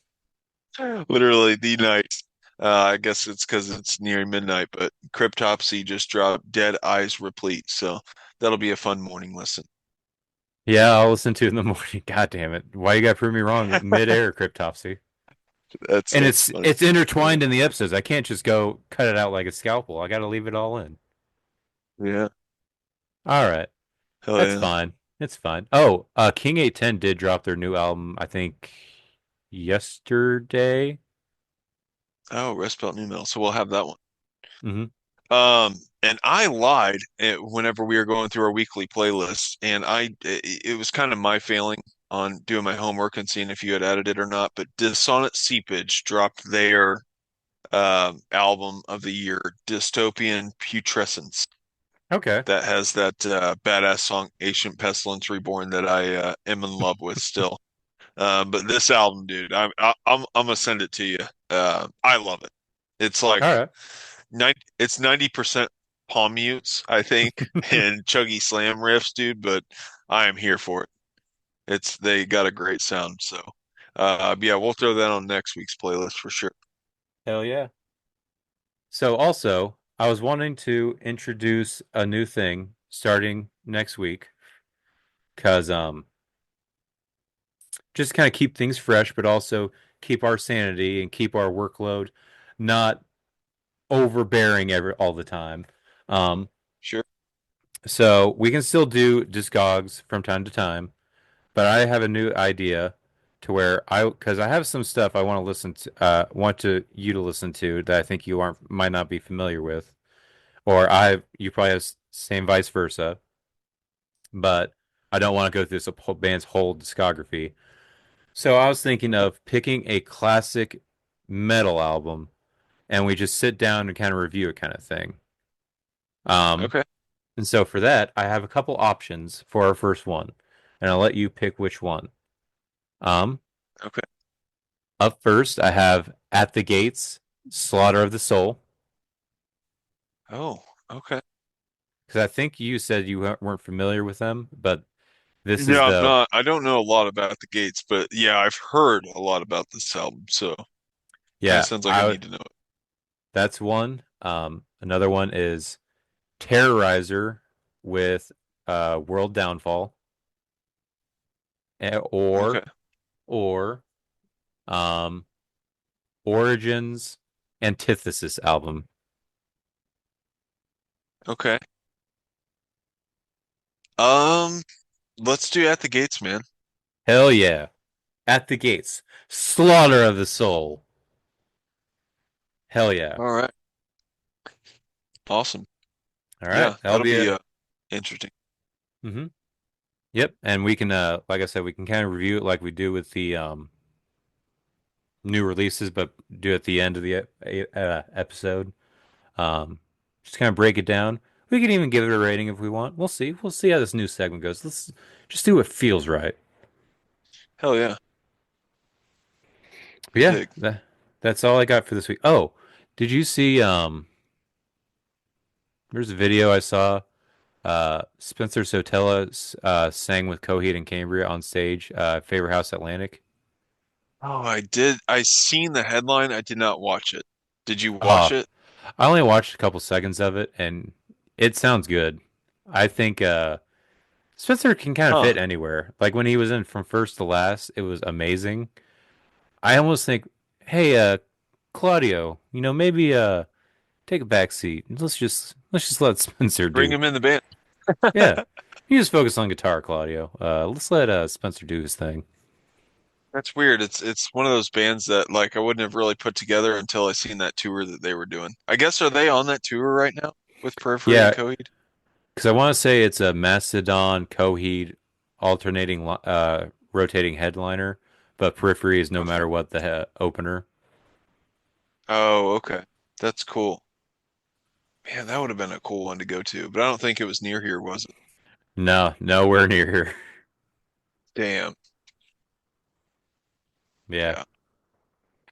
[SPEAKER 3] literally the night. I guess it's because it's near midnight, but Cryptopsy just dropped Dead Eyes Replete, so that'll be a fun morning listen.
[SPEAKER 2] Yeah, I'll listen to it in the morning. God damn it. Why you gotta prove me wrong mid-air, Cryptopsy? And
[SPEAKER 3] That's funny.
[SPEAKER 2] it's intertwined in the episodes. I can't just go cut it out like a scalpel. I gotta leave it all in.
[SPEAKER 3] Yeah,
[SPEAKER 2] All right.
[SPEAKER 3] hell
[SPEAKER 2] That's
[SPEAKER 3] yeah.
[SPEAKER 2] fine. It's fine. Oh, King 810 did drop their new album, I think yesterday.
[SPEAKER 3] Oh, Rest Belt New Metal, so we'll have that one.
[SPEAKER 2] Hmm.
[SPEAKER 3] And I lied whenever we were going through our weekly playlist, and it was kind of my failing on doing my homework and seeing if you had added it or not. But Dissonant Seepage dropped their album of the year, Dystopian Putrescence,
[SPEAKER 2] Okay.
[SPEAKER 3] that has that badass song, Ancient Pestilence Reborn, that I am in love with still. But this album, dude, I'm gonna send it to you. I love it. It's like
[SPEAKER 2] All right.
[SPEAKER 3] it's 90% palm mutes, I think, and chuggy slam riffs, dude, but I am here for it. They got a great sound, so yeah, we'll throw that on next week's playlist for sure.
[SPEAKER 2] Hell yeah. So also, I was wanting to introduce a new thing starting next week because just kind of keep things fresh, but also keep our sanity and keep our workload not overbearing all the time. Um,
[SPEAKER 3] Sure.
[SPEAKER 2] so we can still do Discogs from time to time, but I have a new idea to where because I have some stuff I want to listen to, you to listen to that I think you aren't might not be familiar with, or you probably have same vice versa, but I don't want to go through this whole band's whole discography. So I was thinking of picking a classic metal album and we just sit down and kind of review it kind of thing. Um,
[SPEAKER 3] Okay.
[SPEAKER 2] and so for that, I have a couple options for our first one, and I'll let you pick which one. Um,
[SPEAKER 3] Okay.
[SPEAKER 2] Up first, I have At the Gates, Slaughter of the Soul,
[SPEAKER 3] Oh, okay.
[SPEAKER 2] because I think you said you weren't familiar with them, but this is
[SPEAKER 3] Yeah, I'm
[SPEAKER 2] the
[SPEAKER 3] not. I don't know a lot about the Gates, but yeah, I've heard a lot about this album, so kind of
[SPEAKER 2] yeah,
[SPEAKER 3] sounds like I need to know it.
[SPEAKER 2] that's one. Another one is Terrorizer with World Downfall,
[SPEAKER 3] Okay.
[SPEAKER 2] or um Origins Antithesis album.
[SPEAKER 3] Okay. Um, let's do At the Gates, man.
[SPEAKER 2] Hell yeah. at the gates. Slaughter of the soul. Hell yeah.
[SPEAKER 3] All right. Awesome.
[SPEAKER 2] All right.
[SPEAKER 3] Yeah,
[SPEAKER 2] That'll
[SPEAKER 3] that'll
[SPEAKER 2] be
[SPEAKER 3] be
[SPEAKER 2] it.
[SPEAKER 3] interesting.
[SPEAKER 2] Mm-hmm. Yep. And we can, like I said, we can kind of review it like we do with the new releases, but do it at the end of the episode. Um, just kind of break it down. We can even give it a rating if we want. We'll see. We'll see how this new segment goes. Let's just do what feels right.
[SPEAKER 3] Hell yeah.
[SPEAKER 2] But yeah,
[SPEAKER 3] Dig.
[SPEAKER 2] that's all I got for this week. Oh, did you see there's a video I saw Spencer Sotella sang with Coheed and Cambria on stage, Favor House Atlantic.
[SPEAKER 3] Oh, I did. I seen the headline. I did not watch it. Did you watch
[SPEAKER 2] Uh,
[SPEAKER 3] it?
[SPEAKER 2] I only watched a couple seconds of it and it sounds good. I think Spencer can kind of
[SPEAKER 3] Huh.
[SPEAKER 2] fit anywhere. Like when he was in From First to Last, it was amazing. I almost think, hey, Claudio, maybe take a back seat. Let's just let Spencer
[SPEAKER 3] Bring
[SPEAKER 2] do.
[SPEAKER 3] him in the band.
[SPEAKER 2] Yeah. You just focus on guitar, Claudio. Let's let Spencer do his thing.
[SPEAKER 3] That's weird. It's one of those bands that like I wouldn't have really put together until I seen that tour that they were doing. I guess are they on that tour right now with Periphery and
[SPEAKER 2] Yeah,
[SPEAKER 3] Coheed?
[SPEAKER 2] because I want to say it's a Mastodon, Coheed, alternating, rotating headliner, but Periphery is no
[SPEAKER 3] Okay.
[SPEAKER 2] matter what the opener.
[SPEAKER 3] Oh, okay. That's cool. Man, that would have been a cool one to go to, but I don't think it was near here, was it?
[SPEAKER 2] No, nowhere near here.
[SPEAKER 3] Damn.
[SPEAKER 2] Yeah.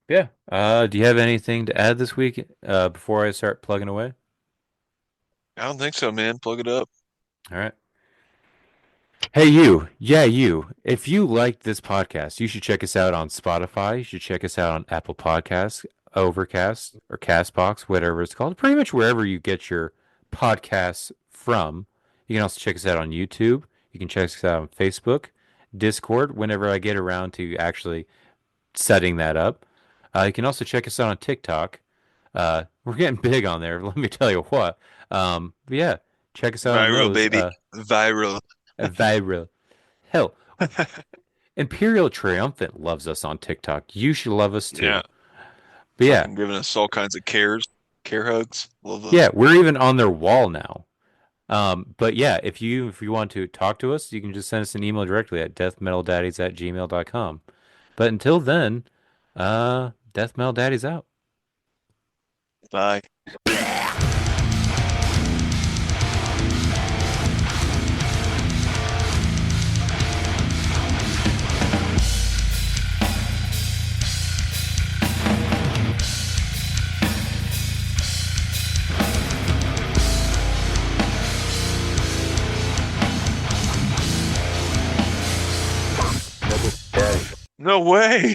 [SPEAKER 3] Yeah.
[SPEAKER 2] Yeah. Do you have anything to add this week before I start plugging away?
[SPEAKER 3] I don't think so, man. Plug it up.
[SPEAKER 2] All right. Hey, you. Yeah, you. If you liked this podcast, you should check us out on Spotify. You should check us out on Apple Podcasts, Overcast, or Castbox, whatever it's called. Pretty much wherever you get your podcasts from. You can also check us out on YouTube. You can check us out on Facebook, Discord, whenever I get around to actually setting that up. You can also check us out on TikTok. We're getting big on there, let me tell you what. But yeah, check us out on
[SPEAKER 3] Viral,
[SPEAKER 2] those.
[SPEAKER 3] baby. Viral.
[SPEAKER 2] Viral. Hell, Imperial Triumphant loves us on TikTok. You should love us too.
[SPEAKER 3] Yeah.
[SPEAKER 2] But yeah,
[SPEAKER 3] Fucking giving us all kinds of care hugs. Love those.
[SPEAKER 2] yeah, we're even on their wall now. But yeah, if you want to talk to us, you can just send us an email directly at deathmetaldaddies@gmail.com. But until then, Death Metal Daddies out.
[SPEAKER 3] Bye. No way.